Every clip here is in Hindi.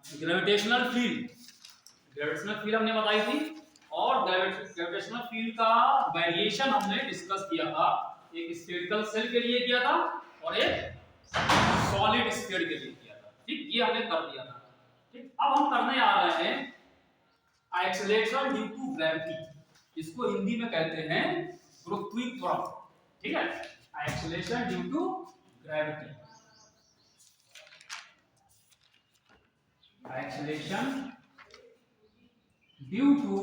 ग्रेविटेशनल फील्ड हमने बताई थी, और ग्रेविटेशनल फील्ड का वेरिएशन हमने डिस्कस किया था। एक स्फेरिकल सेल के लिए किया था और एक सॉलिड स्फीयर के लिए किया था। ठीक, ये हमने कर दिया था। ठीक, अब हम करने आ रहे हैं एक्सेलरेशन ड्यू टू ग्रेविटी। इसको हिंदी में कहते हैं गुरुत्वीय त्वरण। ठीक है, acceleration due to gravity, acceleration due to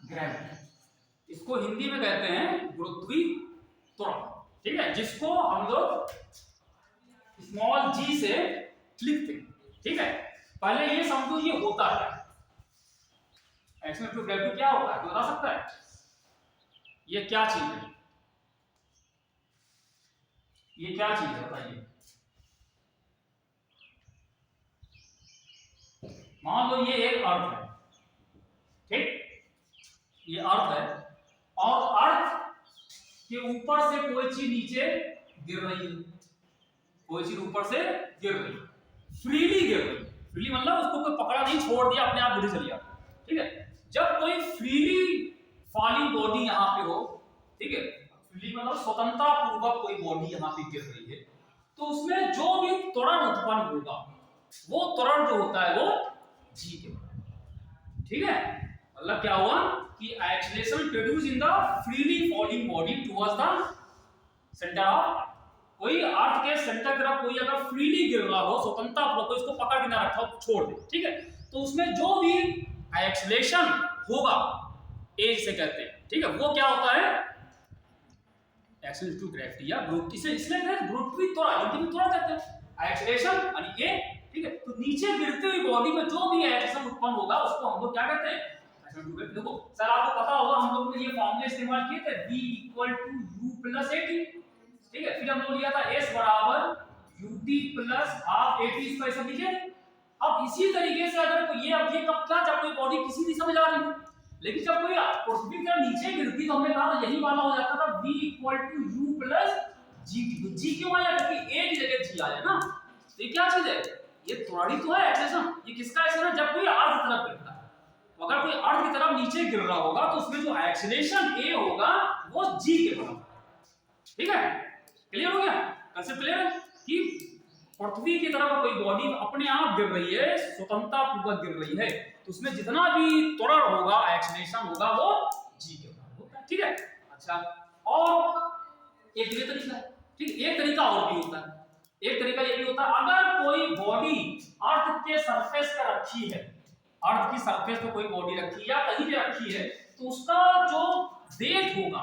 gravity, इसको हिंदी में कहते हैं गुरुत्वीय त्वरण। ठीक है, जिसको हम लोग स्मॉल जी से लिखते हैं। ठीक है, पहले ये समझो ये होता है एक्सेलरेशन ड्यू टू ग्रेविटी क्या होता है, तो बता सकता है ये क्या चीज है? ये क्या चीज है बताइए। मान लो ये एक अर्थ है, ठीक, ये अर्थ है और अर्थ के ऊपर से कोई चीज नीचे गिर रही है, कोई चीज ऊपर से गिर रही है, फ्रीली गिर रही है। फ्रीली मतलब उसको कोई पकड़ा नहीं, छोड़ दिया, अपने आप गिर चली जाती है। ठीक है, जब कोई फ्रीली फॉलिंग बॉडी यहाँ पे हो, ठीक है, फ्रीली मतलब स्वतंत्रता पूर्वक कोई बॉडी यहाँ पे गिर रही है, तो उसमें जो भी त्वरण उत्पन्न होगा वो त्वरण जो होता है वो जी के बराबर। ठीक है, मतलब क्या हुआ कि acceleration produce in the freely falling body towards the centre of, कोई अर्थ के सेंटर की तरफ कोई अगर फ्रीली गिर रहा हो, स्वतंत्रता पूर्वक, कोई इसको पकड़ के ना रखा हो, छोड़ दे। ठीक है, तो उसमें जो भी एक्सेलरेशन होगा ए से कहते हैं। ठीक है, वो क्या होता है एक्सेलरेशन टू ग्रेविटी या गुरुत्व, इसे इसलिए गुरुत्वीय त्वरण, हिंदी में त्वरण कहते हैं एक्सेलरेशन यानी ए। ठीक है, तो नीचे गिरती हुई बॉडी में जो भी एक्सेलरेशन उत्पन्न होगा उसको हम लोग क्या कहते हैं एक्सेलरेशन टू ग्रेविटी। देखो सर, आपको पता होगा हम लोग ने ये फॉर्मूले इस्तेमाल किए थे v = u + at। ठीक है, फिर हम लोग लिया था s = ut + ½ at, इसको ऐसा लीजिए। अब इसी तरीके से अगर ये अब ये कब क्या, जब कोई बॉडी किसी दिशा में जा रही हो, लेकिन जब कोई पृथ्वी के नीचे गिरती तो हमने कहा यही वाला हो जाता था v = u + gt। g क्यों आया, क्योंकि a की जगह g आया ना। तो ये क्या चीज है, ये त्वरण ही तो है एक्सेलरेशन। ये किसका एक्सेलरेशन, जब कोई अर्थ की तरफ गिरता है, तो अगर कोई अर्थ की तरफ नीचे गिर रहा होगा तो उसमें जो एक्सेलरेशन a होगा वो g के बराबर। ठीक है, क्लियर हो गया कंसेप्ट, क्लियर है कि पृथ्वी की तरफ कोई बॉडी अपने आप गिर रही है, स्वतंत्रता पूर्वक गिर रही है, तो उसमें जितना भी त्वरण होगा, एक्सेलरेशन होगा, वो g के बराबर होता है। ठीक है, अच्छा, और एक ये तरीका है। ठीक, एक तरीका और भी होता है, एक तरीका ये भी होता है अगर कोई बॉडी अर्थ के सरफेस पर रखी है, अर्थ की सरफेस पे कोई बॉडी रखी है या कहीं भी रखी है, तो उसका जो वेट होगा,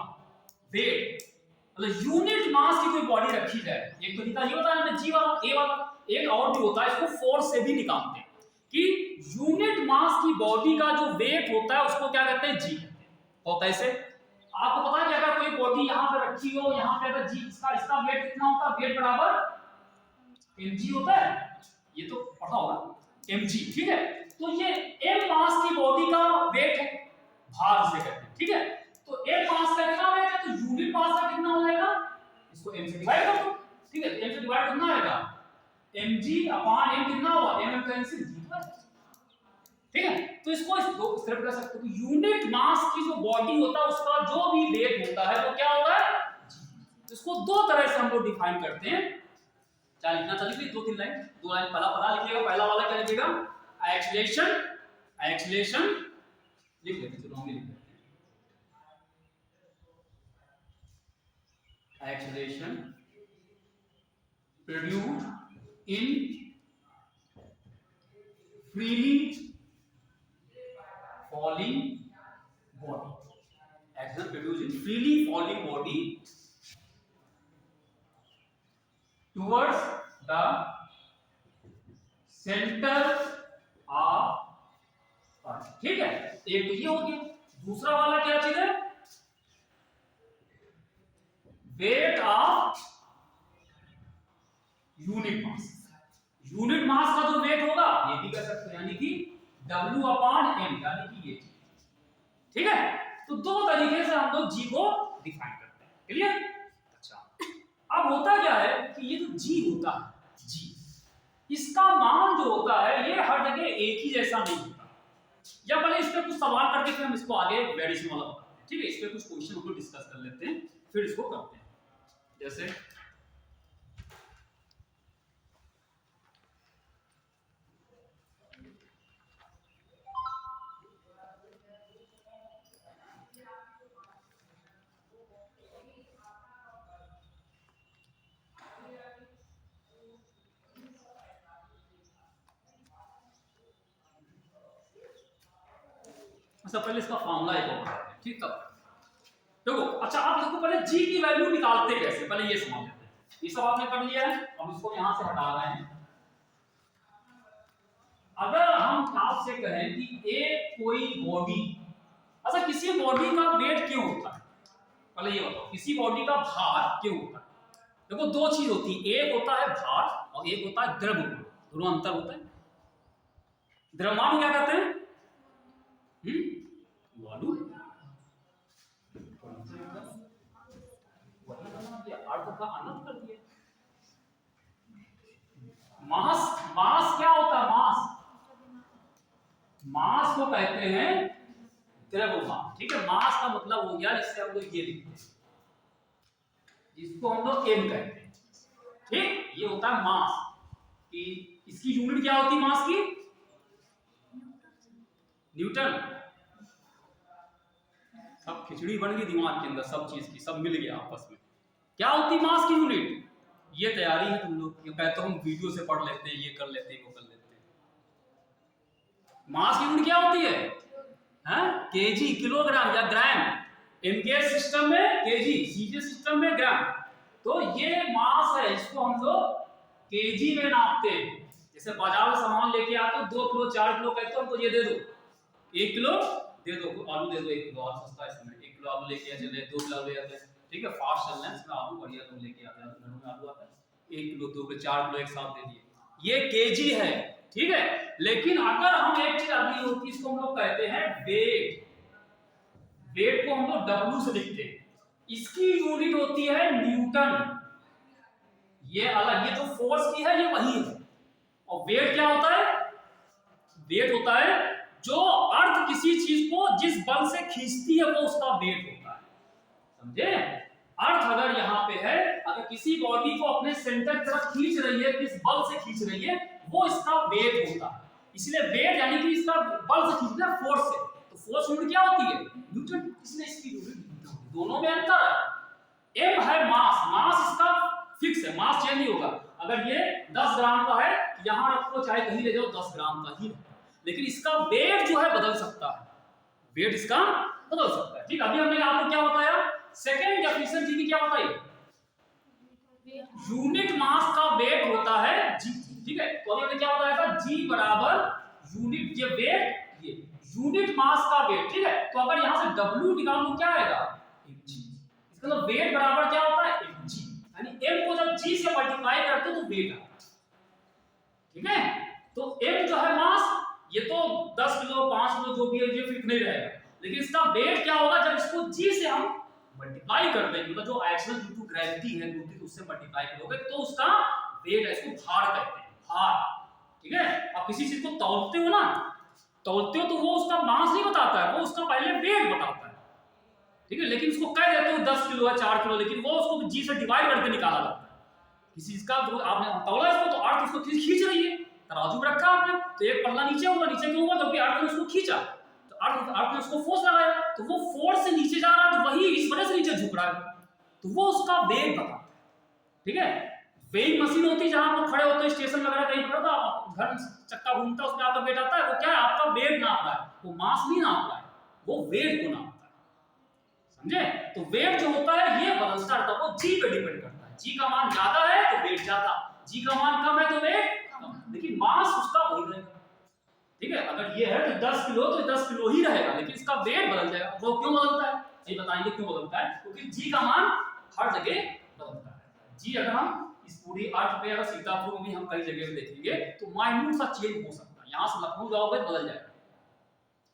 वेट मतलब यूनिट मास की कोई बॉडी रखी जाए, एक तरीका ये होता है हमने जी वाला, ए वाला, एक और भी होता है, इसको फोर्स से भी निकालते हैं कि यूनिट मास की बॉडी का जो वेट होता है उसको क्या कहते हैं, जी कहते हैं। और कैसे, आपको पता है कि अगर कोई बॉडी यहाँ पे रखी हो, यहाँ पे अगर जी इसका वेट कितना होता है, वेट बराबर mg होता है, ये तो पढ़ा होगा mg। ठीक है, तो ये m मास की बॉडी का वेट है, भार से कहते हैं। ठीक है, तो m मास का कितना वेट है, तो यूनिट मास का कितना हो जाएगा, इसको m से डिवाइड कर दो। ठीक है, m से डिवाइड कितना आएगा, mg/m कितना होगा, m कैंसिल g। ठीक है, तो इसको इस दो तरफ कर सकते हो, यूनिट मास की जो बॉडी होता है उसका जो भी वेट होता है वो क्या होता है, तो इसको दो तरह से हम लोग डिफाइन करते हैं। क्या लिखना था, लिखिए 2-3 लाइन, 2 लाइन पहला लिखिएगा। पहला वाला क्या लिखिएगा, एक्सेलरेशन, एक्सेलरेशन लिख लेते, चलो हम लिख लेते हैं, acceleration produced in freely falling body, acceleration produced in freely falling body towards the center of earth। ठीक है, एक तो ये हो गया। दूसरा वाला क्या चीज है, weight of unit mass, unit mass का जो वेट होगा ये भी कर सकते हैं, यानी कि W/m, यानी कि ये। ठीक है, तो दो तरीके से हम लोग जी को डिफाइन करते हैं। क्लियर, अच्छा, अब होता क्या है कि ये जो जी होता है, जी इसका मान जो होता है ये हर जगह एक ही जैसा नहीं होता। या पहले इस पे कुछ सवाल करके फिर हम इसको आगे वेरिएशन वाला बताते हैं, ठीक है। इस पे कुछ क्वेश्चन हम लोग डिस्कस कर लेते हैं, फिर इसको करते हैं। जैसे अच्छा, पहले इसका फॉर्मूला एक और बताते हैं, ठीक। तब देखो, अच्छा आप इसको पहले g की वैल्यू निकालते कैसे, पहले ये समझ लेते हैं। ये सब आपने कर लिया है, अब इसको यहां से हटा रहे हैं। अगर हम आपसे कहें कि एक कोई बॉडी, अच्छा किसी बॉडी का वेट क्यों होता है, पहले ये बताओ, किसी बॉडी का भार क्यों होता है। देखो दो चीज होती है, एक होता है भार और एक होता है द्रव्यमान, दोनों अंतर होता है। द्रव्यमान क्या कहते हैं, वॉल्यूम, अर्थ का अनंत कर दिया। मास, मास क्या होता है, मास, मास को कहते हैं द्रव्यमान, ठीक है। मास का मतलब हो गया, जिससे हम लोग ये लिखते हैं, जिसको हम लोग m कहते हैं, ठीक। ये होता है मास, कि इसकी यूनिट क्या होती है मास की, न्यूटन। सब खिचड़ी बन गई दिमाग के अंदर, सब चीज की सब मिल गया आपस में। क्या होती मास की यूनिट, ये तैयारी है तुम लोग, ये कहते हो हम वीडियो से पढ़ लेते हैं, ये कर लेते हैं, वो कर लेते हैं। मास की यूनिट क्या होती है, हैं, केजी, किलोग्राम या ग्राम। एमकेएस सिस्टम में केजी, सीजीएस सिस्टम में ग्राम। तो ये मास है, इसको हम लोग केजी में नापते हैं। जैसे बाजार से सामान लेके आते हो, 2 किलो 4 किलो कहते हो, हमको ये दे दो, 1 किलो दे दो, आलू दे दो 1 किलो, और सस्ता है इसमें, 1 किलो आलू लेके चले, 2 किलो आलू ले आते हैं, ठीक है। फास्ट चलना है इसमें, आलू बढ़िया तुम लेके आते हैं, घर में आलू आता है, 1 किलो 2 किलो 4 किलो एक साथ दे दिए, ये केजी है, ठीक है। लेकिन अगर हम एक चीज अगली होती है, इसको हम लोग कहते हैं वेट। वेट को हम लोग डब्ल्यू से लिखते हैं, इसकी यूनिट होती है न्यूटन। ये अलग, ये जो फोर्स की है ये वही है। और वेट क्या होता है, वेट होता है जो अर्थ किसी चीज को जिस बल से खींचती है, वो उसका वेट होता है, समझे। अर्थ अगर यहाँ पे है, अगर किसी बॉडी को अपने सेंटर की तरफ खींच रही है, किस बल से खींच रही है, वो इसका वेट होता है। इसलिए वेट यानी कि इसका बल से खींचना है, फोर्स से। तो फोर्स यूनिट क्या होती है, न्यूटन, इसलिए इसकी यूनिट, दोनों में अंतर है। एम है मास, मास इसका फिक्स है, मास चेंज नहीं होगा। अगर ये 10 ग्राम का है, यहां रखो चाहे कहीं ले जाओ, 10 ग्राम का ही है। लेकिन इसका वेट जो है बदल सकता है, वेट इसका बदल सकता है, ठीक। अभी हमने आपको क्या बताया, सेकंड डेफिनेशन जी की क्या बताई, यूनिट मास का वेट होता है जी, ठीक है। तो अभी हमने क्या बताया था, जी बराबर यूनिट, ये वेट, ये यूनिट मास का वेट, ठीक है। तो अगर यहां से W निकाल लो, क्या आएगा, g। इसका मतलब वेट बराबर क्या होता है, g, यानी m को जब g से मल्टीप्लाई करते हो तो वेट आता है, ठीक है। तो m जो है मास, ये तो 10 किलो 5 किलो जो भी है, ये फिट नहीं रहेगा। लेकिन इसका वेट क्या होगा, जब इसको g से हम मल्टीप्लाई कर देंगे, मतलब जो एक्शन ड्यू टू ग्रेविटी है, ग्रेविटी उससे मल्टीप्लाई करोगे, तो उसका वेट है, इसको भार कहते हैं, भार, ठीक है। आप किसी चीज को तौलते हो ना, तौलते हो तो वो उसका मास नहीं बताता है, वो उसका पहले वेट बताता है, ठीक है। लेकिन उसको कह देते हो 10 किलो है 4 किलो, लेकिन वो उसको जी से डिवाइड करके निकाला जाता है। किसी चीज का जो आपने तौला इसको, तो अर्थ उसको खींच रही है, तराजू में रखा आपने, तो एक पल्ला नीचे होगा, नीचे क्यों होगा, क्योंकि अर्थ ने उसको खींचा, तो अर्थ ने उसको फोर्स लगाया, तो वो फोर्स से नीचे जा रहा है, तो वही इस वजह से नीचे झुक रहा है, तो वो उसका वेग बताता है, ठीक है। वेइंग मशीन होती है, जहां आप खड़े होते हैं स्टेशन वगैरह कहीं पर, तो घर चक्का घूमता है, उसमें आपका वेट आता है, वो क्या है, आपका वेट नाप रहा है, वो मास नहीं नाप रहा है, वो वेट को नापता है, समझे। तो वेट जो होता है ये बदलता रहता है, वो जी पे डिपेंड करता है, जी का मान ज्यादा है तो वेट ज्यादा, जी का मान कम है तो वेट कम, लेकिन मास उसका वही रहेगा, ठीक है। अगर ये है तो 10 किलो तो 10 किलो ही रहेगा, लेकिन इसका वेट बदल जाएगा। वो क्यों बदलता है, ये बताएंगे क्यों बदलता है, क्योंकि जी का मान हर जगह बदलता है। जी अगर हम इस पूरी अर्थ पे, अगर सीतापुर में भी हम कई जगह पे देखेंगे, तो माइन्यूट सा चेंज हो सकता है, यहां से लखनऊ जाओगे तो बदल जाएगा,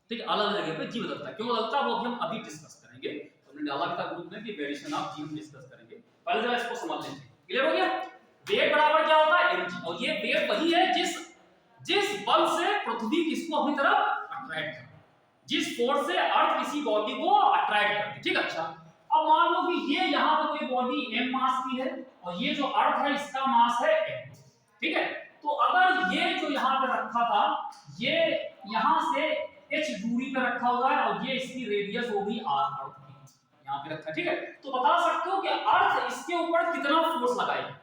ठीक है। अलग अलग जगह पे जी बदलता है, क्यों बदलता है वो भी हम अभी डिस्कस करेंगे। हमने डाला था ग्रुप में कि वेरिएशन ऑफ जी हम डिस्कस करेंगे, पहले जरा इसको समझ लेते हैं, क्लियर हो गया। वेट बराबर क्या होता है mg, और ये वेट वही है जिस बल से पृथ्वी किसको अपनी तरफ अट्रैक्ट करती, जिस फोर्स से अर्थ किसी बॉडी को अट्रैक्ट करती, ठीक है। अच्छा, अब मान लो कि ये यहाँ पे कोई बॉडी m मास की है और ये जो अर्थ है इसका मास है m, ठीक है। तो अगर ये जो यहाँ पे रखा था, ये यहाँ से h दूरी पे रखा हुआ है और ये इसकी रेडियस होगी r, अर्थ की यहाँ पे रखा, ठीक है। तो बता सकते हो कि अर्थ इसके ऊपर कितना फोर्स लगाएगी।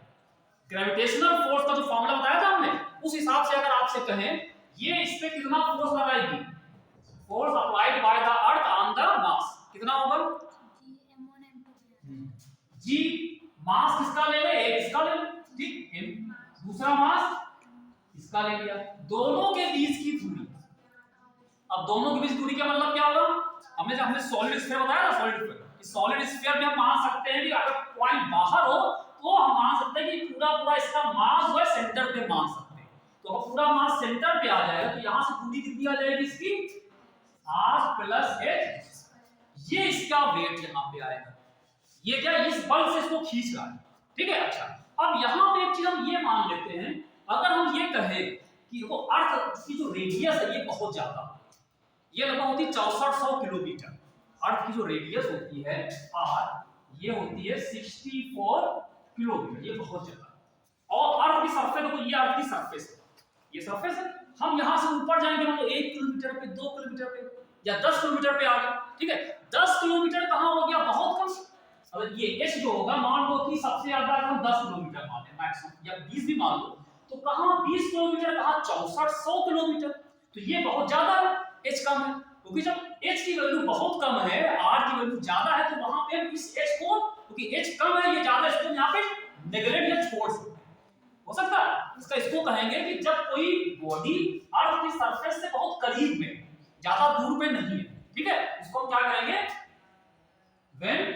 ग्रेविटेशनल फोर्स का जो फॉर्मूला बताया था हमने, उस हिसाब से अगर आपसे कहें ये इस पे कितना फोर्स लगाएगी, force applied by the earth on the mass, कितना होगा जी। मास किसका ले ले, एक इसका ले ले, ठीक, दूसरा मास इसका ले लिया, दोनों के बीच की दूरी। अब दोनों के बीच दूरी का मतलब क्या होगा, हमने सॉलिड स्फीयर बताया ना, सॉलिड स्फीयर, इस सॉलिड स्फीयर में हम मान सकते हैं कि अगर पॉइंट बाहर हो तो हम मान सकते हैं कि पूरा इसका मास जो है सेंटर पे मान सकते हैं। तो अगर पूरा मास सेंटर पे आ जाएगा तो यहां से दूरी कितनी आ जाएगी इसकी, r प्लस h, ये इसका वेट यहां पे आएगा, ये क्या इस बल से इसको खींच रहा है, ठीक है। अच्छा, अब यहां पे एक चीज हम ये मान लेते हैं, अगर हम ये कहें कि वो अर्थ की जो रेडियस है ये बहुत ज्यादा, ये लगभग होती है 6400 किलोमीटर, अर्थ की जो रेडियस होती है r, ये होती है 64 किलोमीटर, ये बहुत ज्यादा। और अर्थ की सरफेस, तो ये अर्थ की सरफेस है, ये सरफेस है। हम यहां से ऊपर जाएंगे मतलब 1 किलोमीटर पे, 2 किलोमीटर पे या 10 किलोमीटर पे आ गए, ठीक है। 10 किलोमीटर कहां हो गया, बहुत कम। अगर ये h जो होगा, मान लो कि सबसे ज्यादा हम 10 किलोमीटर मान लें मैक्सिमम, या 20 भी मान लो, तो कहां 20 किलोमीटर, कहां 6400 किलोमीटर, तो ये बहुत ज्यादा है, h कम है। क्योंकि जब h की वैल्यू बहुत कम है, r की वैल्यू ज्यादा है, तो वहां पे इस h को, क्योंकि h कम है ये ज्यादा, इसको यहां पे नेगलेक्ट या छोड़ सकते हो सकता है। इसका इसको कहेंगे कि जब कोई बॉडी अर्थ की सरफेस से बहुत करीब में, ज्यादा दूर पे नहीं है, ठीक है, इसको हम क्या कहेंगे, when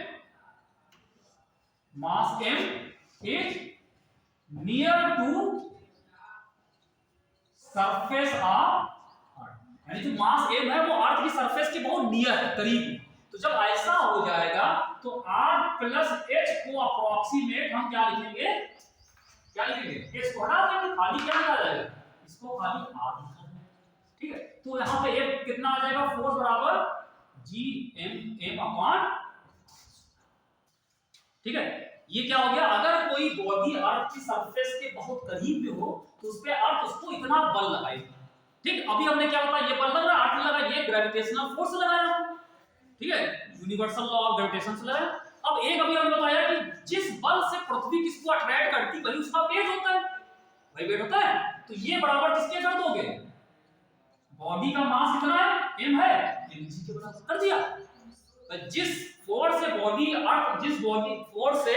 mass m is near to surface of अर्थ, यानी जो मास m है वो अर्थ की सरफेस के बहुत नियर है, करीब है। तो जब ऐसा हो जाएगा तो r प्लस h को अप्रोक्सीमेट हम क्या लिखेंगे, h को हटा देंगे, खाली क्या आ जाएगा, इसको खाली r लिखा है, ठीक है। तो यहाँ पे f कितना आ जाएगा, फोर्स बराबर gm अपॉन, ठीक है। ये क्या हो गया, अगर कोई बॉडी अर्थ की सरफेस के बहुत करीब में हो तो उस पे अर्थ उसको इतना बल लगाएगी, ठीक। अभी हमने क्या बताया, ये बल लग रहा है, अर्थ लगा, ये ग्रेविटेशनल फोर्स लगाया, ठीक है, यूनिवर्सल लॉ ऑफ ग्रेविटेशन से लगाया। अब एक अभी हमने बताया कि जिस बल से पृथ्वी किसको अट्रैक्ट करती वही उसका वेट होता है, वही वेट होता है। तो ये बराबर किसके कर दोगे, बॉडी का मास कितना है, m है, mg के बराबर कर दिया। तो जिस फोर्स से बॉडी अर्थ, जिस बॉडी फोर्स से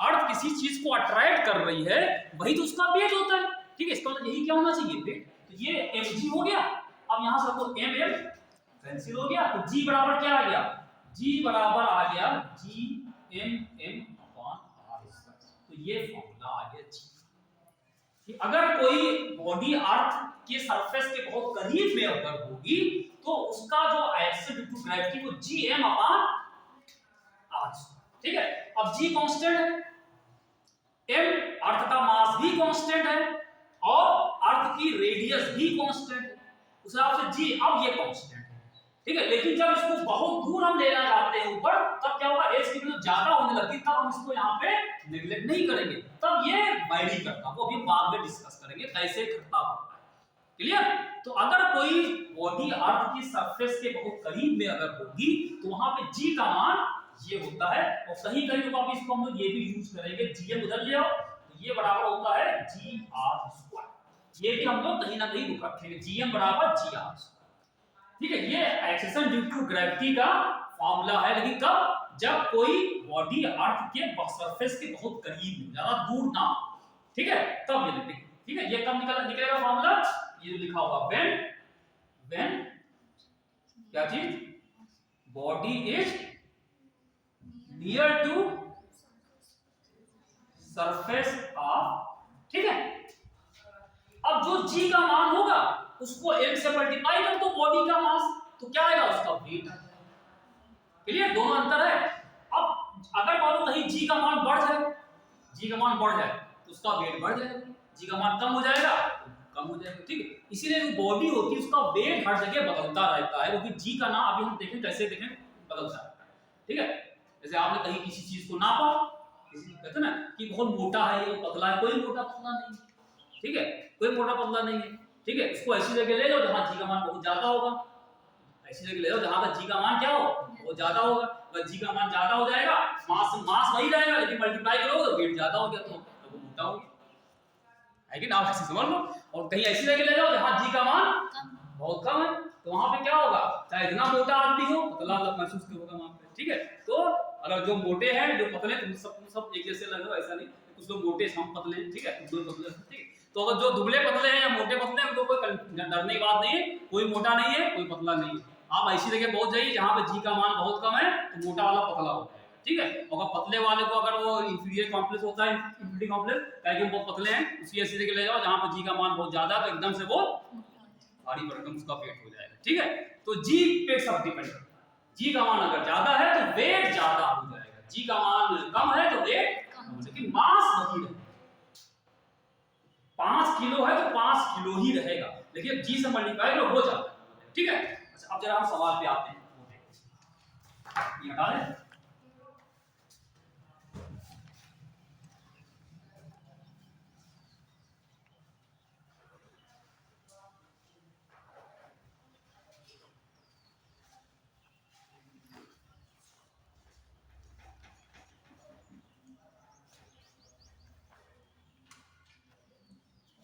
अर्थ किसी चीज को अट्रैक्ट कर रही है वही तो उसका वेट होता है, ठीक है। इसका मतलब यही क्या होना चाहिए, वेट। तो ये mg हो गया। अब यहां से आपको mm कैंसिल हो गया, तो g बराबर क्या आ गया, g बराबर आ गया gmm अपॉन r। तो ये फॉर्मूला आ गया g। कि अगर कोई बॉडी अर्थ के सरफेस के बहुत करीब में अगर होगी तो उसका जो एक्शन ड्यू टू ग्रेविटी वो gm अपॉन r, ठीक है। अब g कांस्टेंट है, m अर्थ का मास भी कांस्टेंट है और अर्थ की रेडियस भी कांस्टेंट है, उस हिसाब से g अब ये कांस्टेंट है, ठीक है। लेकिन जब इसको बहुत दूर हम लेना चाहते हैं ऊपर, तब क्या होगा, h की वैल्यू ज्यादा होने लगती, तब हम इसको यहाँ पे नेग्लेक्ट नहीं करेंगे, तब ये वैरी करता, वो अभी बाद में डिस्कस करेंगे कैसे करता होगा, क्लियर। तो अगर कोई बॉडी अर्थ की सरफेस के बहुत करीब में अगर होगी तो वहां पे g का मान ये होता है, और सही करेंगे तो आप इसको हम लोग ये भी यूज करेंगे, gm उधर ले आओ, तो ये बराबर होता है gr², ये भी हम लोग कहीं ना कहीं रुक रखेंगे, gm बराबर gr², ठीक है। ये एक्सेशन ड्यू टू ग्रेविटी का फॉर्मूला है, लेकिन कब, जब कोई बॉडी अर्थ के सरफेस के बहुत करीब में, ज्यादा दूर ना, ठीक है, तब ये लिखेंगे, ठीक है। ये कब निकलेगा फॉर्मूला, ये लिखा होगा व्हेन क्या चीज, body is near to surface of, ठीक है। अब जो g का मान होगा उसको m से मल्टीप्लाई कर दो बॉडी का मास, तो क्या आएगा, उसका वेट आ जाएगा, क्लियर, दोनों अंतर है। अब अगर मान लो कहीं g का मान बढ़ जाए, g का मान बढ़ जाए तो उसका वेट बढ़ जाएगा, g का मान कम हो जाएगा तो कम कम हो जाएगा, ठीक है। इसीलिए जो बॉडी होती है उसका वेट हर जगह बदलता रहता है, क्योंकि जी का नाम अभी हम देखें कैसे देखें बदलता रहता है, ठीक है। जैसे आपने कहीं किसी चीज को नापा, किसी कहते हैं ना कि बहुत मोटा है ये पतला है, कोई मोटा पतला नहीं, ठीक है, कोई मोटा पतला नहीं है, ठीक है। इसको ऐसी जगह ले जाओ जहां जी का मान बहुत ज्यादा होगा, ऐसी जगह ले जाओ जहां पर जी का मान क्या हो बहुत ज्यादा होगा। अगर जी का मान ज्यादा हो जाएगा, मास वही रहेगा, लेकिन मल्टीप्लाई करोगे तो वेट ज्यादा हो गया, तो वो मोटा हो गया, है कि ना, आप ऐसे समझ लो। और कहीं ऐसी जगह ले जाओ जहां जी का मान बहुत कम है, तो वहां पे क्या होगा, चाहे इतना मोटा आदमी हो पतला महसूस होगा वहां पे, ठीक है। तो अगर जो मोटे हैं जो पतले, तुम सब एक जैसे लगे हो ऐसा नहीं, कुछ लोग मोटे हम पतले हैं, ठीक है, कुछ लोग पतले, ठीक है। तो अगर जो दुबले पतले हैं या मोटे पतले हैं उनको कोई डरने की बात नहीं है, कोई मोटा नहीं है कोई पतला नहीं है। आप ऐसी जगह पहुंच जाइए जहां पे जी का मान बहुत कम है, तो मोटा वाला पतला हो जाएगा, ठीक है। और पतले वाले को अगर वो इंफीरियर कॉम्प्लेक्स होता है, इंफीरियर कॉम्प्लेक्स क्या कि वो पतले हैं, उसी ऐसी जगह ले जाओ जहां पे जी का मान बहुत ज्यादा है, तो एकदम से वो भारी भरकम उसका पेट हो जाएगा, ठीक है। तो जी पे सब डिपेंड करता है, जी का मान अगर ज्यादा है तो वेट ज्यादा हो जाएगा, जी का मान कम है तो वेट कम, लेकिन मास वही रहेगा। 5 किलो है तो 5 किलो ही रहेगा, लेकिन जी से मल्टीप्लाई हो जाता है, ठीक है। अच्छा, अब जरा हम सवाल पे आते हैं, ये हटा लें।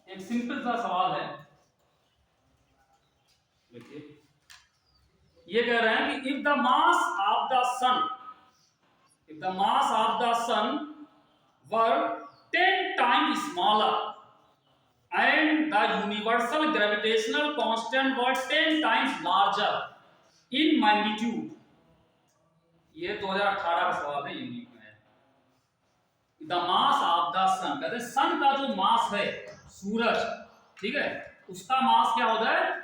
एक सिंपल सा सवाल है, देखिए ये कह रहे हैं कि if the mass of the sun, if the mass of the sun were 10 times smaller and the universal gravitational constant were 10 times larger in magnitude, ये 2018 का सवाल है, यूनिक में है। द मास ऑफ द सन, कहते हैं सन का जो मास है, सूरज, ठीक है, उसका मास क्या होता है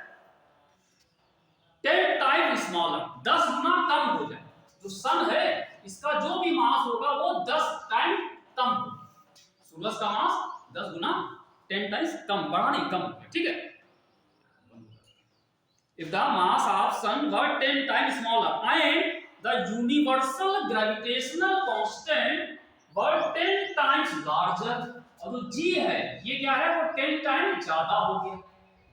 10 टाइम स्मॉलर, 10 गुना कम हो जाए। जो सन है इसका जो भी मास होगा वो 10 टाइम कम होगा, सूरज का मास 10 गुना 10 टाइम्स कम, बढ़ा नहीं कम, ठीक है। If the mass of sun were 10 times smaller and the universal gravitational constant were 10 times larger, और जो g है ये क्या है वो 10 टाइम ज्यादा हो गया,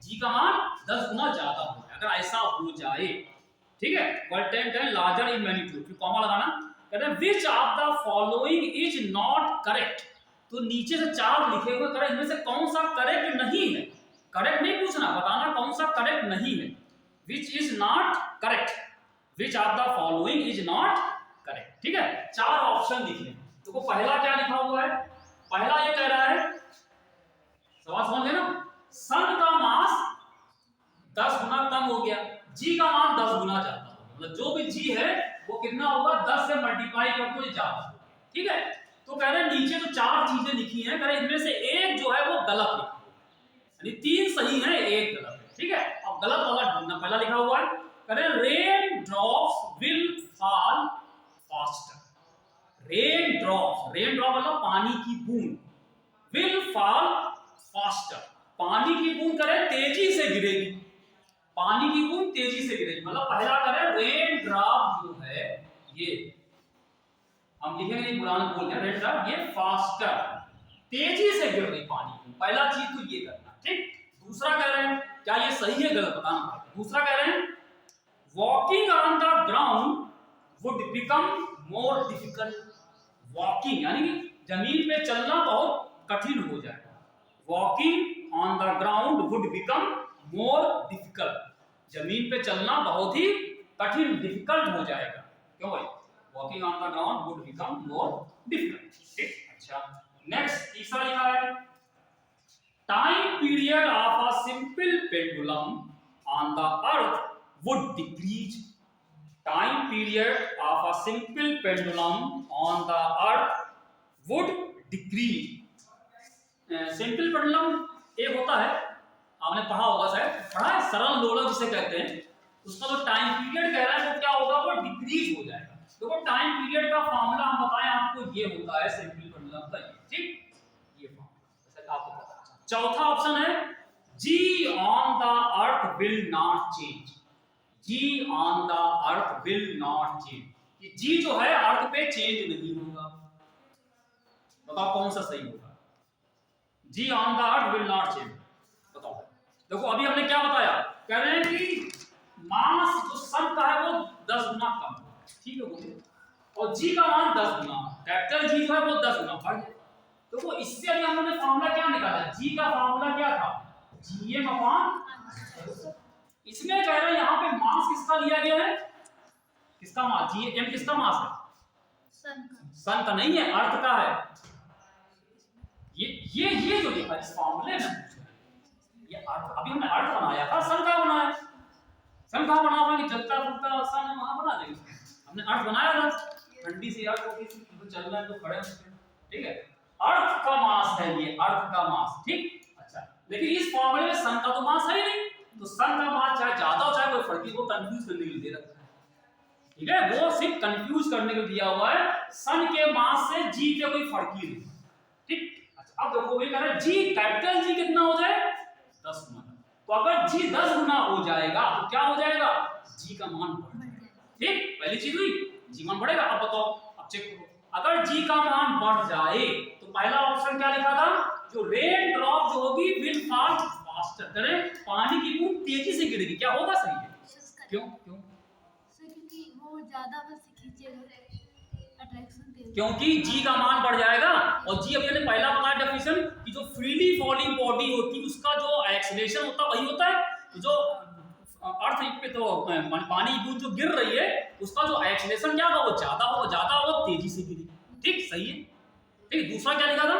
g का मान 10 गुना ज्यादा हो गया, अगर ऐसा हो जाए, ठीक है। were 10 time larger in magnitude, फिर कॉमा लगाना, कहते हैं which of the following is not correct, तो नीचे से 4 लिखे हुए करेक्ट, इनमें से कौन सा करेक्ट नहीं है, करेक्ट नहीं पूछना, बताना कौन सा करेक्ट नहीं है। Which is not correct, which of the following is not correct, ठीक है। 4 ऑप्शन लिखे, तो पहला क्या लिखा हुआ है, पहला ये कह रहा है, सवाल समझ लेना, सन का मास 10 गुना कम हो गया, जी का मान 10 गुना ज्यादा हो गया, मतलब जो भी जी है वो कितना होगा 10 से मल्टीप्लाई कर दो ज्यादा हो गया, ठीक है। तो कह रहे हैं नीचे जो 4 चीजें लिखी हैं, कह रहे इनमें से एक जो है वो गलत लिखी है, यानी 3 सही है एक गलत है, ठीक है। अब गलत वाला ढूंढना, पहला लिखा हुआ है, कह रहे हैं rain drops will fall faster, rain drop मतलब पानी की बूंद, विल फॉल फास्टर, पानी की बूंद करे तेजी से गिरेगी, पानी की बूंद तेजी से गिरेगी, मतलब पहला करे रेन ड्रॉप जो है ये हम लिखेंगे नहीं, पुराना बोल रहे हैं रेन ड्रॉप, ये फास्टर तेजी से गिर रही पानी की, पहला चीज तो ये करना, ठीक। दूसरा कह रहे हैं, क्या ये सही है गलत बताना, दूसरा कह रहे हैं walking on the ground would become more difficult, walking यानी कि जमीन पे चलना बहुत कठिन हो जाएगा, walking on the ground would become more difficult, जमीन पे चलना बहुत ही कठिन डिफिकल्ट हो जाएगा, क्यों भाई, walking on the ground would become more difficult, ठीक। अच्छा नेक्स्ट तीसरा लिखा है time period of a simple pendulum on the earth would decrease, time period of a simple pendulum on the earth would decrease, simple pendulum एक होता है, आपने पढ़ा होगा शायद, पढ़ा है, सरल दोलक जिसे कहते हैं, उसका जो टाइम पीरियड कह रहा है वो क्या होगा, वो डिक्रीज हो जाएगा। देखो टाइम पीरियड का फॉर्मूला हम बताएं आपको, ये होता है सिंपल पेंडुलम का, ठीक, ये फॉर्मूला आपको पता है। चौथा ऑप्शन है G on the earth will not change. G on the earth will not change. कि G जो है अर्थ पे चेंज नहीं होगा। बताओ कौन सा सही होगा? G on the earth will not change. बताओ। देखो अभी हमने क्या बताया, कह रहे हैं कि मास जो सन का है वो 10 गुना कम है, ठीक है बोलिए, और G का मान 10 गुना, कैपिटल G जो है वो 10 गुना बढ़ जाए। तो वो इससे अभी हमने फार्मूला क्या निकाला? G का फार्मूला क्या था? Gm upon. इसमें कह रहे हैं यहाँ पे मास किसका लिया गया है? किसका मास? Gm किसका मास है? सन का नहीं है, अर्थ का है। ये जो लिखा इस फार्मूले में, ये अर्थ, अभी हमने अर्थ बनाया था, सन का बनाया। सन का बना हुआ कि जलता फूकता सन है, वहां बना देंगे। हमने अर्थ बनाया था, ठंडी से यार तो चल रहा है तो खड़े हैं, ठीक है। अर्थ का मास है ये, अर्थ का मास, ठीक। अच्छा, लेकिन इस फार्मूले में सन का तो मास है ही नहीं, तो सन का मास चाहे ज्यादा हो चाहे कोई फर्क नहीं, वो कंफ्यूज करने के लिए दे रखा है, ठीक है। वो सिर्फ कंफ्यूज करने के लिए दिया हुआ है, सन के मास से जी पे कोई फर्क ही नहीं, ठीक। अच्छा, अब देखो ये कह रहा है जी, कैपिटल जी कितना हो जाए? 10 गुना। तो अगर जी 10 गुना हो जाएगा तो क्या हो जाएगा? जी का मान बढ़ जाएगा, ठीक। पहली चीज हुई, जी मान बढ़ेगा। अब बताओ, अब चेक करो, अगर जी का मान बढ़ जाए तो पहला ऑप्शन क्या लिखा था? जो रेन ड्रॉप जो होगी विल फॉल फास्टर, करें पानी की बूंद तेजी से गिरेगी, क्या होगा? सही है। क्यों? क्यों? क्योंकि वो ज्यादा बस खींचेगा, अट्रैक्शन देगा, क्योंकि जी का मान बढ़ जाएगा। और जी अभी हमने पहला बताया डेफिनेशन कि जो फ्रीली फॉलिंग बॉडी होती है उसका जो एक्सेलरेशन होता है वही होता है, जो अर्थ पे तो पानी की बूंद जो गिर रही है उसका जो एक्सेलरेशन क्या होगा? वो ज्यादा होगा, तेजी से गिरेगी, ठीक। सही है, ठीक। दूसरा क्या लिखा था?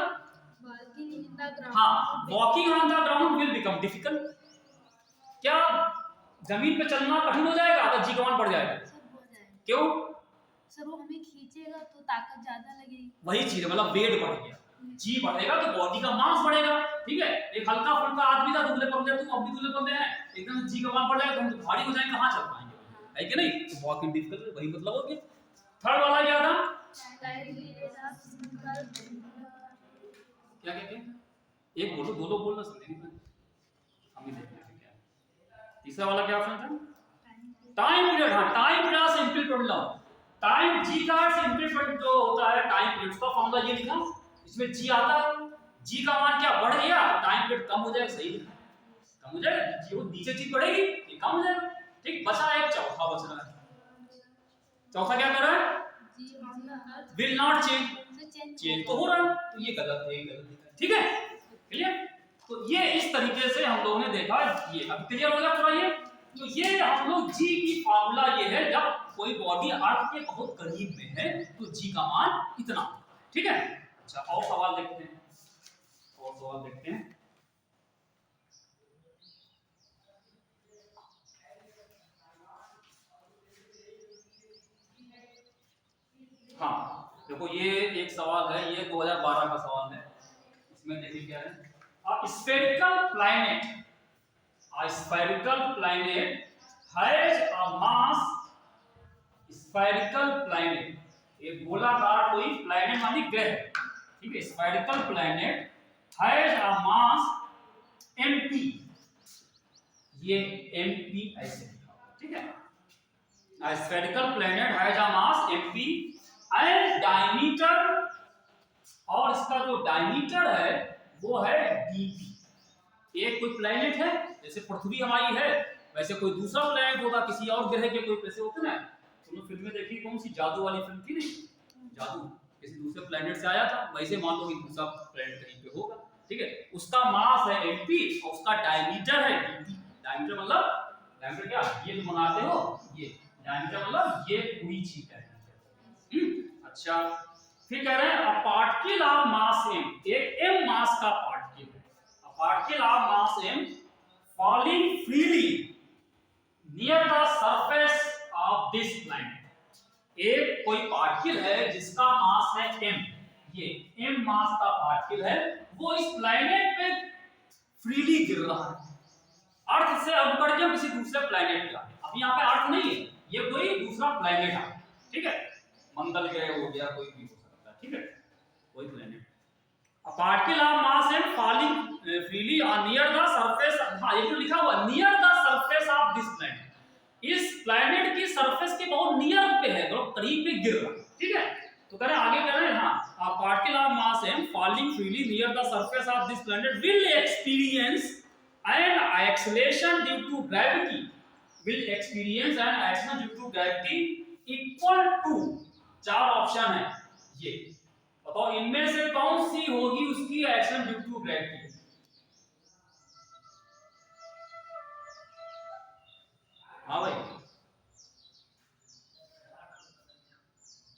हाँ, walking on the ground will become difficult. क्या जमीन पे चलना कठिन हो जाएगा अगर जी का मान बढ़ जाएगा? क्यों? सर वो हमें खींचेगा तो ताकत ज्यादा लगेगी। वही चीज है, मतलब वेट बढ़ गया, जी बढ़ेगा तो बॉडी का मास बढ़ेगा, ठीक है। एक हल्का फुल्का आदमी था दुबले पतले, तुम अब भी दुबले पतले हैं, एकदम जी का मान बढ़ जाएगा तो हम तो भारी हो जाएंगे, कहां चल पाएंगे, है कि नहीं? तो वॉकिंग डिफिकल्ट, वही मतलब हो गया। थर्ड वाला क्या था? क्या कहते हैं? एक बोलो, दो लोग बोलना, समझ नहीं पाए, हम ही देखते हैं क्या। तीसरा वाला क्या ऑप्शन था? Time period. हाँ, टाइम पीरियड से सिंपल प्रॉब्लम, टाइम जी का सिंपल पीरियड जो होता है टाइम पीरियड, उसका फॉर्मूला ये लिखा, इसमें जी आता है, जी का मान क्या बढ़ गया, टाइम पीरियड कम हो जाएगा, सही लिखा, कम हो जाएगा, जी वो नीचे जी बढ़ेगी ये कम हो जाएगा, ठीक। बचा एक चौथा बच रहा है, चौथा क्या कर रहा है? विल नॉट चेंज, चेंज तो हो रहा है, तो ये गलत है, गलत है, ठीक है, क्लियर। तो ये इस तरीके से हम लोगों ने देखा, ये अब क्लियर हो गया पूरा ये। तो ये हम लोग जी की फार्मूला ये है, जब कोई बॉडी अर्थ के बहुत करीब में है तो जी का मान इतना, ठीक है। अच्छा, और सवाल देखते हैं, और सवाल देखते हैं। हाँ देखो, ये एक सवाल है, ये 2012 का सवाल है, इसमें देखिए क्या है। Spherical planet, a spherical planet has a mass, spherical planet, एक गोलाकार कोई प्लैनेट मानी ग्रह, ठीक है। Spherical planet has a mass mp, ये mp ऐसे लिखा, ठीक है। a spherical planet has a mass mp and diameter, और इसका जो डायमीटर है वो है dp। एक कोई प्लैनेट है, जैसे पृथ्वी हमारी है, वैसे कोई दूसरा प्लैनेट होगा किसी और ग्रह के, कोई पैसे होते ना, तुमने फिल्में देखी, कौन सी जादू वाली फिल्म थी नहीं, जादू किसी दूसरे प्लैनेट से आया था, वैसे मान लो कि दूसरा प्लैनेट कहीं पे होगा, ठीक है। उसका मास है mp और उसका डायमीटर है dp। डायमीटर मतलब, डायमीटर क्या, ये जो बनाते हो ये डायमीटर मतलब ये पूरी चीज है। अच्छा, फिर कह रहे हैं पार्टिकल ऑफ मास m, एक m मास का पार्टिकल है, particle of mass m falling freely near the surface of this planet। एक कोई पार्टिकल है जिसका मास है m, ये m मास का पार्टिकल है, वो इस प्लैनेट पे फ्रीली गिर रहा है, अर्थ से अब बढ़ के किसी दूसरे प्लैनेट पे। अब यहाँ पे अर्थ नहीं है, ये कोई दूसरा प्लैनेट है, ठीक है, मंगल ग्रह हो गया, कोई भी हो सकता है, ठीक है, कोई planet. A particle of mass m falling freely on near the surface ये जो लिखा हुआ near the surface of this planet, इस प्लैनेट की सरफेस के बहुत नियर पे है, बहुत करीब पे गिर रहा है, ठीक है। तो कह रहे आगे कह रहे हैं हाँ particle of mass M falling freely near the surface of this planet will experience an acceleration due to gravity, will experience an acceleration due to gravity equal to, चार ऑप्शन है ये, बताओ इनमें से कौन सी होगी उसकी एक्सेलरेशन ड्यू टू ग्रेविटी। हाँ भाई,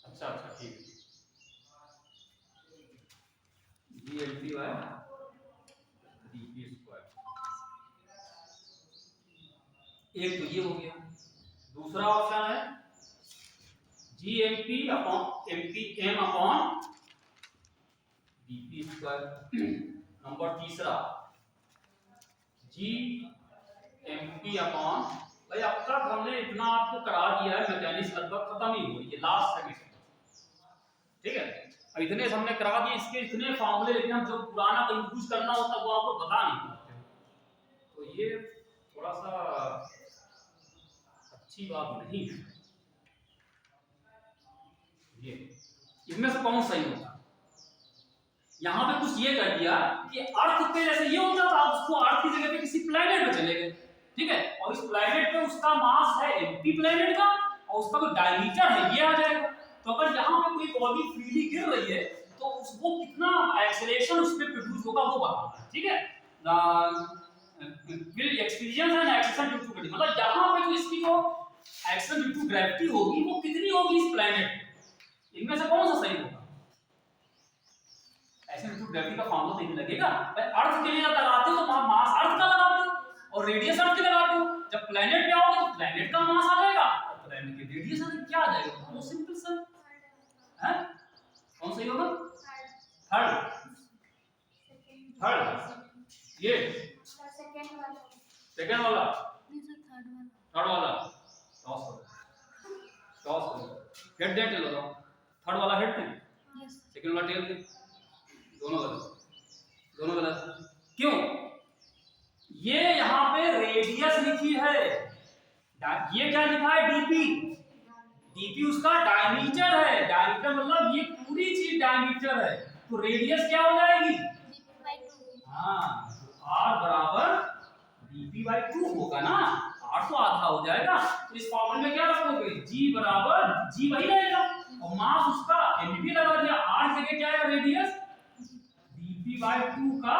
अच्छा अच्छा ठीक है, GLT बाय dp स्क्वायर, एक तो ये हो गया। दूसरा ऑप्शन है GMP upon MPM upon dp square. Number तीसरा GMP अपॉन, भाई अब तक हमने इतना आपको करा दिया है, मैकेनिक्स लगभग खत्म ही हो रही है, लास्ट सेमेस्टर, ठीक है। अब इतने हमने करा दिए, इसके इतने फॉर्मूले, लेकिन हम जो पुराना कहीं यूज करना होता वो आपको बता नहीं पाते, तो ये थोड़ा सा अच्छी बात नहीं है। ये इनमें से कौन सही होता है, यहां पे कुछ ये कर दिया कि अर्थ पे जैसे ये होता था, उसको अर्थ की जगह पे किसी प्लेनेट पे चले गए, ठीक है, और इस प्लेनेट पे उसका मास है एम्प्टी प्लेनेट का, और उसका जो डायमीटर है ये आ जाएगा। तो अगर यहाँ पे कोई बॉडी फ्रीली गिर रही है तो उसको कितना एक्सेलरेशन उस पे प्रोड्यूस होगा वो बताना है, ठीक है। Will experience and acceleration due to gravity, मतलब यहाँ पे जो इसकी जो एक्सेलरेशन ड्यू टू ग्रेविटी होगी वो कितनी होगी इस प्लेनेट पे, इनमें से कौन सा सही होगा। ऐसे ड्यू टू ग्रेविटी का फॉर्मूला नहीं लगेगा, अर्थ के लिए जब लगाते हो तो मास अर्थ का लगाते हो और रेडियस अर्थ के लगाते हो, जब प्लेनेट पे आओगे तो प्लेनेट का मास आ जाएगा और प्लेनेट के रेडियस क्या आ जाएगा, बहुत सिंपल सर है। कौन सही होगा, थर्ड, थर्ड ये सेकंड वाला, थर्ड वाला टॉस करो, टॉस करो, हेड डेट ले लो, थर्ड वाला हेड पे, सेकंड वाला टेल पे, दोनों गलत, दोनों गलत। क्यों, ये यहाँ पे रेडियस लिखी है, ये क्या लिखा है डीपी, डीपी उसका डायमीटर है, डायमीटर मतलब ये पूरी चीज डायमीटर है, तो रेडियस क्या हो जाएगी, हाँ r बराबर dp/2 होगा ना, r तो आधा हो जाएगा, तो इस फॉर्मूले में क्या रखोगे, g बराबर g वही रहेगा और मास उसका mp लगा दिया, r जगह क्या है रेडियस dp/2 का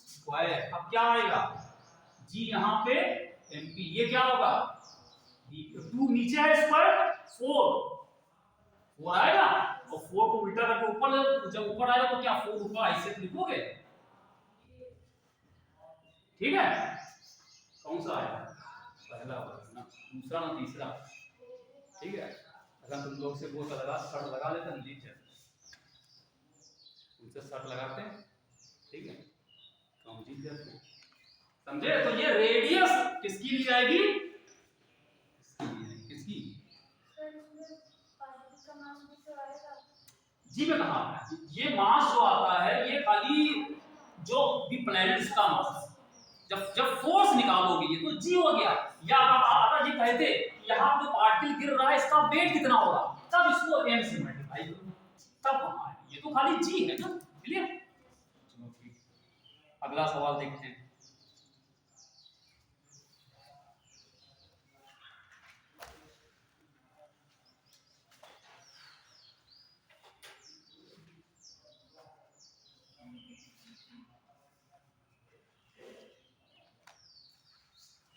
स्क्वायर। अब क्या आएगा, g यहाँ पे mp, ये क्या होगा 2 नीचे है स्क्वायर 4 आएगा, और 4 को उल्टा करके ऊपर, जब ऊपर आएगा तो क्या 4 ऊपर ऐसे लिखोगे, ठीक है। कौन सा आएगा, पहला ना, दूसरा ना तीसरा, ठीक है। अगर तुम लोग से वो लगा शर्ट लगा लेते हैं नीचे, उनसे शर्ट लगाते हैं, ठीक है, तो हम जीत जाते हैं, समझे। तो ये रेडियस किसकी ली जाएगी, किसकी, जी में कहा, ये मास जो आता है ये खाली जो भी प्लैनेट उसका मास, जब फोर्स निकालोगे ये तो जी हो गया, या आप ये कहते यहाँ जो पार्टिकल गिर रहा है इसका वेट कितना होगा, तब इसको m से मल्टीप्लाई करो, तब वहां है, ये तो खाली जी है ना, क्लियर। चलो ठीक, अगला सवाल देखते हैं।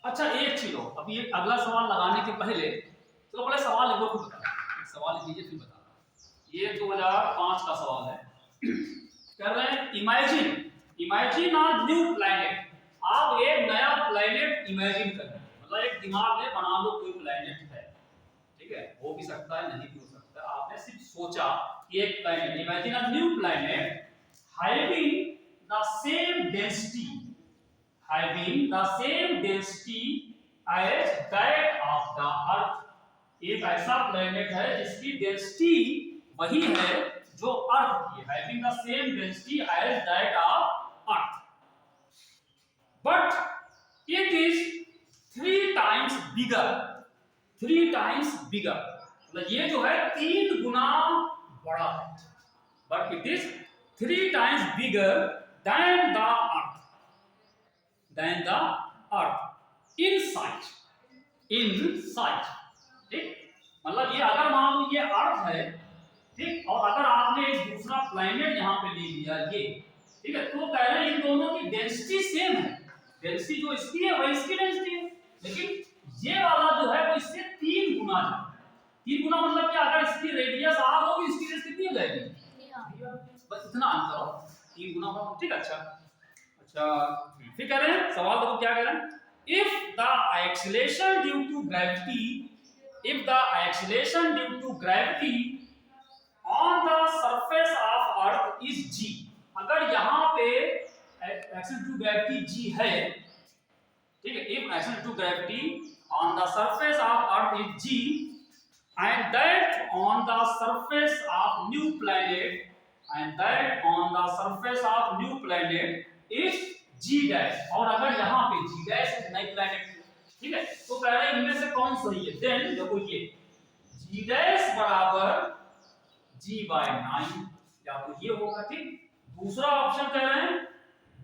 अच्छा एक चीज हो, अभी एक अगला सवाल लगाने के पहले तो पहले सवाल एक बार बता, एक सवाल लीजिए फिर बता, ये 2005 का सवाल है। कर रहे हैं इमेजिन अ न्यू प्लैनेट, आप एक नया प्लैनेट इमेजिन कर रहे हैं, मतलब एक दिमाग में बना लो कोई प्लैनेट है, ठीक है, हो भी सकता है नहीं भी हो सकता है, आपने सिर्फ सोचा कि एक planet, imagine a new planet having the same density, having the same density as that of the earth, एक ऐसा प्लेनेट है जिसकी डेंसिटी वही है जो अर्थ की, having the same density as that of earth, but bigger, 3 times bigger, मतलब ये जो है 3 गुना बड़ा है, but it is 3 times bigger than the earth, than the earth in size, in size, ठीक। मतलब ये अगर मान लो ये अर्थ है, ठीक, और अगर आपने एक दूसरा प्लैनेट यहाँ पे ले लिया ये, ठीक है, तो कह रहे हैं इन दोनों की डेंसिटी सेम है, डेंसिटी जो इसकी है वही इसकी डेंसिटी है, लेकिन ये वाला जो है वो इससे 3 गुना है। 3 गुना मतलब क्या, अगर इसकी रेडियस आर होगी इसकी डेंसिटी कितनी हो जाएगी, बस इतना अंतर हो, 3 गुना होगा, ठीक। अच्छा फिर कह रहे हैं सवाल देखो क्या कह रहे हैं, if the acceleration due to gravity, if the acceleration due to gravity on the surface of earth is g, अगर यहाँ पे acceleration due to gravity g है, ठीक है, if acceleration due to gravity on the surface of earth is g and that on the surface of new planet, and that on the surface of new planet is g dash, और अगर यहाँ पे g dash नई planet, ठीक है, तो कह रहे हैं इनमें से कौन सही है, देन देखो ये g डैश बराबर g/9, या तो ये होगा, ठीक। दूसरा ऑप्शन कह रहे हैं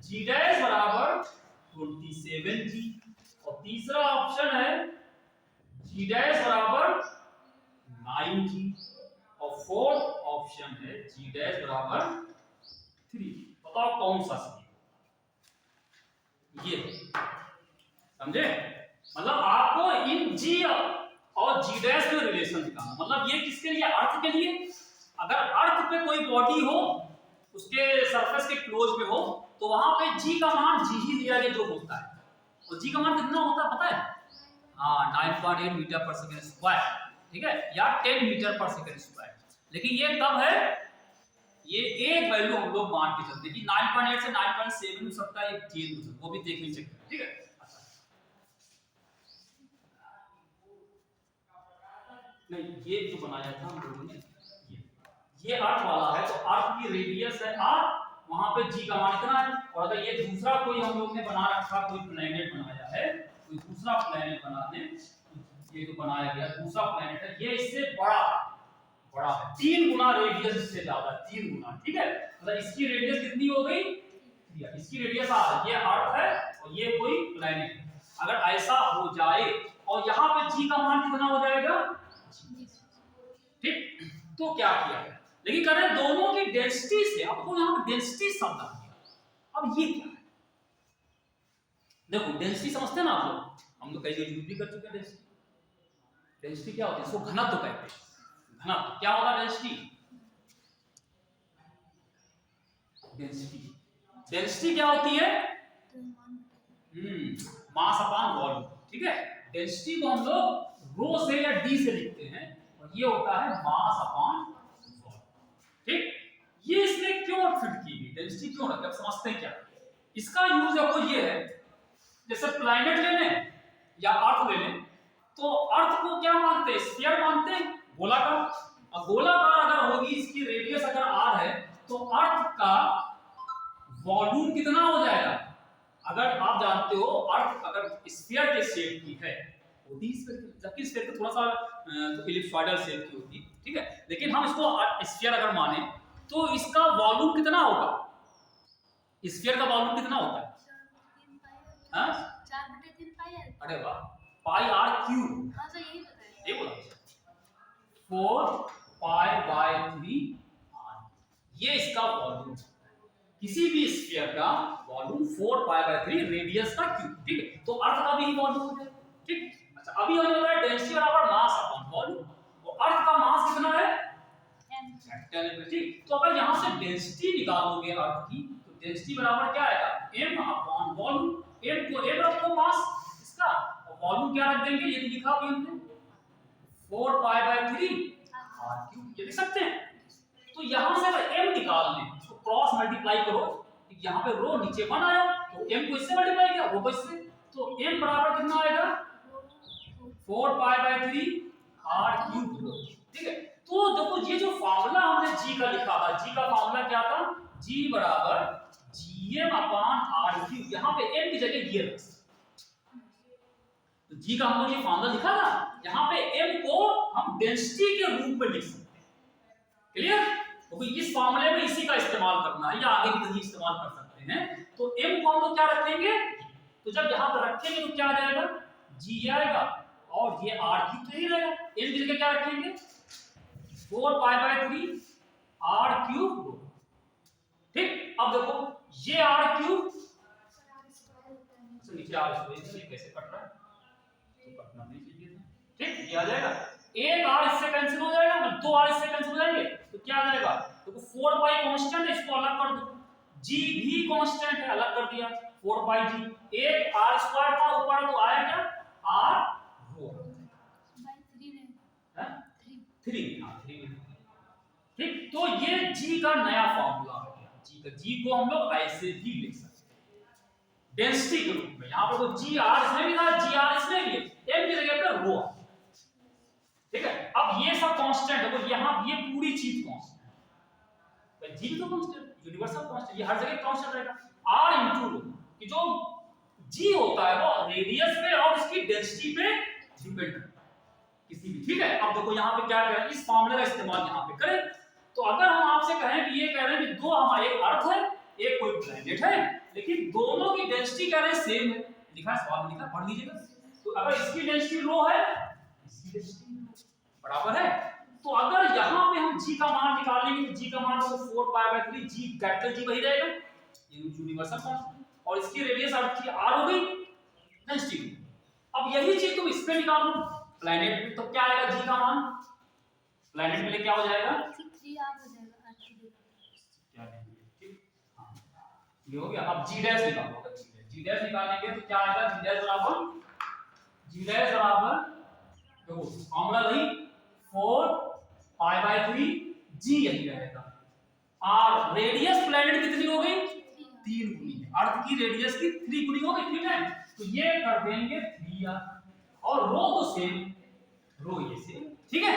g डैश बराबर 27g, और तीसरा ऑप्शन है g डैश बराबर 9g, और फोर्थ ऑप्शन है g डैश बराबर 3। बताओ कौन सा सही है, ये समझे, मतलब आपको इन g और g डैश में रिलेशन दिखाना, मतलब ये किसके लिए, अर्थ के लिए, अगर अर्थ पे कोई बॉडी हो उसके सरफेस के क्लोज में हो तो वहां पे g का मान g ही लिया गया जो होता है, और g का मान कितना होता है पता है, हाँ 9.8 मीटर पर सेकंड स्क्वायर, ठीक है, या 10 मीटर पर सेकंड स्क्वायर, लेकिन ये तब है, ये एक वैल्यू हम लोग मान के चलते कि 9.8 से 9.7 हो सकता है, एक चेंज हो सकता है, वो भी देख लीजिए, ठीक है। नहीं ये जो बनाया था हम लोगों ने, ये अर्थ वाला है, तो अर्थ की रेडियस है r, वहां पे g का मान इतना है, और अगर ये दूसरा कोई हम लोग ने बना रखा, कोई प्लैनेट बनाया है, कोई दूसरा प्लैनेट बनाने, ये जो बनाया गया दूसरा प्लैनेट है, ये इससे बड़ा है, 3 गुना रेडियस इससे ज्यादा, 3 गुना, ठीक है, मतलब इसकी रेडियस कितनी हो गई, इसकी रेडियस r, ये अर्थ है और ये कोई प्लैनेट है, अगर ऐसा हो जाए और यहाँ पे g का मान कितना हो जाएगा, ठीक, तो क्या किया है, लेकिन कह रहे हैं दोनों की डेंसिटी से, आपको यहाँ पे डेंसिटी शब्द आ गया, अब ये क्या है, देखो डेंसिटी समझते हैं ना आप लोग, हम लोग कई जगह यूज भी कर चुके हैं डेंसिटी, डेंसिटी क्या होती है, इसको घनत्व कहते हैं, घनत्व क्या होगा, डेंसिटी क्या होती है, मास अपॉन वॉल्यूम, ठीक है, डेंसिटी को हम लोग रो से या डी से लिखते हैं, और ये होता है मास अपॉन वॉल्यूम, ठीक। ये इसने क्यों फिट की गई, डेंसिटी क्यों रखा, समझते हैं क्या, इसका यूज देखो ये है, जैसे प्लैनेट ले लें या अर्थ ले लें, तो अर्थ को क्या मानते हैं, स्फीयर मानते हैं, गोलाकार, और गोलाकार अगर होगी, इसकी रेडियस अगर r है, तो अर्थ का वॉल्यूम कितना हो जाएगा, अगर आप जानते हो अर्थ अगर स्फीयर के शेप की है होती है, जबकि स्फीयर तो थोड़ा सा इलिप्सॉइडल शेप की होती है, ठीक है, लेकिन हम इसको स्फीयर अगर माने तो इसका वॉल्यूम कितना होगा, स्फीयर का वॉल्यूम कितना होता है, 4/3 पाई r, अरे वाह, पाई r क्यूब, हां सर यही बताया, ये बोला 4 पाई/3 r, ये इसका वॉल्यूम, किसी भी स्फीयर का वॉल्यूम 4 पाई/3 रेडियस का क्यूब, ठीक है, तो अर्थ का भी वॉल्यूम हो जाएगा, ठीक। अच्छा अभी हमने बताया डेंसिटी बराबर मास अपॉन वॉल्यूम, तो अर्थ का मास कितना है, m, ठीक, तो अगर यहां से डेंसिटी निकालोगे अर्थ की, तो डेंसिटी बराबर क्या आएगा, m अपॉन वॉल्यूम, m को m रखो मास इसका, और वॉल्यूम क्या रख देंगे, ये लिखा भी हमने 4 पाई/3 r क्यूब, ये लिख सकते हैं। तो यहां से अगर m निकाल लें, तो क्रॉस मल्टीप्लाई करो, यहां पे रो नीचे 1 आया, तो m को इससे मल्टीप्लाई किया, रो को इससे, तो m बराबर कितना आएगा, 4 पाई/3 r क्यूब रो, ठीक है। तो देखो ये जो फार्मूला हमने g का लिखा था, g का फार्मूला क्या था, g बराबर gm अपॉन r क्यूब, यहां पे m की जगह ये रख, तो जी का हम लोग ये फॉर्मूला लिखा था, यहाँ पे m को हम डेंसिटी के रूप में लिख सकते हैं। क्लियर? क्योंकि इस फॉर्मूले में इसी का इस्तेमाल करना है या आगे भी कहीं इस्तेमाल कर सकते हैं। तो m को हम लोग क्या रखेंगे, तो जब यहाँ पर रखेंगे तो क्या आ जाएगा, g आएगा और ये r क्यूब तो ही रहेगा। m की जगह क्या रखेंगे 4 पाई बाय 3 r क्यूब। ठीक, अब देखो ये r क्यूब नीचे r स्क्वायर कैसे कट रहा है, तो कटना नहीं चाहिए। ठीक, ये आ जाएगा, एक r इससे कैंसिल हो जाएगा, दो r इससे कैंसिल हो जाएंगे, तो क्या आ जाएगा, देखो 4 पाई कांस्टेंट है, इसको अलग कर दो, g भी कांस्टेंट है, अलग कर दिया 4 पाई g, एक r स्क्वायर था ऊपर तो आया क्या r रो बाय 3 है 3 हां 3। ठीक, तो ये g का नया फार्मूला आ गया, g को हम लोग ऐसे भी लिख सकते हैं डेंसिटी के रूप में। यहां पर तो g r इसमें भी था, g r इसमें भी है, m की जगह पे रो। ठीक है, अब ये सब कांस्टेंट है, तो यहां ये पूरी चीज कांस्टेंट है, g भी तो कांस्टेंट, यूनिवर्सल कांस्टेंट, ये हर जगह कांस्टेंट रहेगा। r इनटू रो, कि जो g होता है वो रेडियस पे और इसकी डेंसिटी पे डिपेंड करता है किसी भी। ठीक है, अब देखो यहां पे क्या करें, इस फार्मूले का इस्तेमाल यहां पे करें। तो अगर हम आपसे कहें कि ये कह रहे हैं कि दो हमारे एक अर्थ है एक कोई प्लेनेट है, लेकिन दोनों की डेंसिटी कह रहे हैं सेम है, लिखा है सवाल में, लिखा पढ़ लीजिएगा। तो अगर इसकी डेंसिटी रो है, इसकी डेंसिटी बराबर है, तो अगर यहां पे हम g का मान निकालेंगे तो g का मान तो 4 pi by 3 g capital G वही रहेगा, ये यूनिवर्सल कांस्टेंट, और इसकी रेडियस अर्थ की r हो गई डेंसिटी। अब यही चीज तुम इस पे निकाल लो प्लेनेट में, तो क्या आएगा g का मान, प्लेनेट में क्या हो जाएगा 3 आ जाएगा r की जगह। क्या लेंगे, ठीक हां ये हो गया। अब g डैश निकालो, g डैश निकालेंगे तो क्या आएगा, g डैश बराबर देखो फॉर्मूला वही 4 पाई बाय 3 g यही रहेगा, r रेडियस प्लेनेट कितनी हो गई 3 गुनी है, अर्थ की रेडियस की 3 गुनी हो गई। ठीक है, तो ये कर देंगे 3r और रो तो सेम, रो ये सेम। ठीक है,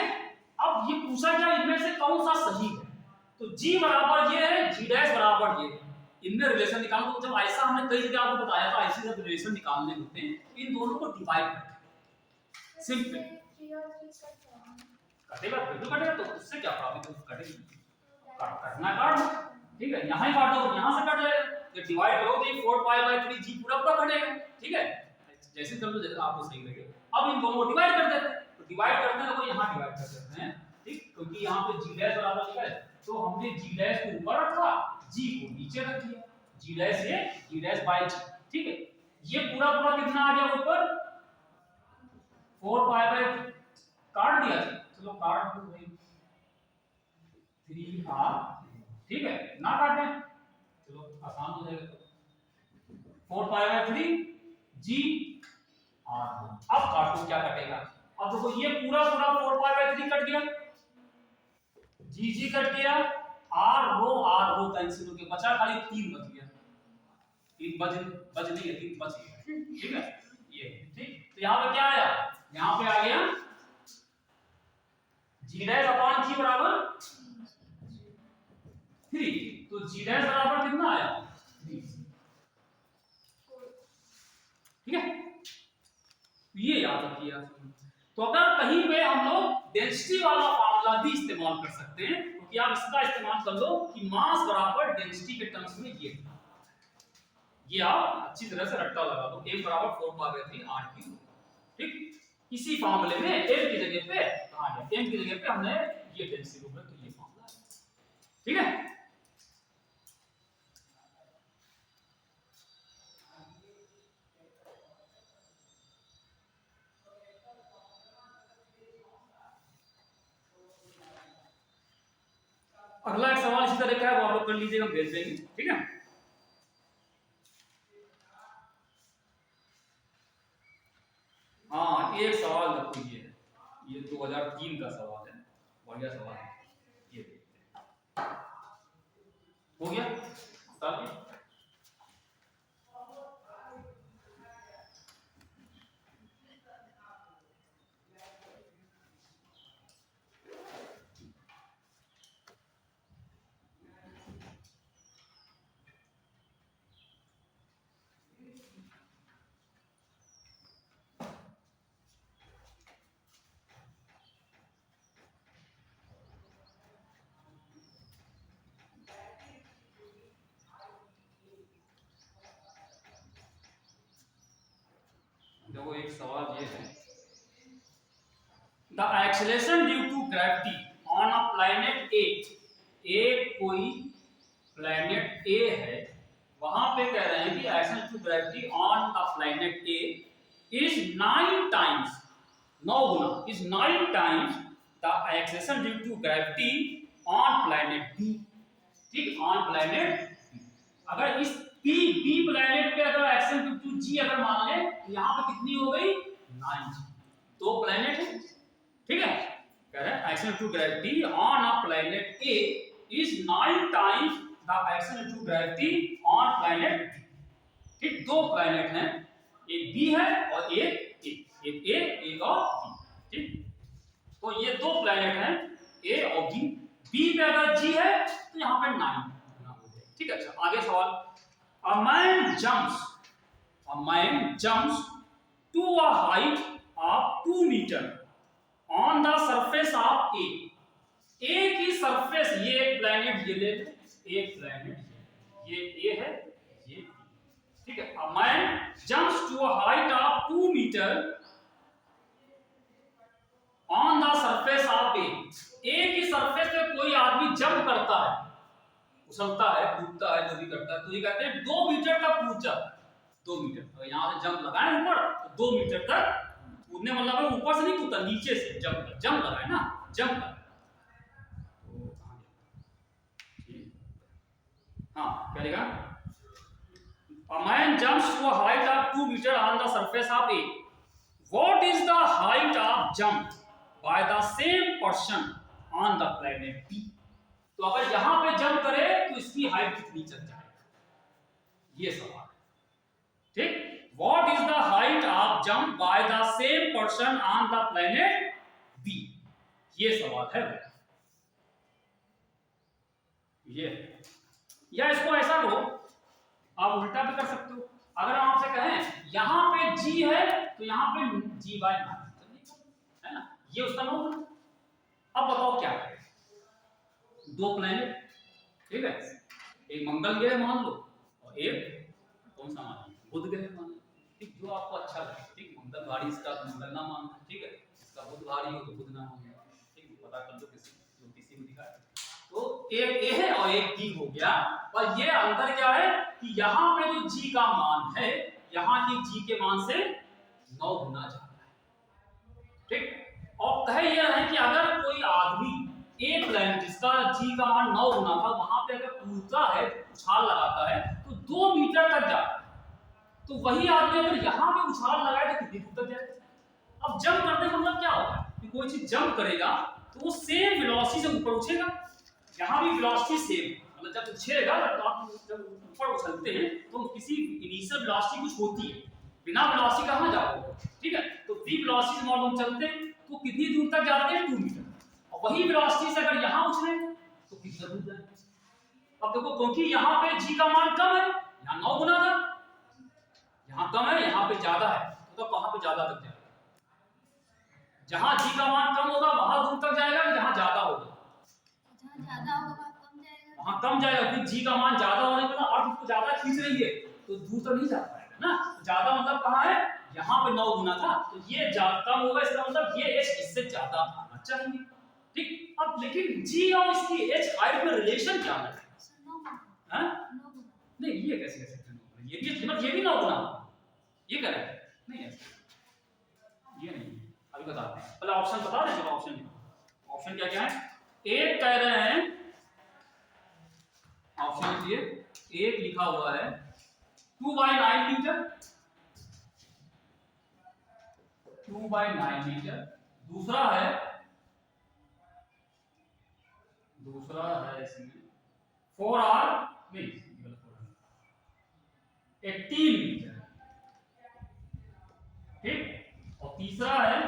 अब ये पूछा क्या इनमें से कौन सा सही है, तो g बराबर ये है, g डैश बराबर ये है, इनमें रिलेशन निकालो। तो जब ऐसा हमने कई जगह आपको बताया था, ऐसे जब रिलेशन निकालने होते हैं इन दोनों को डिवाइड करते हैं, सिंपल कटेगा, बिल्कुल कटेगा, तो उससे क्या प्रॉब्लम, तो कटेगी, काटना काट। ठीक है, यहां ही काटो, यहां से कट जाएगा, जब डिवाइड करो तो 4 पाई बाय 3 g पूरा पूरा कटेगा। ठीक है, जैसे कर लो जैसे आपको सही लगे। अब इन दोनों को डिवाइड कर देते हैं, तो डिवाइड करते हैं तो यहां डिवाइड कर देते हैं। ठीक, क्योंकि यहां पे g डैश बराबर लिखा है, तो हमने g डैश को ऊपर रखा, g को नीचे रख दिया, g डैश ये g डैश बाय g। ठीक है, ये पूरा पूरा कितना आ गया ऊपर 4 पाई बाय काट दिया, चलो काट दो भाई 3r। ठीक है, ना काटे चलो आसान हो जाएगा, 4 पाई बाय 3 g r। अब काटो क्या कटेगा, अब देखो ये पूरा पूरा 4 पाई बाय 3 कट गया, g कट गया, r रो कैंसिल हो गया, बचा खाली 3 बच गया, 3 बच नहीं है, 3 बच गया। ठीक है, ये ठीक, तो यहां पे क्या आया, यहां पे आ गया g डैश अपॉन g बराबर 3, तो g डैश बराबर कितना आया 3। ठीक है, ये याद रखिए। तो अगर कहीं पे हम लोग डेंसिटी वाला फार्मूला भी इस्तेमाल कर सकते हैं, क्योंकि आप इसका इस्तेमाल कर लो कि मास बराबर डेंसिटी के टर्म्स में ये आप अच्छी तरह से रट्टा लगा दो, m बराबर 4 पाई बाय 3 r क्यूब। ठीक, इसी फार्मूले में m की जगह पे आ गया, m की जगह पे हमने ये डेंसिटी रूप में, तो ये फार्मूला है। ठीक है, अगला एक सवाल इसी तरह का है, वो आप लोग कर लीजिएगा, भेज देंगे। ठीक है, हाँ एक सवाल देखो, ये 2003 का सवाल है, बढ़िया सवाल है, ये देखते हैं। हो गया साथ देखो एक सवाल ये है, the acceleration due to gravity on a planet A, एक कोई प्लैनेट ए है, वहां पे कह रहे हैं कि acceleration due to gravity on the planet A is 9 times, 9 गुना, is 9 times the acceleration due to gravity on planet B. ठीक, ऑन प्लैनेट, अगर इस पी बी प्लैनेट पे अगर एक्सेलरेशन ड्यू टू जी अगर मान ले तो यहां पे कितनी हो गई 9 जी, तो प्लैनेट है। ठीक है, कह रहे हैं acceleration due to gravity on a planet A is 9 times the acceleration due to gravity on planet B. ठीक, दो प्लैनेट हैं, एक बी है और एक ए, एक और बी। ठीक, तो ये दो प्लैनेट हैं ए और बी, बी पे अगर जी है तो यहाँ पे 9 गुना हो जाएगा। ठीक है, अच्छा आगे सवाल, a man jumps to a height of 2 meter on the surface of A, A की सरफेस, ये एक प्लैनेट ये ले, एक प्लैनेट ये A है, ये B। ठीक है, a man jumps to a height of 2 meter on the surface of A, A की सरफेस पे कोई आदमी जंप करता है, उछलता है, कूदता है, जो भी करता है, तो ये कहते हैं 2 मीटर तक कूद जाता है। 2 मीटर, तो यहाँ से जंप लगाए ऊपर तो 2 मीटर तक कूदने, मतलब है ऊपर से नहीं कूदता, नीचे से जंप लगाए ना, जंप लगाए। हाँ क्या लिखा, a man jumps to a height of 2 meter on the surface of A, what is the height of jump by the same person on the planet B? तो अगर यहां पे जंप करे तो इसकी हाइट कितनी चल जाएगी, ये सवाल है। ठीक, what is the height of jump by the same person on the planet B, ये सवाल है। ये, या इसको ऐसा करो, आप उल्टा भी कर सकते हो, अगर हम आपसे कहें यहां पे जी है तो यहां पे जी बाय 9 है ना, ये उसका नंबर। अब बताओ क्या है, दो प्लैनेट, ठीक है, एक मंगल ग्रह मान लो और एक कौन सा मान लो, बुध ग्रह मान लो। ठीक, जो आपको अच्छा लगे। ठीक, मंगल भारी, इसका मंगल ना मान लो, ठीक है, इसका बुध भारी हो तो बुध ना मान लो। ठीक, पता कर लो किसी में दिखा है। तो एक ए है और एक बी हो गया, और ये अंतर क्या है कि यहाँ पे जो जी का मान है, यहाँ की जी के मान से 9 गुना ज्यादा है। ठीक, और कहे यह है कि अगर कोई आदमी एक प्लैनेट जिसका जी का मान 9 गुना था, वहां पे अगर कूदता है, उछाल लगाता है तो 2 मीटर तक जाता है, तो वही आदमी अगर यहाँ पे उछाल लगाए तो कितनी दूर तक जाएगा। अब जंप करने का मतलब क्या होगा कि कोई चीज जंप करेगा तो वो सेम वेलोसिटी से ऊपर उछेगा, यहाँ भी वेलोसिटी सेम, मतलब जब उछेगा, जब ऊपर उछलते हैं तो किसी इनिशियल वेलोसिटी कुछ होती है, बिना वेलोसिटी कहाँ जाओगे। ठीक है, तो v वेलोसिटी से मान लो हम चलते हैं तो कितनी दूर तक जाते हैं, 2 मीटर, और वही वेलोसिटी से अगर यहाँ उछले तो कितना दूर जाएंगे। अब देखो, क्योंकि यहाँ पे g का मान कम है, यहाँ 9 गुना था, यहाँ कम है यहाँ पे ज्यादा है, तो कहाँ पे ज्यादा तक जाएगा, जहाँ g का मान कम होगा वहां दूर तक जाएगा, जहाँ ज्यादा होगा जहाँ ज्यादा होगा कम जाएगा, वहां कम जाएगा, क्योंकि g का मान ज्यादा होने का अर्थ उसको ज्यादा खींच रही है, तो दूर तक नहीं जा पाएगा ना। ज्यादा मतलब कहाँ है, यहाँ पे 9 गुना था, तो ये कम होगा, इसका मतलब ये h इससे ज्यादा आना चाहिए। ठीक, अब लेकिन g और इसकी h हाइट में रिलेशन क्या है, हां नहीं, ये कैसे कह सकते हैं, ये भी मतलब ये भी 9 गुना, ये कह रहे हैं नहीं है, ये नहीं, अभी बताते हैं, पहले ऑप्शन बता दें। चलो ऑप्शन क्या क्या है, एक कह रहे हैं, ऑप्शन ये एक लिखा हुआ है 2/9 मीटर, 2/9 मीटर, दूसरा है इसमें 4r नहीं 18 मीटर, ठीक, और तीसरा है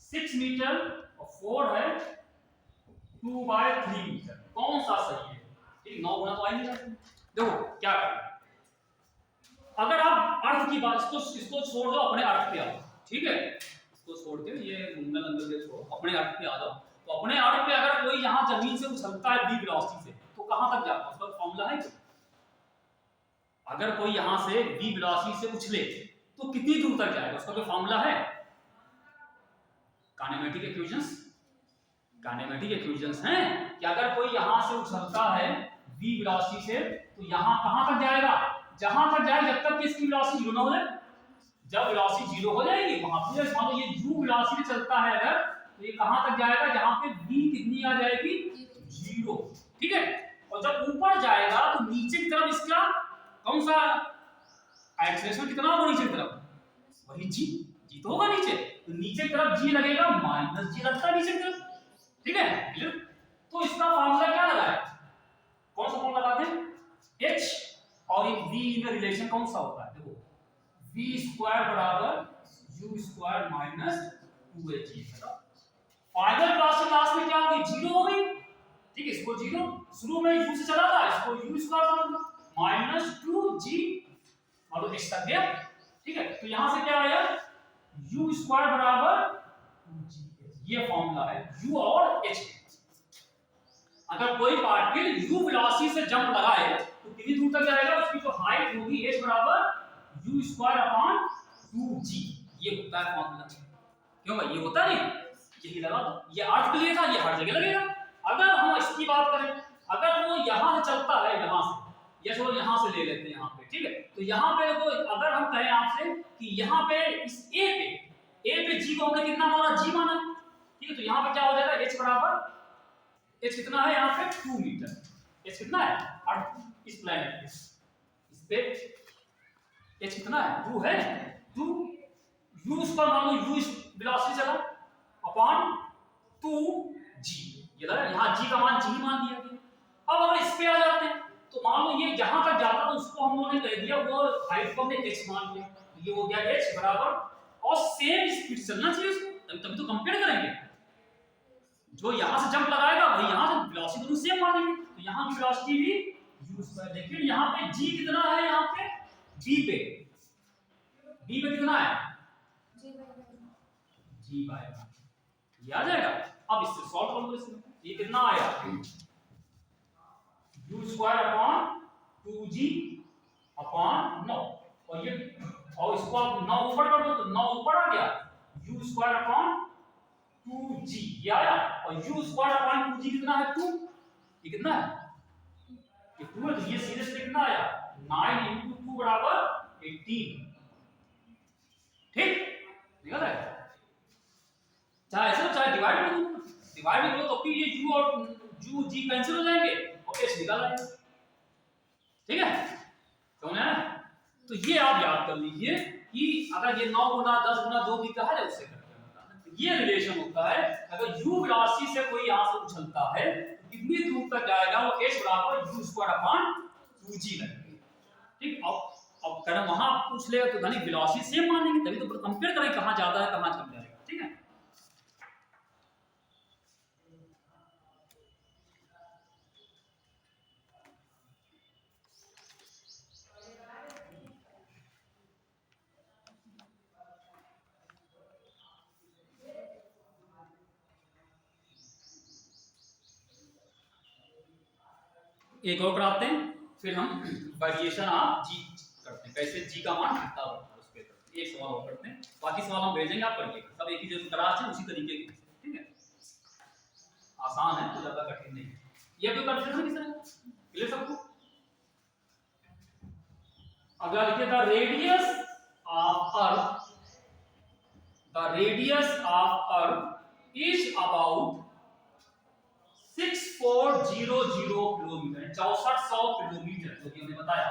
6 मीटर और 4 है 2/3 मीटर, कौन सा सही है। ठीक, 9 गुना तो आ ही नहीं रहा। देखो क्या करें, अगर आप अर्थ की बात, इसको छोड़ दो, अपने अर्थ पे आओ, ठीक है, इसको छोड़ के ये मंगल अंगल के छोड़ो, अपने अर्थ पे आ जाओ। तो अपने अर्थ पे अगर कोई यहाँ जमीन से उछलता है v वेलोसिटी से, तो कहां तक जाता है, उसका फॉर्मूला है क्या? अगर कोई यहाँ से v वेलोसिटी से उछले तो कितनी दूर तक जाएगा, उसका कोई फॉर्मूला है? काइनेमेटिक इक्वेशंस हैं कि अगर कोई यहां से उछलता है v वेलोसिटी से, तो यहां कहां तक जाएगा? जहां तक जाएगा जब तक कि इसकी वेलोसिटी 0 ना हो जाए। जब वेलोसिटी 0 हो जाएगी वहां पे मान लो ये u वेलोसिटी चलता है अगर, तो ये कहां तक जाएगा? जहां पे v कितनी आ जाएगी? 0। ठीक है। और जब ऊपर जाएगा तो नीचे की तरफ इसका कौन सा एक्सेलरेशन कितना होगा नीचे की तरफ? वही g तो होगा नीचे, तो नीचे की तरफ g लगेगा, माइनस g लगता है नीचे की तरफ। ठीक है, क्लियर? तो इसका फार्मूला क्या लगा है? कौन सा फार्मूला लगाते हैं? h और ये v में रिलेशन कौन सा होता है? देखो v स्क्वायर बराबर u square minus 2hg। Final class के लास्ट में क्या होगी? 0 हो गई। ठीक है, इसको 0 शुरू में u से चला था, इसको u स्क्वायर माइनस 2g और h तक गया। ठीक है, तो यहां से क्या आया? u स्क्वायर बराबर 2g। ये फॉर्मूला है u और h। अगर कोई पार्टिकल u वेलोसिटी से जंप लगाए तो कितनी दूर तक जाएगा? उसकी जो हाइट होगी h बराबर u स्क्वायर अपॉन 2g। ये होता है फॉर्मूला। क्यों भाई? ये होता नहीं, यही लगा दो। ये अर्थ के लिए था, ये हर जगह लगेगा। अगर हम इसकी बात करें, अगर वो यहां से चलता है, यहां से, या चलो यहां से ले लेते हैं यहां पे। ठीक है, तो यहां पे तो अगर हम कहें आपसे कि यहां पे इस a पे g को हमने कितना माना? g माना। ठीक है, तो यहां पे क्या हो जाएगा? h बराबर, h कितना है यहां पे? 2 मीटर। h कितना है? अर्थ इस प्लेनेट पे, इस पे h कितना है? 2 है। 2 u इस पर मान लो u इस वेलोसिटी चला अपॉन 2g। ये लगा, यहां g का मान g मान दिया गया। अब अगर इस पे आ जाते हैं तो मान लो ये जहां तक जाता है उसको हम लोगों ने कह दिया, वो हाइट को हमने h मान लिया। ये हो गया h बराबर, और सेम स्पीड चलना चाहिए उसको, तभी तो कंपेयर करेंगे। जो यहां से जंप लगाएगा वही यहां से वेलोसिटी दोनों सेम मानेंगे, तो यहां की वेलोसिटी भी u स्क्वायर। लेकिन यहां पे g कितना है? यहां पे b पे कितना है? g बाय, ये आ जाएगा। अब इससे सॉल्व कर लो इसमें, ये कितना आया? u square upon 2g upon 9, और ये, और इसको आप 9 ऊपर कर दो तो 9 ऊपर आ गया, u स्क्वायर अपॉन 2g ये आया। और u स्क्वायर अपॉन 2g कितना है? 2। ये कितना है? ये 2 है, तो ये सीधे से कितना आया? 9 into 2 बराबर 18। ठीक, निकल रहा है। चाहे ऐसे चाहे डिवाइड कर दो, डिवाइड कर लो तो फिर ये u और g कैंसिल हो जाएंगे और h निकल आएगा। ठीक है, समझ आया? तो ये आप याद कर लीजिए कि अगर ये 9 गुना 10 गुना 2 भी कहा है उससे करके बताना। तो ये रिलेशन होता है, अगर u वेलोसिटी से कोई यहां से उछलता है तो कितनी दूर तक जाएगा? वो h बराबर u स्क्वायर अपॉन 2g लगेगा। ठीक, अब अगर वहां पूछ लेगा तो यानी वेलोसिटी सेम मानेंगे, तभी तो कंपेयर करें कहां ज्यादा है कहां कम जाएगा। ठीक है, एक और कराते हैं, फिर हम वेरिएशन ऑफ g करते हैं, कैसे g का मान कितना होता है उस पे एक सवाल और करते हैं। बाकी सवाल हम भेजेंगे, आप पढ़िएगा, सब एक ही जैसे क्लास है उसी तरीके की। ठीक है, आसान है, तो ज्यादा कठिन नहीं है। ये कोई कंफ्यूजन किसी ने? क्लियर सबको? अगला लिखिए, the radius of earth is about 6400 kilometre, 6400 kilometre, जो कि हमने बताया,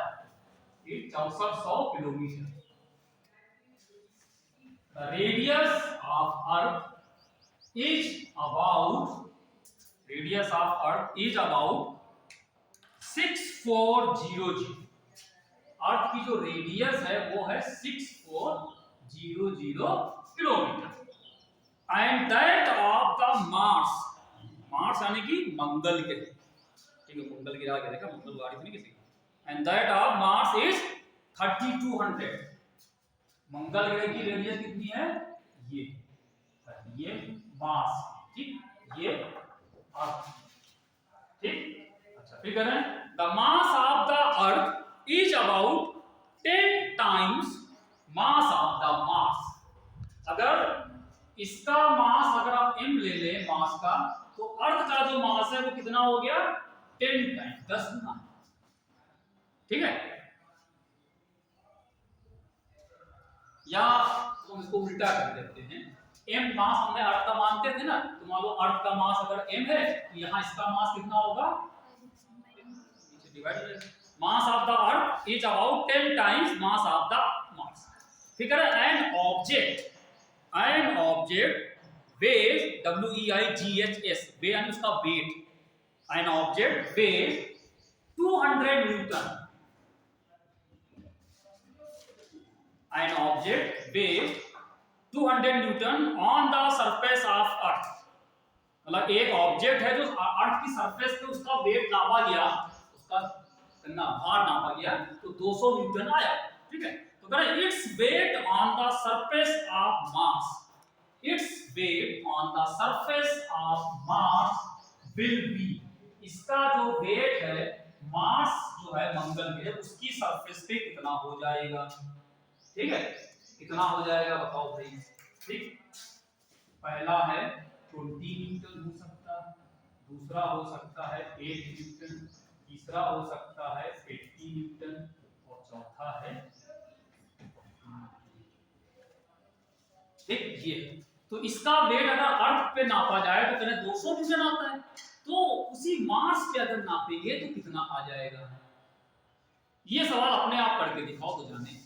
ये 6400 kilometre. The radius of earth is about 6400। अर्थ की जो रेडियस है वो है 6400 kilometre. And that of the Mars यानी कि मंगल के, ठीक है, मंगल की आगे देखा, मंगल गाड़ी थी किसी, and that of Mars is 3200। मंगल ग्रह की रेडियस कितनी है? ये मार्स, ठीक, ये अर्थ। ठीक, अच्छा, फिर करें, the mass of the earth is about 10 times मास इसका मास अगर आप m ले लें मास का, तो अर्थ का जो मास है वो कितना हो गया 10 टाइम 10 गुना। ठीक है, या हम इसको उल्टा कर देते हैं, m मास हमने अर्थ का मानते थे ना, तो मान लो अर्थ का मास अगर m है तो यहाँ इसका मास कितना होगा, mass of the earth is about 10 times mass of the mass. ठीक है, an object weight WEIGHS weighs यानी उसका weight, an object weight 200 newton, an object weighs 200 newton on the surface of earth. मतलब एक ऑब्जेक्ट है जो अर्थ की सरफेस पे उसका वेट नापा गया, उसका कितना भार नापा गया, तो 200 न्यूटन आया। ठीक है, तो कह रहे its weight on the surface of mass, its weight on the surface of mass will be, इसका जो वेट है मास जो है मंगल में उसकी सरफेस पे कितना हो जाएगा। ठीक है, कितना हो जाएगा बताओ भाई। ठीक, पहला है 20 न्यूटन हो सकता है, दूसरा हो सकता है 8 न्यूटन, तीसरा हो सकता है 80 न्यूटन और चौथा है। ठीक, ये तो इसका वेट अगर अर्थ पे नापा जाए तो कहने 200 न्यूटन आता है, तो उसी मास पे अगर नापेंगे तो कितना आ जाएगा। ये सवाल अपने आप करके दिखाओ तो जाने।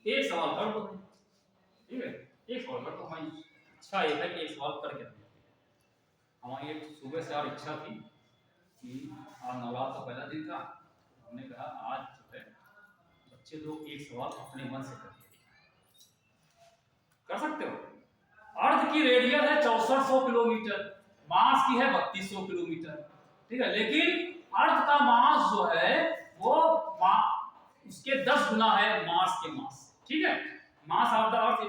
एक सवाल कर दो, ठीक है, एक सवाल कर दो। हमारी इच्छा ये है कि एक सवाल करके दें। हमारी एक सुबह से और इच्छा थी कि आज नवरात्र का पहला दिन था, हमने कहा आज जो है बच्चे लोग एक सवाल अपने मन से करके कर सकते हो। अर्थ की रेडियस है 6400 किलोमीटर, मास की है 3200 किलोमीटर। ठीक है, लेकिन अर्थ का मास जो है वो उसके 10 गुना है मास के मास। ठीक है, मास of the earth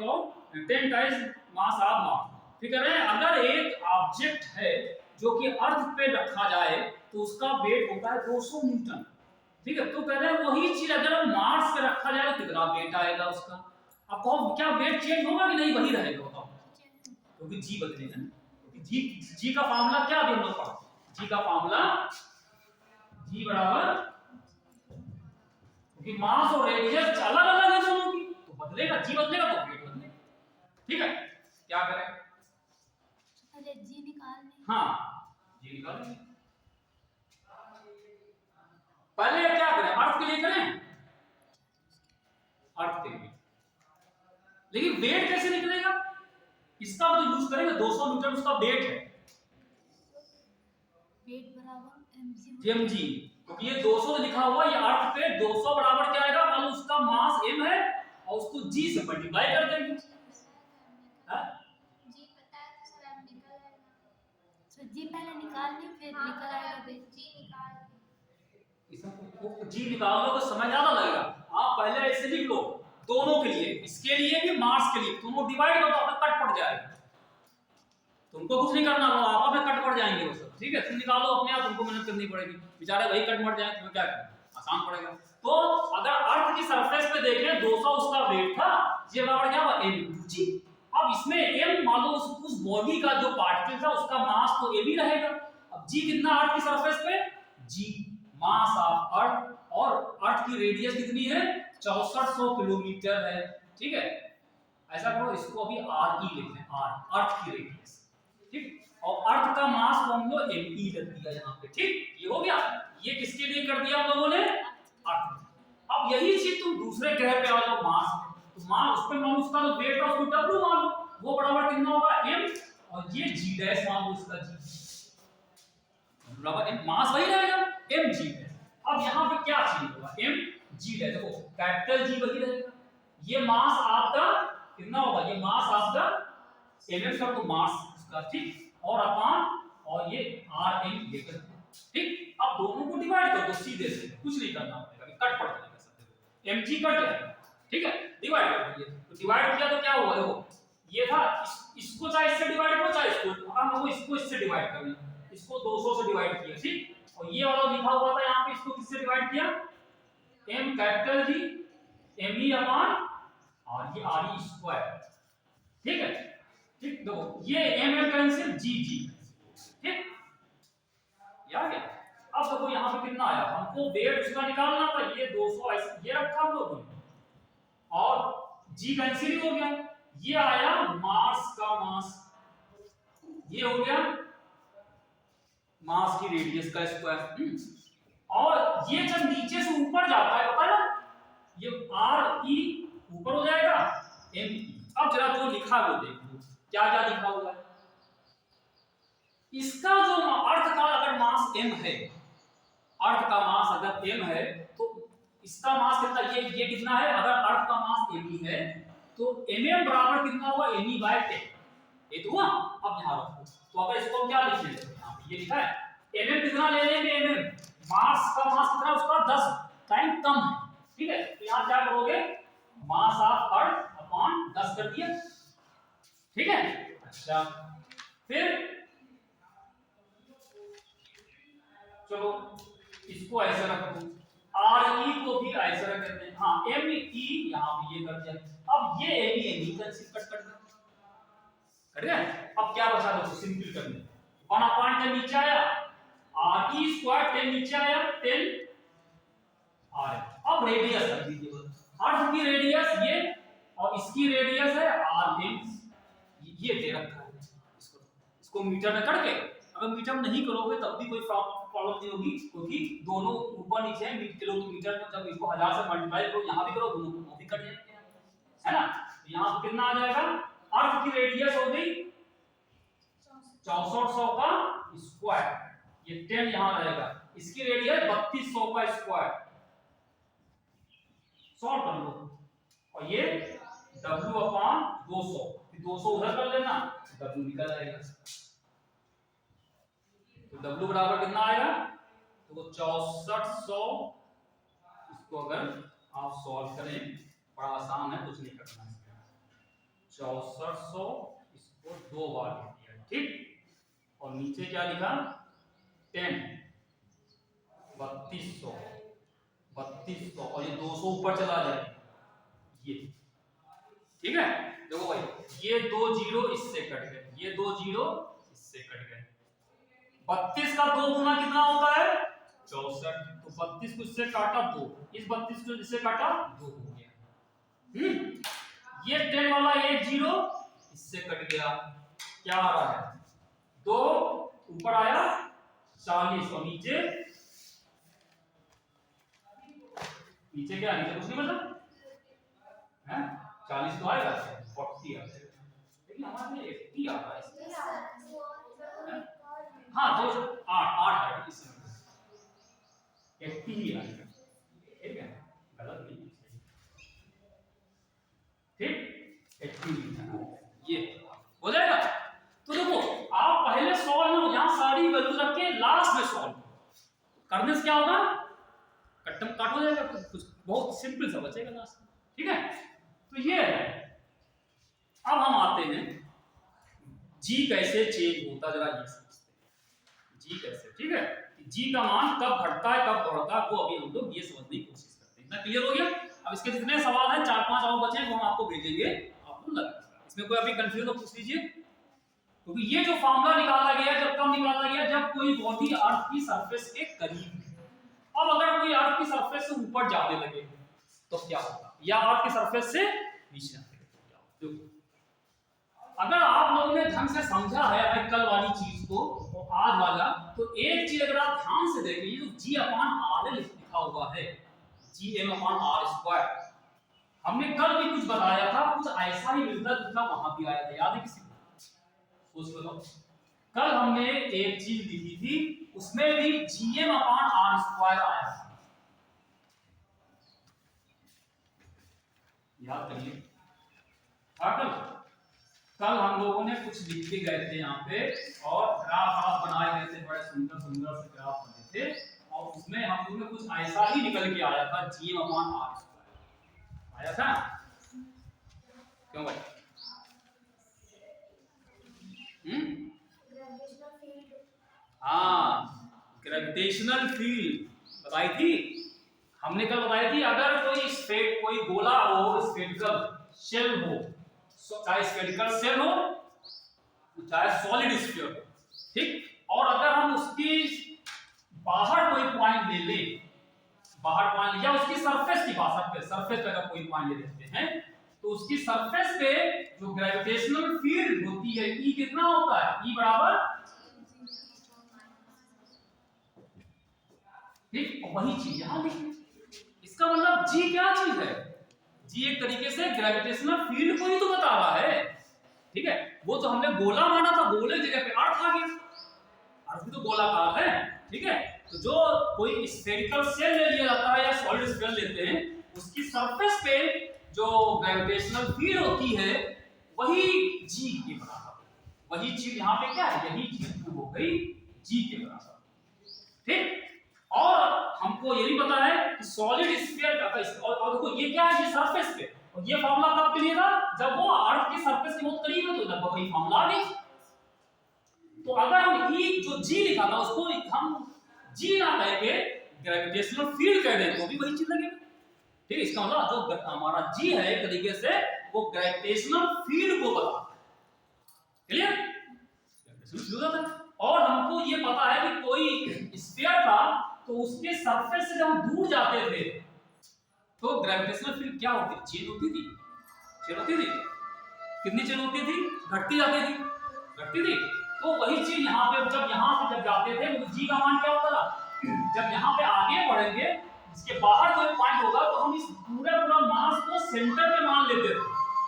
is 10 times mass of mass. ठीक है, अगर एक ऑब्जेक्ट है जो कि अर्थ पे रखा जाए तो उसका वेट होता है 200 न्यूटन। ठीक है, तो कह रहे हैं वही चीज अगर मार्स पे रखा जाए तो कितना वेट आएगा उसका। अब कहो क्या वेट चेंज होगा कि नहीं, वही रहेगा बताओ, क्योंकि जी बदलेगा ना, क्योंकि जी का फार्मूला क्या भी हम लोग पढ़ा, जी का फार्मूला जी बराबर, क्योंकि मास और रेडियस अलग अलग है दोनों की, तो बदलेगा, जी बदलेगा तो वेट बदलेगा। ठीक है, क्या करें, अरे जी निकालने, हाँ जी निकालेंगे। पहले क्या करें, अर्थ के लिए करें, अर्थ के लिए, लेकिन वेट कैसे निकलेगा, इसका तो यूज करेंगे 200 न्यूटन उसका वेट है, वेट बराबर mg, क्योंकि ये 200 लिखा हुआ, ये अर्थ पे 200 बराबर क्या आएगा, मान लो उसका मास m है और उसको g से मल्टीप्लाई कर देंगे। हां जी पता है तो सर हम निकल आएगा, तो जी पहले निकाल लें फिर निकल आएगा, फिर जी निकाल इसको जी निकालने को समय ज्यादा लगेगा, आप पहले ऐसे लिख लो दोनों के लिए, इसके लिए भी मास के लिए, दोनों डिवाइड करो तो आपका कट पड़ जाएगा, तुमको कुछ नहीं करना, वो आप में कट पड़ जाएंगे वो सब। ठीक है, तुम निकालो अपने आप, तुमको मेहनत करनी पड़ेगी, बेचारे वही कट मर जाए, तुम्हें क्या करना, आसान पड़ेगा। तो अगर अर्थ की सरफेस पे देखें 200 उसका वेट था, ये बराबर क्या हुआ mg। अब इसमें m मान लो उस बॉडी का जो पार्टिकल था उसका मास तो m ही रहेगा। अब g कितना अर्थ की सरफेस पे, g मास ऑफ अर्थ, और अर्थ की रेडियस कितनी है 6400 किलोमीटर है। ठीक है, ऐसा करो इसको अभी re लिख लें, r अर्थ की रेडियस। ठीक, और अर्थ का मास को हम लोग me रख दिया यहाँ पे। ठीक, ये हो गया, ये किसके लिए कर दिया हम लोगों ने, अर्थ। अब यही चीज तुम दूसरे ग्रह पे आ जाओ मास पे, तो मास उस पे मान लो उसका जो वेट है उसको w मान लो, वो बराबर कितना होगा m, और ये g डैश मान लो इसका g बराबर m, मास वही रहेगा mg। अब यहाँ पे क्या चेंज होगा, mg डैश, देखो कैपिटल G वही रहेगा, ये मास ऑफ द कितना होगा, ये मास ऑफ द mf का तो मास उसका, ठीक, और अपॉन और ये rm लेकर। ठीक, अब दोनों को डिवाइड कर दो सीधे से, कुछ नहीं करना पड़ेगा, कट पड़ जाएगा सब, देखो mg कट जाएगा। ठीक है, डिवाइड कर दिए, तो डिवाइड किया तो क्या हुआ, देखो ये था, इसको चाहे इससे डिवाइड करो चाहे इसको, हम वो इसको इससे डिवाइड कर लें, इसको 200 से डिवाइड किया। ठीक, और ये वाला लिखा हुआ था यहाँ पे, इसको किससे डिवाइड किया, m capital G me upon और ये re स्क्वायर। ठीक है, ठीक, देखो ये एम एम कैंसिल, जी जी, ठीक, याद है। अब देखो यहाँ पे कितना आया, हमको वेट उसका निकालना था, ये 200 ऐसे ये रखा हम लोगों ने, और जी कैंसिल हो गया, ये आया मास का मास, ये हो गया मास की रेडियस का स्क्वायर, और ये जब नीचे से ऊपर जाता है पता है ना, ये आर ई ऊपर हो जाएगा एम ई। अब जरा जो लिखा है वो देख लो, क्या क्या लिखा हुआ है। इसका जो अर्थ का अगर मास m है, अर्थ का मास अगर m है तो इसका मास कितना, ये कितना है, अगर अर्थ का मास me है तो mm बराबर कितना हुआ, me बाय 10, ये तो हुआ। अब यहां रखो, तो अगर इसको क्या लिखेंगे, यहां पे ये लिखा है mm कितना ले लेंगे, मास का मास कितना उसका 10 टाइम कम है, ठीक है, तो यहां क्या करोगे, मास ऑफ अर्थ अपॉन 10 कर दिया, ठीक है। अच्छा फिर चलो इसको ऐसे रख दो, आर ई को भी ऐसे रख देते हैं, हाँ एम ई यहां पे ये कर दिया, अब ये एम ई कैंसिल कट गया। अब क्या बचा, दोस्तों सिंपल करने, 1 अपॉन 10 नीचे आया, आर ई स्क्वायर 10 नीचे आया, 10 आर, अब रेडियस रख दीजिए, अर्थ की रेडियस ये और इसकी रेडियस है आर एम, ये दे रखा है, इसको मीटर में करके, अगर मीटर में नहीं करोगे तब भी कोई प्रॉब्लम नहीं होगी, क्योंकि दोनों ऊपर नीचे हैं, किलोमीटर में जब इसको 1000 से मल्टीप्लाई करो, यहां भी करो, दोनों को भी कट जाएंगे, है ना। तो यहां पे कितना आ जाएगा, अर्थ की रेडियस हो गई 6400 का स्क्वायर, ये 10 यहां रहेगा, इसकी रेडियस 3200 का स्क्वायर, सॉल्व कर लो, और ये w अपॉन 200, 200 उधर कर लेना, w निकल आएगा, तो w बराबर कितना आएगा, तो 6400, इसको अगर आप सॉल्व करें, बड़ा आसान है, कुछ नहीं करना है, 6400 इसको 2 बार लिख दिया, ठीक, और नीचे क्या लिखा 10, 3200, और ये 200 ऊपर चला जाए, ये ठीक है। देखो भाई ये 2 जीरो इससे कट गए, ये 2 जीरो इससे कट गए, 32 का 2 गुना कितना होता है 64, तो 32 को इससे काटा 2, इस 32 को इससे काटा 2 हो गया, ये 10 वाला 1 जीरो इससे कट गया, क्या आ रहा है 2 ऊपर आया 40, और नीचे क्या, नीचे कुछ नहीं बचा है, 40 तो आएगा, 40 आ जाएगा, लेकिन हमारे में 80 आ रहा है, हाँ 8 आएगा, इसमें 80 ही आएगा, ठीक है, गलत नहीं, ठीक 80 ये हो जाएगा। तो देखो आप पहले सॉल्व में यहां सारी वैल्यूज रख के लास्ट में सॉल्व करने से क्या होगा, कट्टम काट हो जाएगा, कुछ बहुत सिंपल सा बचेगा लास्ट में, ठीक है। तो ये है, अब हम आते हैं जी कैसे चेंज होता, जरा ये समझते हैं जी कैसे, ठीक है, जी का मान कब घटता है कब बढ़ता है, वो अभी हम लोग ये समझने की कोशिश करते हैं, इतना क्लियर हो गया। अब इसके जितने सवाल हैं 4-5 और बचे वो हम आपको भेजेंगे, आपको लगा इसमें कोई अभी कंफ्यूजन हो पूछ लीजिए, क्योंकि ये जो फार्मूला निकाला गया जब कब निकाला गया, जब कोई बॉडी अर्थ की सरफेस के करीब, अब अगर कोई अर्थ की सरफेस से ऊपर जाने लगे तो क्या होगा, या अर्थ की सरफेस से नीचे आने लगे, अगर आप लोगों ने ढंग से समझा है कल वाली चीज को और आज वाला, तो एक चीज अगर आप ध्यान से देखिए, जो जी अपॉन आर लिखा हुआ है, G M upon R square, हमने कल भी कुछ बताया था, कुछ ऐसा ही मिलता जुलता वहां भी आया था, याद है किसी को, सोच लो। कल हमने एक चीज लिखी थी, उसमें भी जीएम अपॉन आर स्क्वायर आया था, याद करिए, कल हम लोगों ने कुछ लिख के गए थे यहाँ पे, और ग्राफ आप बनाए गए थे, बड़े सुंदर सुंदर से ग्राफ बने थे, और उसमें हम लोगों ने कुछ ऐसा ही निकल के आया था, जीएम अपॉन आर स्क्वायर आया था, क्यों भाई, हाँ ग्रेविटेशनल फील्ड बताई थी हमने, कल बताई थी, अगर कोई गोला हो, स्फेरिकल शेल हो, चाहे स्फेरिकल शेल हो चाहे सॉलिड स्फीयर हो, ठीक। और अगर हम उसकी बाहर कोई पॉइंट ले ले, बाहर पॉइंट या उसकी सरफेस की बात, सरफेस पे अगर कोई पॉइंट ले लेते हैं तो उसकी सरफेस पे जो ग्रेविटेशनल फील्ड होती है E कितना होता है, E बराबर, ठीक। वही चीज यहां लिखिए, इसका मतलब G क्या चीज है, G एक तरीके से ग्रेविटेशनल फील्ड को ही तो बता रहा है, ठीक है। वो तो हमने गोला माना था, गोले जगह पे अर्थ आ गया, अर्थ भी तो गोलाकार है, ठीक है। तो जो कोई स्फेरिकल शेल ले लिया जाता है या सॉलिड स्फीयर लेते हैं, उसकी सरफेस पे जो ग्रेविटेशनल फील्ड होती है वही G के बराबर, वही चीज यहाँ पे क्या है, यही चीज हो गई G के बराबर, ठीक। और हमको ये भी पता है कि सॉलिड स्फीयर का और देखो ये क्या है, ये सरफेस पे, और ये फार्मूला कब के लिए था, जब वो अर्थ की सरफेस के बहुत करीब है, तो लगभग वही फार्मूला आ गया। तो अगर हम E जो G लिखा था उसको हम G ना कह के ग्रेविटेशनल फील्ड कह दें तो भी वही चीज लगेगा, ठीक है। इसका मतलब जो हमारा G है एक तरीके से वो ग्रेविटेशनल फील्ड को बताता है, क्लियर, ग्रेविटेशनल फील्ड होता है। और हमको ये पता है कि कोई स्फीयर था तो उसके सरफेस से जब हम दूर जाते थे तो ग्रेविटेशनल फील्ड क्या होती थी, चेंज होती थी, चेंज होती थी, कितनी चेंज होती थी, घटती जाती थी, घटती थी। तो वही चीज यहाँ पे जब जब जाते थे तो G का मान क्या होता था, जब यहाँ पे आगे बढ़ेंगे इसके बाहर कोई पॉइंट होगा तो हम इस पूरा मास को सेंटर पे मान लेते थे,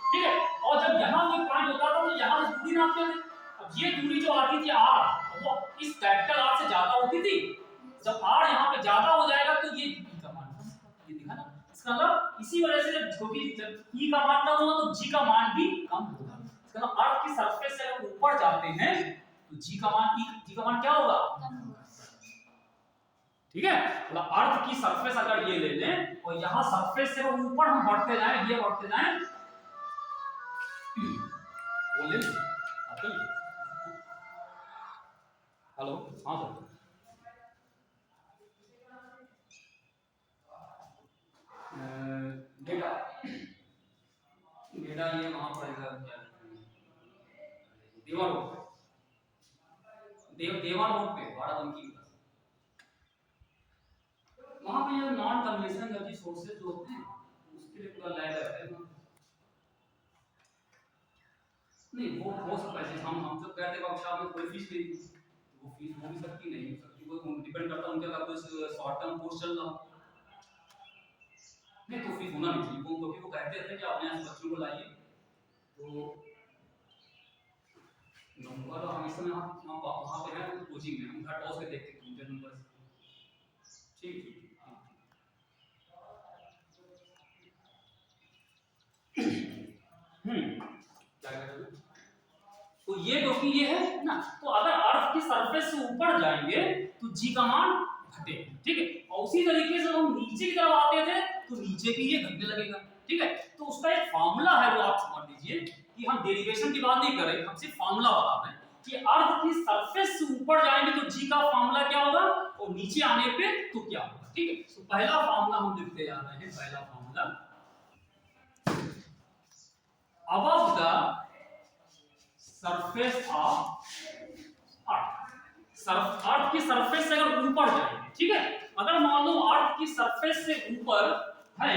ठीक है। और जब यहाँ कोई पॉइंट होता था तो यहाँ से दूरी नापते थे, अब ये दूरी जो आती थी R वो इस कैपिटल R से ज्यादा होती थी, जब R यहाँ पे ज्यादा हो जाएगा तो ये G का मान, ये दिखा ना, इसका मतलब इसी वजह से जब E का मान कम होगा तो G का मान भी कम होगा, इसका मतलब अर्थ की सरफेस से अगर ऊपर जाते हैं तो G का मान क्या होगा, ठीक है। मतलब अर्थ की सरफेस अगर ये ले लें और यहाँ सरफेस से ऊपर हम बढ़ते जाएं, ये बढ़ते जाएं, बोले हेलो, हाँ सर, डेटा डेटा ये वहां पड़ेगा क्या, देवा रोड, देवा रोड पे बाराबंकी, वहां पे ये नॉन कन्वेंशनल एनर्जी सोर्सेज जो होते हैं उसके लिए पूरा लैब है, नहीं वो हो सकता है, हम जब कहते हैं कक्षा में कोई फीस नहीं, वो फीस हो भी सकती नहीं हो सकती, वो डिपेंड करता है उनके अगर कुछ शॉर्ट टर्म कोर्स चल रहा हो, नहीं तो फीस होना नहीं चाहिए, क्योंकि वो कहते थे कि अपने यहाँ बच्चों को लाइए, तो नंबर हम इस समय हम वहाँ पे हैं कोचिंग में, हम घर पहुँच के देखते हैं उनके नंबर, ठीक ठीक क्या कर रहे हो, तो ये क्योंकि ये है ना, तो अगर अर्थ की सरफेस से ऊपर जाएंगे तो G का मान घटेगा, ठीक है। और उसी तरीके से हम नीचे की तरफ आते थे तो नीचे भी ये घटने लगेगा, ठीक है। तो उसका एक फार्मूला है, वो आप समझ लीजिए कि हम डेरिवेशन की बात नहीं कर रहे, हम सिर्फ फार्मूला बता रहे हैं कि अर्थ की सरफेस से ऊपर जाएंगे तो G का फार्मूला क्या होगा और नीचे आने पे तो क्या होगा, ठीक है। तो पहला फार्मूला हम लिखते जा रहे हैं, पहला formula, above the surface of अर्थ की सरफेस से अगर ऊपर जाए, ठीक है, अगर मान लो अर्थ की सरफेस से ऊपर है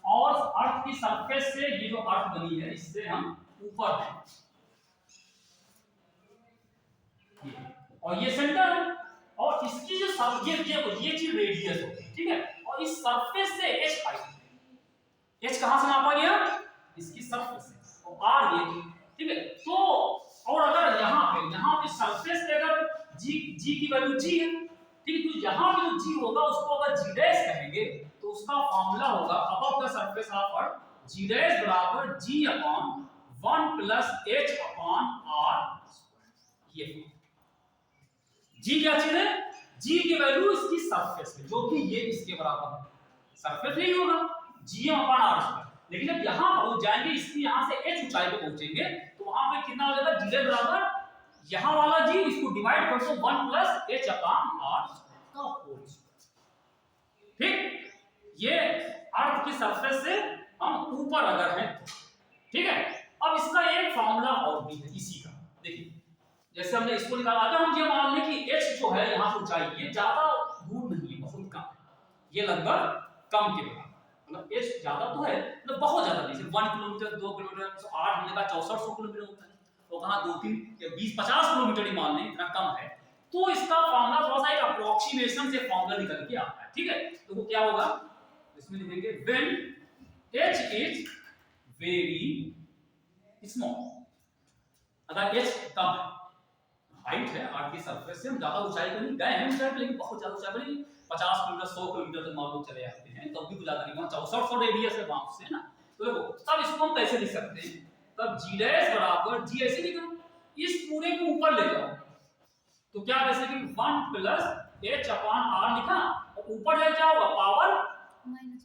और अर्थ की सरफेस से ये जो अर्थ बनी है इससे हम ऊपर हैं, और ये सेंटर है और इसकी जो ये चीज रेडियस होती है, ठीक है। और इस सरफेस से h हाइट, h कहां से नापा गया, इसकी सरफेस से, और r ये, ठीक है। तो और अगर यहाँ पे सरफेस पे अगर g की वैल्यू g है, ठीक है, तो यहाँ पे जो g होगा उसको अगर g डैश कहेंगे तो उसका फार्मूला होगा above the surface of earth g dash बराबर g अपॉन 1 प्लस h अपॉन r, ये g क्या चीज है, g की वैल्यू इसकी सरफेस पे, जो कि ये इसके बराबर है, सरफेस नहीं होगा g अपॉन r स्क्वायर, लेकिन जब यहाँ पहुंच जाएंगे इसकी यहाँ से h ऊंचाई पे पहुंचेंगे तो वहां पे कितना हो जाएगा, g बराबर यहाँ वाला g इसको डिवाइड कर दो 1 प्लस h अपॉन r का होल, ठीक। ये अर्थ की सरफेस से हम ऊपर अगर हैं, ठीक है। अब अब इसका एक फॉर्मूला और भी है इसी का, देखिए जैसे हमने इसको निकाला, अगर हम ये मान लें कि h जो है यहाँ से ऊंचाई ये ज्यादा दूर नहीं है, बहुत कम है, ये लगभग कम के बराबर, मतलब h ज्यादा तो है मतलब बहुत ज्यादा नहीं, 1 किलोमीटर 2 किलोमीटर, 8 हमने कहा 6400 किलोमीटर होता है, तो कहाँ 2 3 या 20-50 किलोमीटर ही मान लें, इतना कम है, तो इसका फॉर्मूला थोड़ा सा एक अप्रोक्सीमेशन से फॉर्मूला निकल के आता है, ठीक है। तो वो क्या होगा, इसमें लिखेंगे when h is very small, अगर h कम है, हाइट है अर्थ की सरफेस से, हम ज्यादा ऊंचाई पर नहीं गए हैं ऊंचाई पर, लेकिन बहुत ज्यादा ऊंचाई पर नहीं, 50 किलोमीटर 100 किलोमीटर तक मान लो चले जाते हैं, तब भी ज्यादा नहीं, 6400 रेडियस है वहां से ना। तो देखो तब इसको हम कैसे लिख सकते हैं, तब g डैश बराबर g ऐसे लिखो, इस पूरे को ऊपर ले जाओ, तो क्या जैसे कि 1 प्लस h अपॉन r लिखा, और ऊपर जाए क्या होगा, पावर माइनस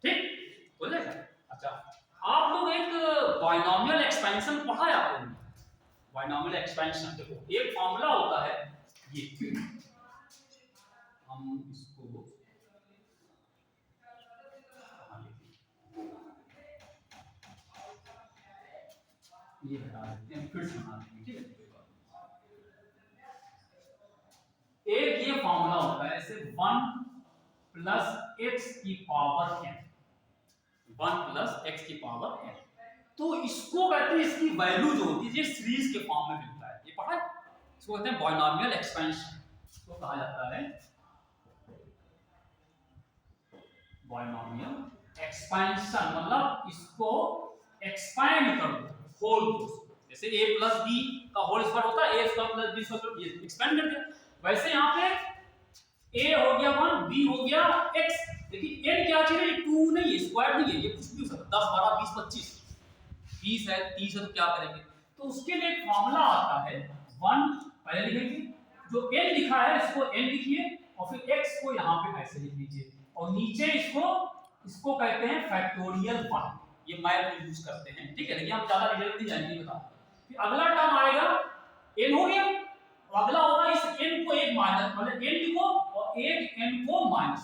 ठीक हो जाएगा। अच्छा आप लोग एक बायनॉमियल एक्सपेंशन पढ़ा है आपको, बायनॉमियल एक्सपेंशन, देखो एक फॉर्मूला होता है ये, हम इसको ये हटा देते हैं, फिर से बना देंगे, ठीक है। एक ये फॉर्मूला होता है ऐसे 1 प्लस x की पावर n, 1 प्लस x की पावर n, तो इसको कहते हैं, इसकी वैल्यू जो होती है ये सीरीज के फॉर्म में मिलता है, ये पढ़ा है, इसको कहते हैं बायनॉमियल एक्सपेंशन, इसको कहा जाता है बायनॉमियल एक्सपेंशन, मतलब इसको एक्सपैंड कर दो होल दो, जैसे a प्लस b का होल स्क्वायर होता है, a square plus b square, ये एक्सपेंड कर दिया, वैसे यहाँ पे a हो गया 1, b हो गया x, लेकिन n क्या चीज है, 2 नहीं है, स्क्वायर नहीं है, ये कुछ भी हो सकता है, 10 12 20 25 20 है 30 है, तो क्या करेंगे, तो उसके लिए एक फॉर्मूला आता है 1, पहले लिखेंगे जो n लिखा है इसको n लिखिए, और फिर x को यहाँ पे ऐसे लिख लीजिए, और नीचे इसको कहते हैं फैक्टोरियल 1, ये मैथ यूज करते हैं, ठीक है, लेकिन हम ज्यादा डिटेल में नहीं जाएंगे, बता। फिर अगला टर्म आएगा n हो गया, और अगला होगा इस n को एक माइनस, मतलब n लिखो और एक n को माइनस,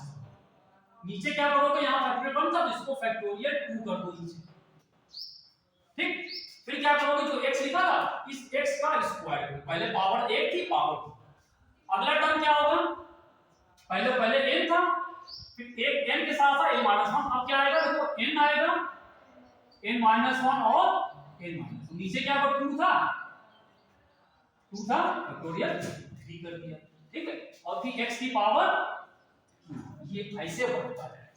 नीचे क्या करोगे, यहाँ फैक्टोरियल 1 था तो इसको फैक्टोरियल 2 कर दो नीचे, ठीक। फिर क्या करोगे, जो x लिखा था इस x का स्क्वायर करो, पहले पावर 1 थी पावर 2, अगला टर्म क्या होगा, पहले n था, फिर एक n के साथ साथ n माइनस 1, अब क्या आएगा, देखो n आएगा n माइनस 1 और n माइनस, नीचे क्या होगा 2 था फैक्टोरियल 3 कर दिया, ठीक है, और फिर x की पावर, ये ऐसे बढ़ता है।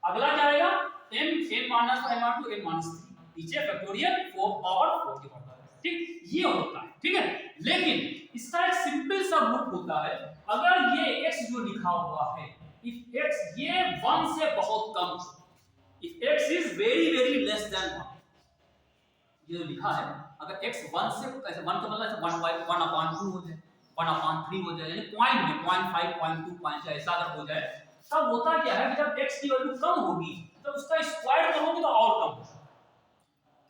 अगला क्या आएगा, n माइनस 1 n माइनस 3, नीचे फैक्टोरियल 4 पावर 4 की बढ़ता है, ठीक, ये होता है, ठीक है। लेकिन इसका एक सिंपल सा रूप होता है, अगर ये x जो लिखा हुआ है, इफ x ये 1 से बहुत कम, if x is very less than 1, ये जो लिखा है, अगर x 1 से कैसे 1 का मतलब 1/2 हो जाए, 1/3 हो जाए, यानी पॉइंट में 0.5 0.2 0.4 ऐसा अगर हो जाए, तब होता क्या है कि जब x की वैल्यू कम होगी तो उसका स्क्वायर करोगे तो और कम होगा,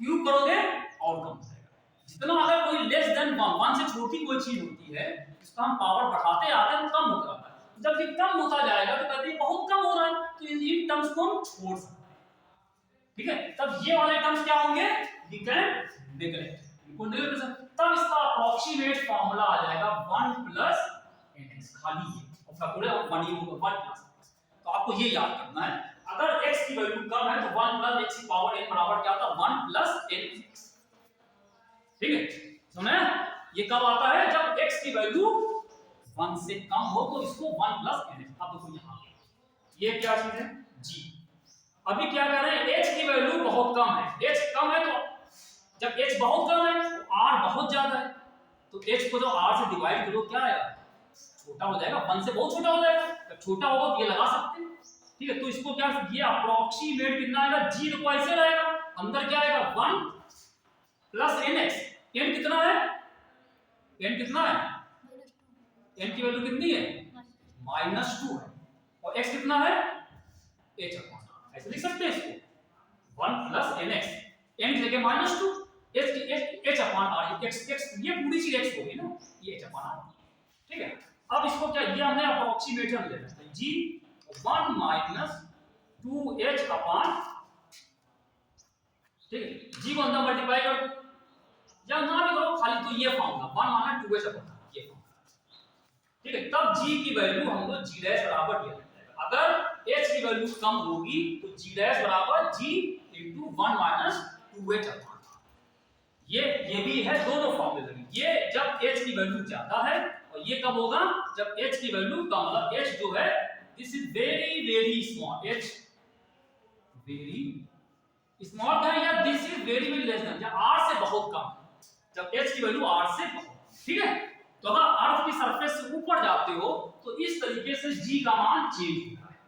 क्यूब करोगे और कम हो जाएगा, जितना अगर कोई लेस देन 1 से छोटी कोई चीज होती है उसका हम पावर बढ़ाते आते हैं तो कम होता रहता है, जब ये कम होता जाएगा तो कहते हैं बहुत कम हो रहा है, तो इन टर्म्स को हम छोड़ सकते हैं, ठीक है। तब ये वाले टर्म्स क्या होंगे, we can neglect, इनको neglect कर सकते, तब इसका अप्रोक्सीमेट फार्मूला आ जाएगा 1 प्लस nx, खाली ये और फैक्टोरियल 1 ही होगा 1 प्लस, तो आपको ये याद करना है, अगर x की वैल्यू कम है तो 1 प्लस x की पावर n बराबर क्या आता है 1 प्लस nx, ठीक है, सुने, ये कब आता है, जब x की वैल्यू 1 से कम हो तो इसको 1 प्लस nx, अब देखो यहाँ ये क्या चीज है g, अभी क्या कर रहे हैं, h की वैल्यू बहुत कम है, h कम है तो जब h बहुत कम है तो r बहुत ज्यादा है, तो h को जो r से डिवाइड करो क्या आएगा, छोटा हो जाएगा, 1 से बहुत छोटा हो जाएगा, जब छोटा होगा तो ये लगा सकते हैं, ठीक है। तो इसको क्या, ये अप्रोक्सीमेट कितना आएगा, g को ऐसे रहेगा, अंदर क्या आएगा 1 प्लस nx, n कितना है, n कितना है, n की वैल्यू कितनी है -2 है, और x कितना है h, ऐसे लिख सकते हैं इसको 1 प्लस nx, n की जगह -2, h की h अपॉन r, x ये पूरी चीज x होगी ना, ये h अपॉन r, ठीक है। अब इसको क्या, ये हमने अप्रोक्सीमेशन लेना है, g 1 - 2h अपॉन ठीक है, जी को अंदर मल्टीप्लाई कर दो या ना भी करो, खाली तो ये फॉर्मूला 1 माइनस 2h अपॉन ये फॉर्मूला, ठीक है। तब g की वैल्यू हमको g डैश बराबर दिया जाएगा। अगर h की वैल्यू कम होगी तो g डैश बराबर g into 1 minus 2h upon, ये भी है, दोनों फॉर्मूले लगे। ये जब h की वैल्यू ज्यादा है और ये कब होगा जब h की वैल्यू कम, मतलब h जो है this is very very small, h very small का या this is very very less then, या r से बहुत कम, जब h की वैल्यू r से बहुत, ठीक है। तो अगर अर्थ की सरफेस से ऊपर जाते हो तो इस तरीके से g का मान चेंज होता है,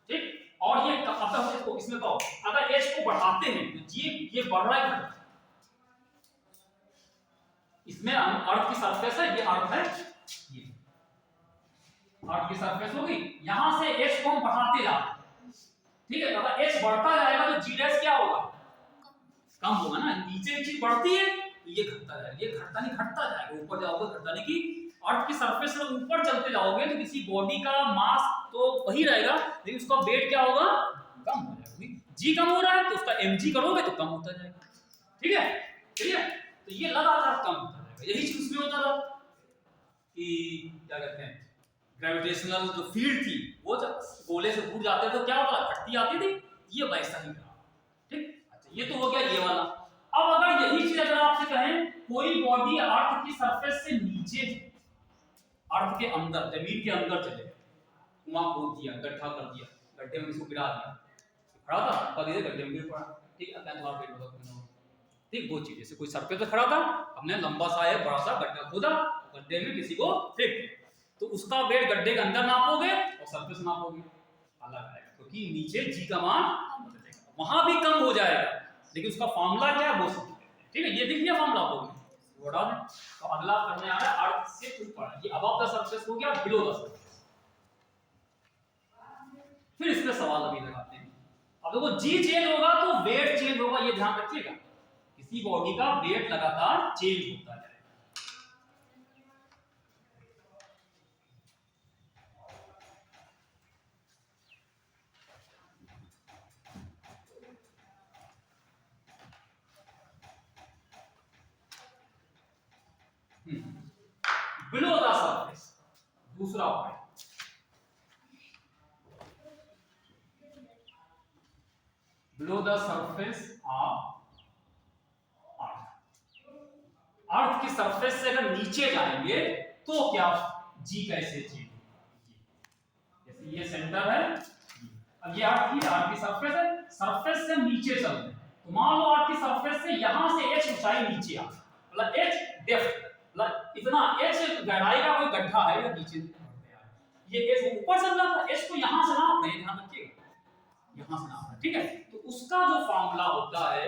ठीक। और ये अब इसको इसमें कहो अगर h को बढ़ाते हैं तो g ये बढ़ रहा है, इसमें अर्थ की सरफेस है, ये अर्थ है, ये अर्थ की सरफेस होगी, यहां से h को हम बढ़ाते जाते हैं, ठीक है। अगर h बढ़ता जाएगा तो g डैश क्या होगा, कम होगा ना। नीचे की चीज बढ़ती है तो ये घटता जाएगा, ये घटता नहीं घटता जाएगा, ऊपर जाओगे घटता नहीं, कि अर्थ की सरफेस से ऊपर चलते जाओगे तो किसी बॉडी का मास तो वही रहेगा लेकिन उसका वेट क्या होगा, कम हो जाएगा। g कम हो रहा है तो उसका mg करोगे तो कम होता जाएगा, ठीक है, ठीक है। तो ये लगातार कम होता जाएगा। यही चीज उसमें होता था कि क्या कहते हैं, ग्रेविटेशनल जो फील्ड थी वो जब गोले से दूर जाते तो क्या होता था, घटती आती थी, ये वैसा ही रहा, ठीक। अच्छा ये तो हो गया ये वाला। अब अगर यही चीज अगर आपसे कहें कोई बॉडी अर्थ की सरफेस से नीचे, अर्थ के अंदर जमीन के अंदर चले, कुआं खोद दिया, गड्ढा कर दिया, गड्ढे में इसको गिरा दिया, खड़ा था कभी इधर गड्ढे में गिर पड़ा, ठीक है, तुम्हारा पेट होगा, ठीक। वो चीज जैसे कोई सरफेस पे खड़ा था, हमने लंबा सा है बड़ा सा गड्ढा खोदा, गड्ढे में किसी को फेंक दिया, तो उसका वेट गड्ढे के अंदर नापोगे और सरफेस नापोगे अलग आएगा, क्योंकि नीचे g का मान बदलेगा, वहां भी कम हो जाएगा लेकिन उसका फार्मूला क्या है वो समझ लेते हैं, ठीक है। ये दिख गया फार्मूला आपको, बढ़ा दें। तो अगला करने आ रहा है अर्थ से ऊपर, ये अबव द सरफेस हो गया, बिलो द सरफेस। फिर इस पे सवाल अभी लगाते हैं। अब देखो g चेंज होगा तो वेट चेंज होगा, ये ध्यान रखिएगा, किसी बॉडी का वेट लगातार चेंज होता है। बिलो द सरफेस, दूसरा point, below the surface of अर्थ की सरफेस से अगर नीचे जाएंगे तो क्या जी कैसे चेंज होगा, जैसे ये सेंटर है, अब ये अर्थ की सरफेस है, सरफेस से नीचे चलते हैं तो मान लो अर्थ की सरफेस से यहां से h ऊंचाई नीचे आ, मतलब h डेप्थ, मतलब इतना h गहराई का कोई गड्ढा है या नीचे, ये h ऊपर चल रहा था, h को यहां से नाप रहे हैं, ध्यान रखिएगा यहां से नाप रहे हैं, ठीक है। तो उसका जो फार्मूला होता है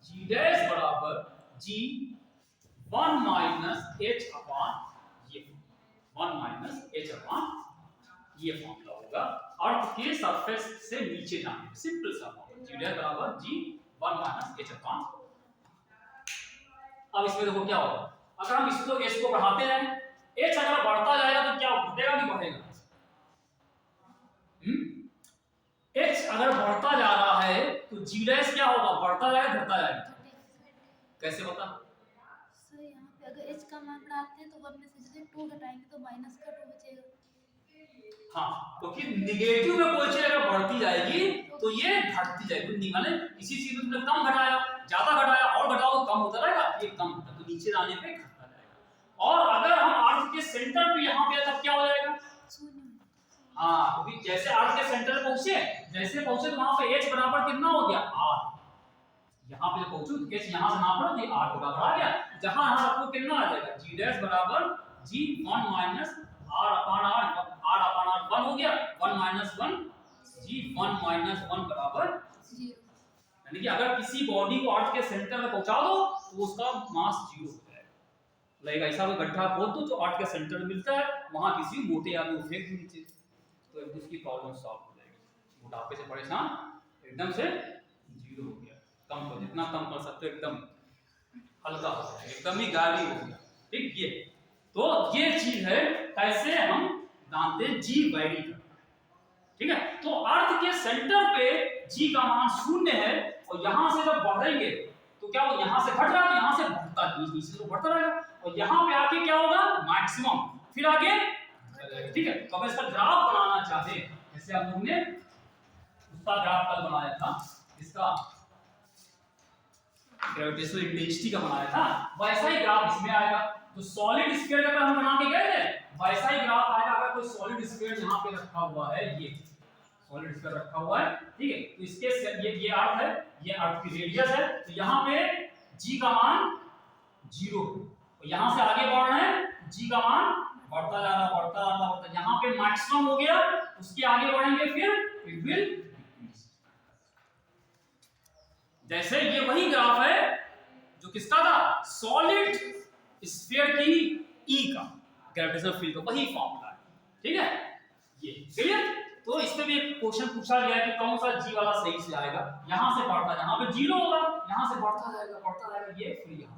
g डैश बराबर g 1 माइनस h अपॉन ये 1 माइनस h अपॉन ये फार्मूला होगा अर्थ के सरफेस से नीचे जाने, सिंपल सा फार्मूला, g डैश बराबर g 1 माइनस h अपॉन। अब इसमें देखो क्या होगा, अगर हम इसको h को बढ़ाते जाएं, h अगर बढ़ता जाएगा तो क्या घटेगा कि बढ़ेगा, h अगर बढ़ता जा रहा है तो g डैश क्या होगा, बढ़ता जाएगा घटता जाएगा, कैसे बता। सर यहाँ पे अगर h का मान बढ़ाते हैं तो 1 में से जैसे 2 घटाएंगे तो माइनस का 2 बचेगा, हाँ, क्योंकि निगेटिव में कोई चीज अगर बढ़ती जाएगी तो ये घटती जाएगी, माने किसी चीज में तुमने कम घटाया, ज्यादा घटाया और घटाओ तो कम होता रहेगा, ये कम होता तो नीचे जाने पे घटता जाएगा। और अगर हम अर्थ के सेंटर पे यहाँ पे तब क्या हो जाएगा, हाँ, क्योंकि जैसे अर्थ के सेंटर पहुंचे, जैसे पहुंचे तो वहां पे h बराबर कितना हो गया r, यहाँ पे पहुंचो तो h यहाँ से नाप लो तो r बराबर आ गया, जहां यहाँ रखो कितना आ जाएगा, g डैश बराबर g 1 minus r upon r 1 हो गया, 1 माइनस 1 g 1 माइनस 1 बराबर 0, यानी कि अगर किसी बॉडी को अर्थ के सेंटर में पहुंचा दो तो उसका मास 0 हो जाएगा, लाइक ऐसा कोई गड्ढा खोद दो जो अर्थ के सेंटर में मिलता है, वहां किसी मोटे आदमी को फेंक दो नीचे तो इसकी प्रॉब्लम सॉल्व हो जाएगी, मोटापे से परेशान एकदम से 0 हो गया, कम कर, जितना कम कर सकते हो एकदम हल्का हो गया, एकदम ही गाड़ी हो गया, ठीक। ये तो ये चीज है कैसे हम जानते हैं जी वैरी करना है, ठीक है। तो अर्थ के सेंटर पे जी का मान 0 है और यहां से जब बढ़ेंगे तो क्या हो, यहां से घट रहा है तो यहां से बढ़ता है, नीचे तो बढ़ता रहेगा और यहां पे आके क्या होगा मैक्सिमम, फिर आगे, ठीक है। तो अब इसका ग्राफ बनाना चाहे, जैसे हम लोग ने उसका ग्राफ कल बनाया था, इसका ग्रेविटेशनल इंटेंसिटी का बनाया था, वैसा ही ग्राफ इसमें आएगा। तो सॉलिड स्फीयर का हम बना के गए थे, वैसा ही ग्राफ आएगा। अगर कोई सॉलिड स्फीयर यहां पे रखा हुआ है, ये सॉलिड स्फीयर रखा हुआ है, ठीक है, तो इसके ये अर्थ है, ये अर्थ की रेडियस है, तो यहां पे g का मान 0 और यहां से आगे बढ़ रहे हैं, g का मान बढ़ता जा रहा, बढ़ता जा रहा, बढ़ता, यहां पे मैक्सिमम हो गया, उसके आगे बढ़ेंगे फिर इट विल, जैसे ये वही ग्राफ है जो किसका था, सॉलिड स्फीयर की E का ग्रेविटेशनल फील्ड का वही फॉर्मूला है, ठीक है। ये क्लियर। तो इस पे भी एक क्वेश्चन पूछा गया है कि कौन सा जी वाला सही से आएगा, यहां से बढ़ता है, यहां पे 0 होगा, यहां से बढ़ता जाएगा, ये फिर यहां,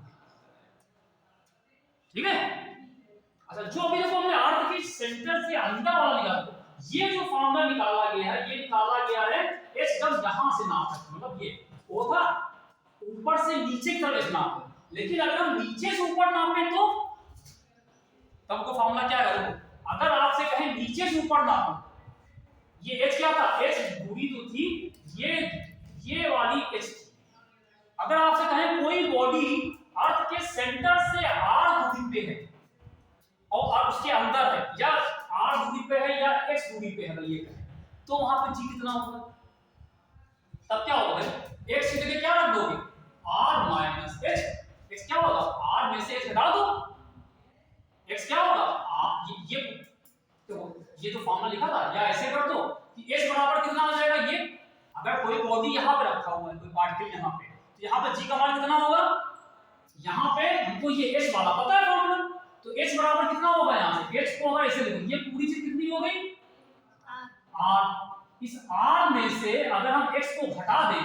ठीक है। अच्छा, जो अभी देखो हमने अर्थ के सेंटर से अंदर वाला निकाला, ये जो फॉर्मूला निकाला गया है, ये निकाला गया है h जब यहां से नाप सकते, मतलब ये वो था ऊपर से नीचे की तरफ नाप, लेकिन अगर हम नीचे से ऊपर नापें तो तब को फॉर्मूला क्या है, अगर आपसे कहें नीचे से ऊपर नापो, ये h क्या था, h दूरी तो थी, ये वाली h थी। अगर आपसे कहें कोई बॉडी अर्थ के सेंटर से r दूरी पे है और उसके अंदर है, या r दूरी पे है या x दूरी पे है, अगर ये कहें तो वहां पे g कितना होगा, तब क्या होगा, x की जगह क्या रख दोगे, r माइनस h, x क्या होगा, r में से h हटा दो, x क्या होगा, ये तो फॉर्मूला लिखा था, या ऐसे कर दो कि h बराबर कितना हो जाएगा, ये अगर कोई बॉडी यहां पे रखा हुआ है, कोई पार्टिकल यहां पे, तो यहां पे g का मान कितना होगा, यहां पे हमको ये h वाला पता है फॉर्मूला, तो h बराबर कितना होगा, यहां से h को अगर ऐसे लिखो, ये पूरी चीज कितनी हो गई, r, इस r में से अगर हम x को घटा दें,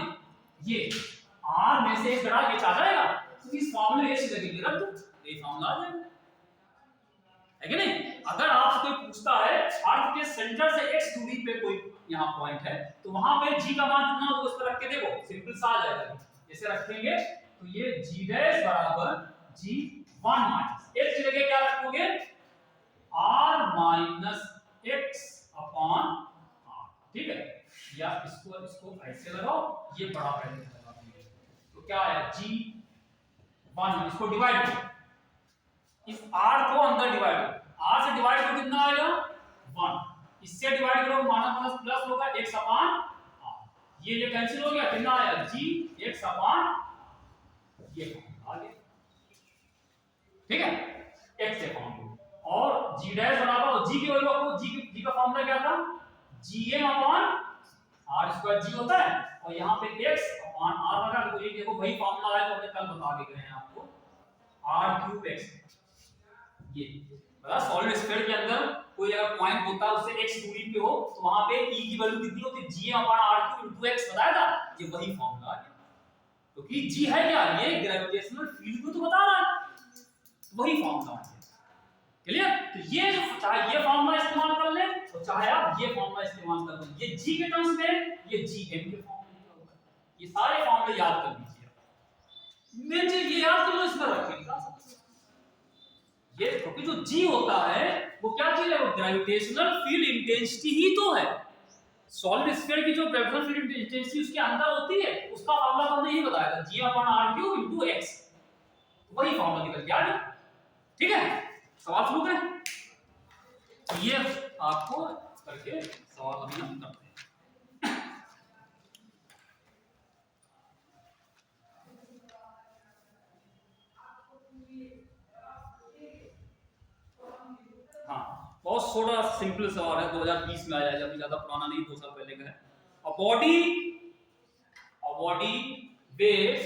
ये r में से x घटा के आ जाएगा, तो इस फॉर्मूले h की जगह रख दो, ये फॉर्मूला आ जाएगा, है कि नहीं। अगर आपसे कोई पूछता है अर्थ के सेंटर से x दूरी पे कोई यहां पॉइंट है, तो वहां पे g का मान कितना होगा, उस पर रख के देखो, सिंपल सा आ जाएगा, जैसे रखेंगे तो ये g डैश बराबर g1 माइनस h की जगह क्या रखोगे, r minus x upon r, ठीक है, या इसको ऐसे लगाओ, ये बड़ा पहले लगा देंगे, तो क्या है g1, इसको डिवाइड करो, इस r को अंदर डिवाइड करो, r से डिवाइड करो कितना आएगा 1, इससे डिवाइड करो माइनस माइनस प्लस होगा x अपॉन r, ये कैंसिल हो गया, कितना आया g x अपॉन ये आ गया, ठीक है, x से फॉर्म, और g डैश बराबर g की वैल्यू आपको g का फॉर्मूला क्या था, gm upon r square g होता है, और यहां पे x अपॉन r लगा दो, ये देखो वही फॉर्मूला है जो हमने कल बता के गए हैं आपको, r³ x, ये बता, सॉलिड स्फीयर के अंदर कोई अगर पॉइंट होता है उससे x दूरी पे हो, तो वहां पे e की वैल्यू कितनी होती है, gm/r³ x बताया था, ये वही फॉर्मूला है, क्योंकि g है क्या, ये ग्रेविटेशनल फील्ड को तो बता रहा है, वही फॉर्मूला है, क्लियर। तो ये जो चाहे ये फॉर्मूला इस्तेमाल कर ले, तो चाहे आप ये फॉर्मूला इस्तेमाल कर लें, ये g के टर्म्स में, ये gm के फॉर्मूले में होगा, ये सारे फॉर्मूले याद कर लीजिए, मेन चीज ये याद कर लो, इसमें रखेंगे ये, क्योंकि जो g होता है वो क्या चीज है, वो ग्रेविटेशनल फील्ड इंटेंसिटी ही तो है, सॉलिड स्फीयर की जो ग्रेविटेशनल फील्ड इंटेंसिटी उसके अंदर होती है, उसका फॉर्मूला तो हमने यही बताया था, g/r³ x, वही फॉर्मूला निकल के आ गया, ठीक है। सवाल शुरू करें, तो ये आपको करके सवाल अभी हम करते हैं, हाँ बहुत छोटा सिंपल सवाल है, 2020 में आया है, अभी ज्यादा पुराना नहीं, 2 साल पहले का है। A body weighs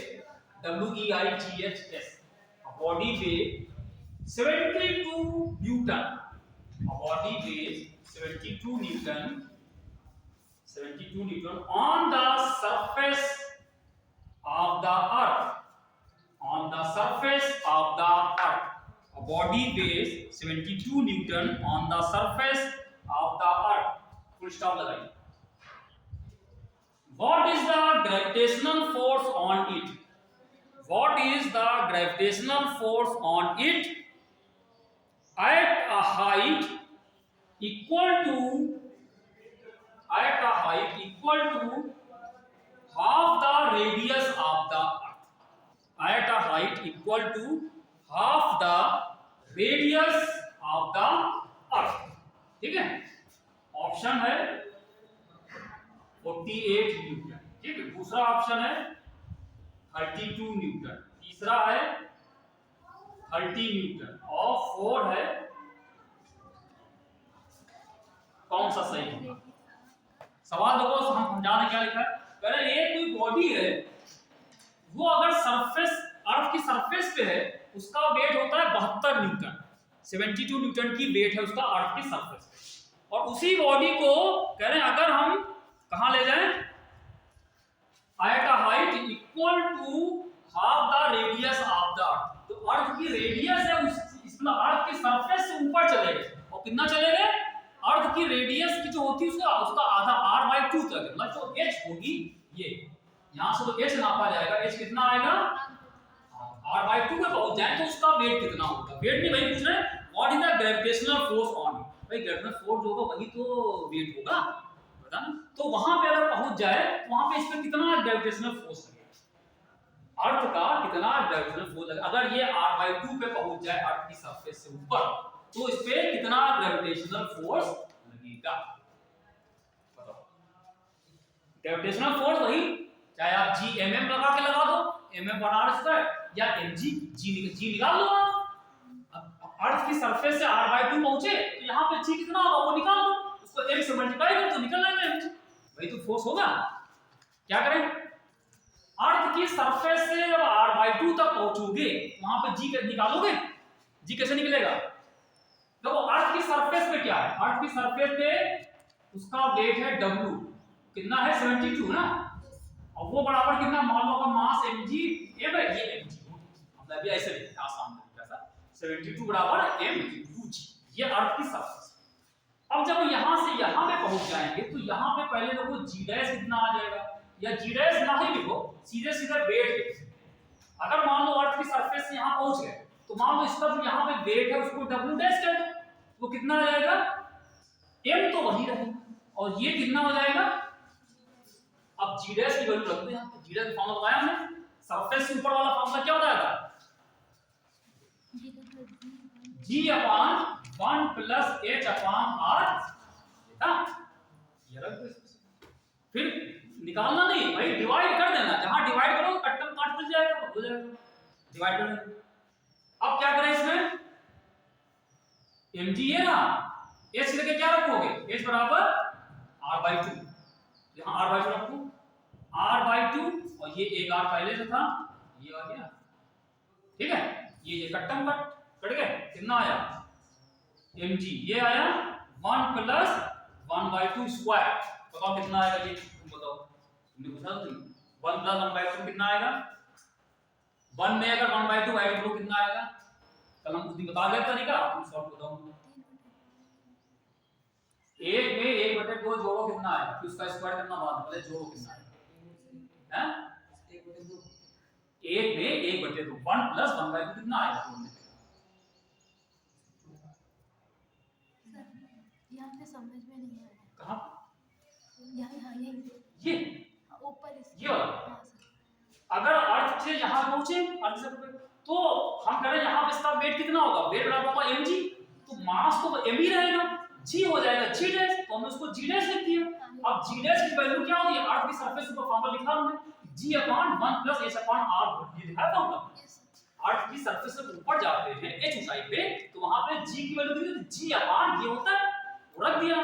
WEIGHS, a body weighs 72 Newton, a body weighs 72 Newton on the surface of the earth, on the surface of the earth, a body weighs 72 Newton on the surface of the earth, full stop लगाइए, What is the gravitational force on it? What is the gravitational force on it at a height equal to half the radius of the earth? At a height equal to half the radius of the earth. ठीक है, ऑप्शन है 48 न्यूटन। ठीक है, दूसरा ऑप्शन है 32 न्यूटन, तीसरा है 30 न्यूटन और 4 है, कौन सा सही होगा? सवाल देखो, हम समझाने क्या लिखा है। पहले ये कोई बॉडी है, वो अगर सरफेस, अर्थ की सरफेस पे है, उसका वेट होता है 72 न्यूटन, 72 न्यूटन की वेट है उसका अर्थ की सरफेस। और उसी बॉडी को कह रहे हैं अगर हम कहां ले जाएं, at a height equal to half the radius of the earth, तो अर्थ की रेडियस है इसमें अर्थ की सरफेस से ऊपर चले गए, और कितना चले गए, अर्थ की रेडियस की जो होती है उसका आधा r/2 तक, मतलब जो h होगी, ये यहां से तो h नापा जाएगा, h कितना आएगा, r/2 पे पहुंच जाए तो उसका वेट कितना होगा। वेट नहीं भाई पूछ रहे हैं, what is the gravitational force on, भाई ग्रेविटेशनल फोर्स जो होगा वही तो वेट होगा, पता ना। तो वहां पे अगर पहुंच जाए तो वहां पे इस पे कितना ग्रेविटेशनल फोर्स लगेगा, अर्थ का कितना ग्रेविटेशनल फोर्स लगेगा। अगर ये r/2 पे पहुंच जाए अर्थ की सरफेस से ऊपर, तो इस पे कितना ग्रेविटेशनल फोर्स लगेगा, बताओ। ग्रेविटेशनल फोर्स वही, चाहे आप Gmm लगा के लगा दो, mm/r² या mg, g निकाल लो आप। अब अर्थ की सरफेस से r/2 पहुंचे तो यहाँ पे g कितना होगा वो निकाल लो, उसको m से मल्टीप्लाई कर तो निकल आएगा mg, वही तो फोर्स होगा। क्या करें, अर्थ की सरफेस से जब r/2 तक पहुंचोगे वहां पे g निकालोगे, g कैसे निकलेगा, देखो अर्थ की सरफेस पे क्या है, अर्थ की सरफेस पे उसका वेट है w, कितना है 72 ना, और वो बराबर कितना, मान लो का मास mg, ये mg, मतलब ये ऐसे लिखते हैं आसान तरीके से, 72 बराबर mg, ये अर्थ की सरफेस। अब जब यहां से यहां पे पहुंच जाएंगे तो यहां पे पहले देखो g' कितना आ जाएगा, या g' ना ही लिखो, सीधे सीधे वेट लिखो। अगर मान लो अर्थ की सरफेस से यहां पहुंच गए तो मान लो इसका जो यहां पे वेट है उसको w' कह दो, वो कितना आ जाएगा, m तो वही रहेगा, और ये कितना हो जाएगा, अब g' की वैल्यू रख दो यहां पे, g' का फॉर्मूला बताया हमने, सरफेस से ऊपर वाला फॉर्मूला क्या होता है, g/1 + h/r, देखा, ये रख दो। फिर निकालना नहीं भाई, डिवाइड कर देना, जहां डिवाइड करो कट्टम काट मिल जाएगा, हो जाएगा, डिवाइड कर देना। अब क्या करें इसमें, mg है ना, h लेके क्या रखोगे, h बराबर r/2, यहां r/2 रखो, r/2, और ये एक r पहले से था, ये आ गया, ठीक है, ये कट्टम कट गए, कितना आया mg, ये आया 1 + 1/2², बताओ कितना आएगा, ये तुम बताओ, तुमने पूछा तो 1 + 1/2 कितना आएगा, 1 में अगर 1/2 ऐड करो कितना आएगा, कल हम उस दिन बता गए तरीका, तुम सॉल्व बताओ। 1 में 1/2 जोड़ो कितना आएगा, फिर उसका स्क्वायर करना बाद में, पहले जोड़ो कितना आएगा, हैं 1 में 1/2, 1 + 1/2 कितना आएगा, यहाँ पे समझ में नहीं आ रहा है, कहां, यहाँ ये ऊपर ये वाला, अगर अर्थ से यहां पहुंचे, अर्थ से तो हम कह रहे हैं यहां पे इसका वेट कितना होगा, वेट बराबर होगा mg, तो मास तो m ही रहेगा, g हो जाएगा g', तो हमने उसको g' लिख दिया। अब g' की वैल्यू क्या होगी, अर्थ की सरफेस ऊपर फॉर्मूला लिखा हमने, g/1 + h/r, ये लिखा है फॉर्मूला। अर्थ की सरफेस से ऊपर जाते हैं h ऊंचाई पे, तो वहां पे g की वैल्यू कितनी, g/, ये होता है, रख दिया,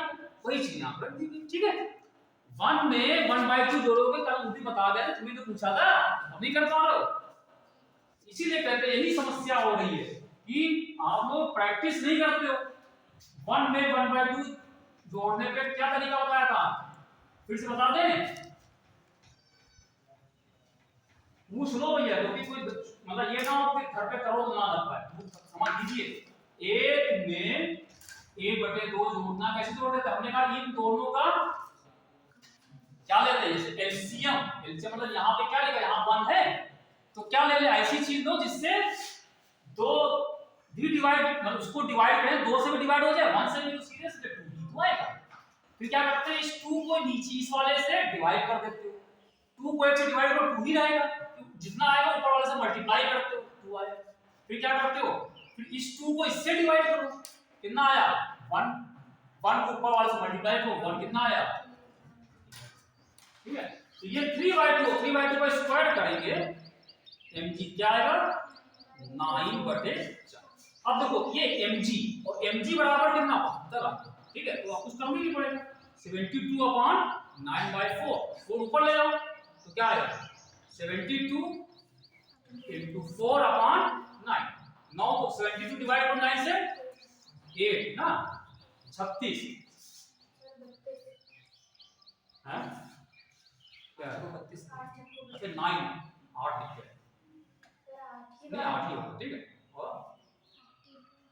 वही चीज यहां रख दी, ठीक है। 1 में 1/2 जोड़ोगे, कल उसी बता गए, तुम्हें तो पूछा था, अब नहीं कर पा रहे हो, इसीलिए कहते हैं यही समस्या हो रही है कि आप लोग प्रैक्टिस नहीं करते हो। 1 में 1/2 जोड़ने पे क्या तरीका बताया था, फिर से बता दें, पूछ लो भैया, क्योंकि कोई मतलब ये ना हो कि घर पे करो तो ना लग पाए, समझ लीजिए। 1 में 1/2 जोड़ना कैसे जोड़ते थे, हमने कहा इन दोनों का क्या क्या लेते हैं जैसे एलसीएम, एलसीएम मतलब यहाँ पे क्या लिखा है, यहाँ 1 है तो क्या ले ले, ऐसी चीज लो जिससे दो डिवाइड मतलब उसको डिवाइड करें, 2 से भी डिवाइड हो जाए, 1 से भी तो सीरियस 2 ही तो आएगा। फिर क्या करते हैं, इस 2 को नीचे इस वाले से डिवाइड कर देते हो, 2 को 1 से डिवाइड करो 2 ही रहेगा, जितना आएगा ऊपर वाले से मल्टीप्लाई करते हो 2 आएगा। फिर क्या करते हो, फिर इस 2 को इससे डिवाइड करो, कितना आया 1, 1 को ऊपर वाले से मल्टीप्लाई करो 1 कितना आया, ठीक है। तो ये 3/2 को स्क्वायर करेंगे mg क्या आएगा 9/4। अब देखो ये mg और mg बराबर कितना 72 आ, ठीक है, तो आपको कुछ कम नहीं पड़ेगा 72/9/4, 4 ऊपर ले जाओ तो क्या आएगा 72 into 4/9, 9 को 72 डिवाइड बाय 9 से 8 ना 36 है क्या है 32 अच्छा 9 8 लिख है नहीं 8 ही होगा, ठीक है, और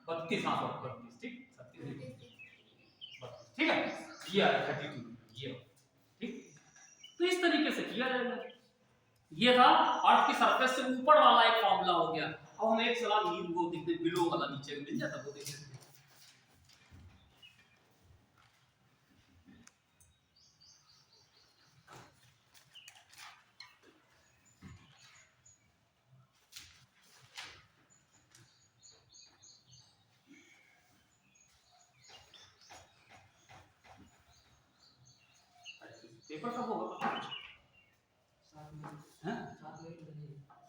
32 हाँ 32 ठीक 36 ठीक है, ये आया 32 ये ठीक। तो इस तरीके से किया जाएगा। ये था अर्थ की सरफेस से ऊपर वाला एक फार्मूला हो गया। अब हम एक सलाह नीचे वो देखते बिलो वाला नीचे मिल जाता वो देखते हैं। पेपर कब होगा हैं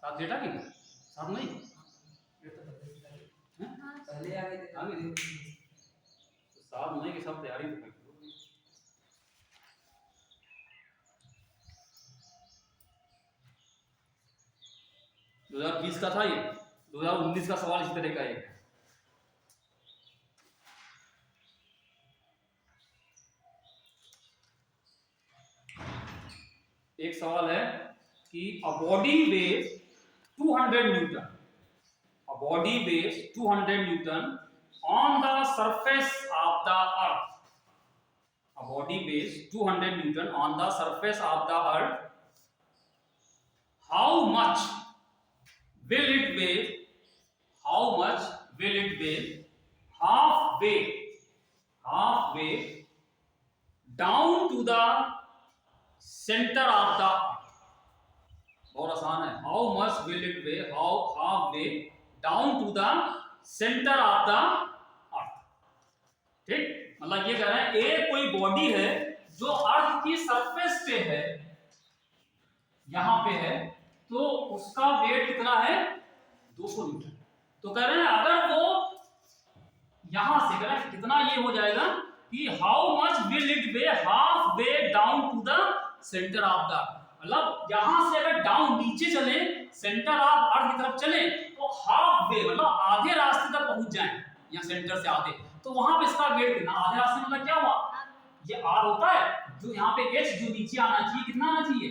7 डेटा की 7 मई पहले आ गए थे 7 मई की सब तैयारी तो कर लो। 2020 का था ये, 2019 का सवाल इसी तरह का है। एक सवाल है कि a body weighs 200 newton, a body weighs 200 newton on the surface of the earth, a body weighs 200 newton on the surface of the earth, how much will it weigh, how much will it weigh halfway down to the center of the earth। बहुत आसान है, how much will it weigh halfway down to the center of the earth, ठीक। मतलब ये कह रहे हैं एक कोई बॉडी है जो अर्थ की सरफेस पे है, यहां पे है, तो उसका वेट कितना है 200 न्यूटन। तो कह रहे हैं अगर वो यहां से कह रहे हैं कितना ये हो जाएगा कि how much will it weigh half way down to the centre of the, मतलब यहां से अगर डाउन नीचे चले सेंटर ऑफ अर्थ की तरफ चले तो हाफ वे मतलब आधे रास्ते तक पहुंच जाए, या सेंटर से आधे, तो वहां पे इसका वेट कितना, आधे रास्ते मतलब क्या हुआ ये r होता है, जो यहाँ पे h जो नीचे आना चाहिए कितना आना चाहिए,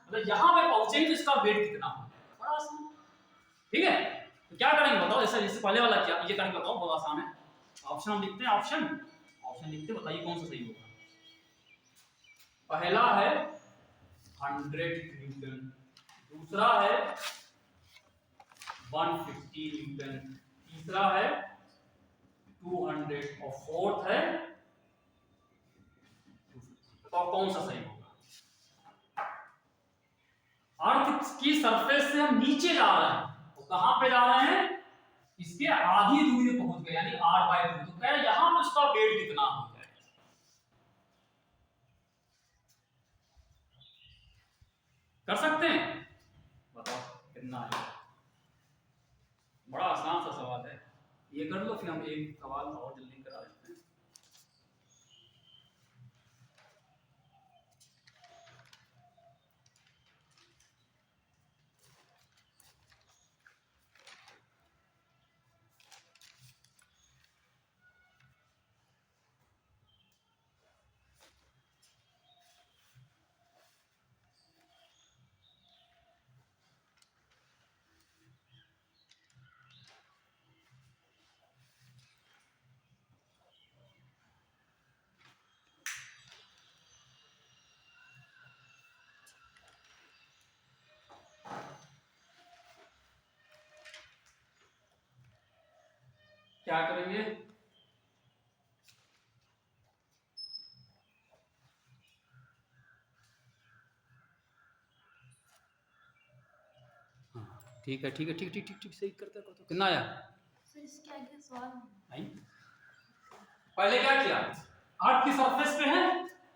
मतलब यहाँ पे पहुंचेंगे तो इसका वेट कितना होगा, बड़ा आसान, ठीक है। तो क्या करेंगे बताओ, ऐसा जैसे पहले वाला क्या ये करेंगे बताओ, बहुत आसान है। ऑप्शन हम लिखते हैं, ऑप्शन लिखते हैं, बताइए कौन सा सही होगा। पहला है 100 न्यूटन, दूसरा है 150 न्यूटन, तीसरा है 200 और फोर्थ है, तो कौन सा सही होगा। अर्थ की सरफेस से हम नीचे जा रहे हैं, तो कहां पे जा रहे हैं, इसके आधी दूरी पे पहुंच गए यानी r/2, तो कह रहे यहां पे उसका वेट कितना होगा, कर सकते हैं, बताओ कितना है। बड़ा आसान सा सवाल है, ये कर लो फिर हम एक सवाल और जल्दी करा देते हैं। क्या करेंगे, ठीक है ठीक है ठीक ठीक ठीक ठीक सही करते हो। कितना आया सर इसके आगे सवाल नहीं, पहले क्या किया, अर्थ की सरफेस पे है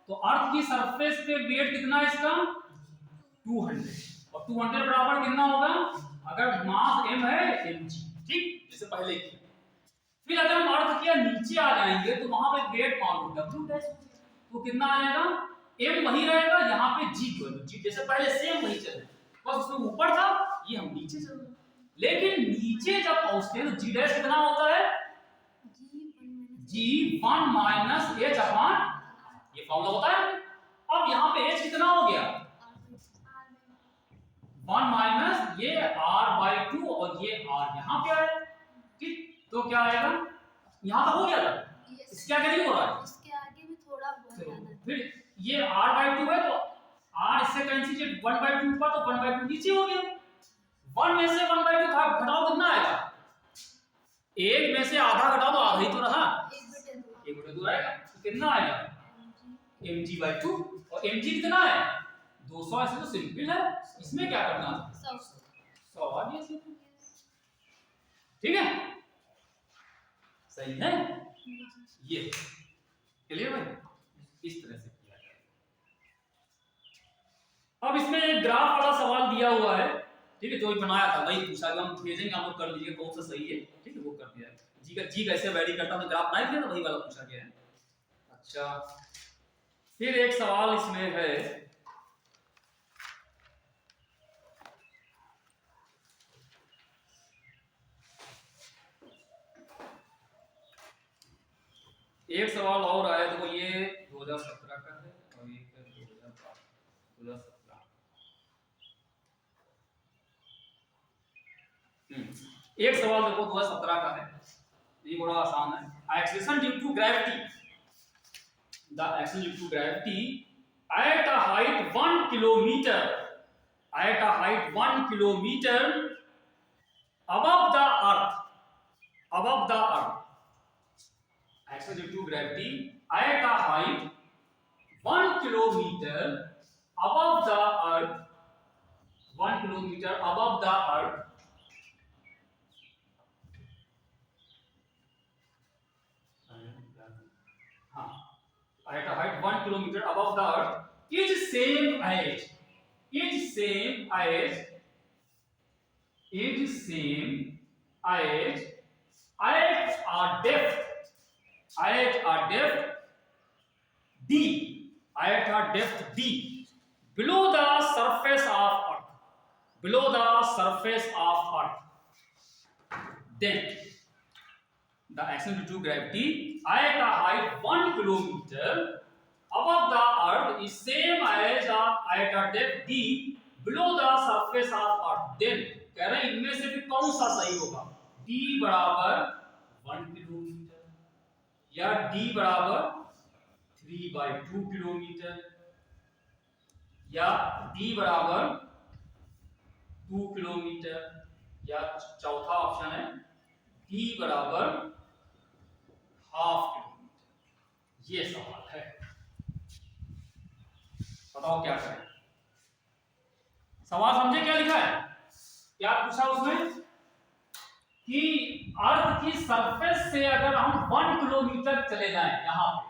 तो अर्थ की सरफेस पे वेट कितना है इसका 200, और 200 बराबर कितना होगा, अगर मास m है mg, ठीक जैसे पहले किया। फिर अगर हम अर्थ के नीचे आ जाएंगे तो वहां पे वेट मान लो w डैश, तो कितना आएगा, m वही रहेगा, यहाँ पे g की वैल्यू g जैसे पहले सेम वही चल रहा है, बस उसमें ऊपर था ये हम नीचे चल रहे हैं। लेकिन नीचे जब पहुंचते हैं तो g डैश कितना होता है, g1 माइनस h अपॉन, ये फॉर्मूला होता है। अब यहाँ पे h कितना हो गया 1 माइनस ये r/2 और ये r यहाँ पे आया, ठीक तो क्या आएगा, यहाँ तक हो गया था, इसके आगे नहीं हो रहा है, इसके आगे भी थोड़ा बहुत ज्यादा है। फिर ये r/2 है तो r इससे कैंसिल 1/2 ऊपर तो 1/2 नीचे हो गया, 1 में से 1/2 घटाओ कितना आएगा, 1 में से आधा घटाओ तो आधा ही तो रहा, 1/2 आएगा, तो कितना आएगा mg/2, और mg कितना है 200, ऐसे तो सिंपल है, इसमें क्या करना है 100 आ गया सिंपल, ठीक है सही है, ये क्लियर है, इस तरह से किया जाए। अब इसमें एक ग्राफ वाला सवाल दिया हुआ है, ठीक है जो बनाया था वही पूछा, हम भेजेंगे आप लोग कर लीजिए कौन सा सही है, ठीक है वो कर दिया है, जी कैसे वैरी करता है, ग्राफ बनाया था वही वाला पूछा गया है। अच्छा फिर एक सवाल इसमें है, एक सवाल और आया तो ये 2017 का है और एक 2017। एक सवाल देखो 2017 का है, ये बड़ा आसान है, acceleration due to gravity, the acceleration due to gravity at a height 1 kilometer, at a height 1 kilometer above the earth, above the earth, acceleration due to gravity at a height 1 kilometer above the earth, 1 kilometer above the earth, at a height 1 kilometer above the earth is same as, is same as, is same as at a depth, at a depth d, at a depth d below the surface of earth, below the surface of earth, then the acceleration due to gravity at a height 1 kilometer above the earth is same as at a depth d below the surface of earth, then कह रहे हैं इनमें से भी कौन सा सही होगा, d बराबर 1 किलोमीटर या d बराबर 3/2 किलोमीटर या d बराबर 2 किलोमीटर या चौथा ऑप्शन है d बराबर ½ किलोमीटर। ये सवाल है, बताओ क्या करें, सवाल समझे क्या लिखा है, क्या पूछा उसमें कि अर्थ की सरफेस से अगर हम 1 किलोमीटर चले जाएं, यहां पे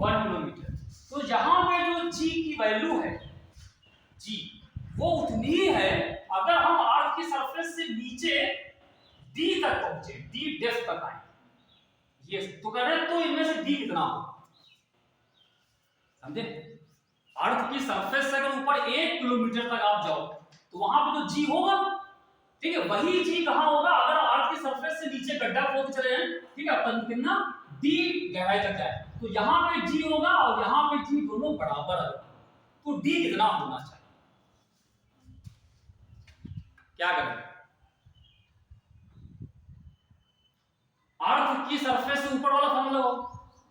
1 किलोमीटर, तो यहां पे जो g की वैल्यू है, g वो उतनी ही है अगर हम अर्थ की सरफेस से नीचे d तक पहुंचे, d डेप्थ तक आए, ये तो कह रहे हैं तो इनमें से d कितना हो, समझे, अर्थ की सरफेस से अगर ऊपर 1 किलोमीटर तक आप जाओ तो वहां पे तो g होगा, ठीक है, वही g कहां होगा अगर अर्थ की सरफेस से नीचे गड्ढा खोद चले जाएं, ठीक है, अपन कितना d गहराई तक जाए तो यहां पे g होगा और यहां पे g दोनों बराबर है, तो d कितना होना चाहिए, क्या करें, अर्थ की सरफेस से ऊपर वाला फॉर्मूला लगाओ,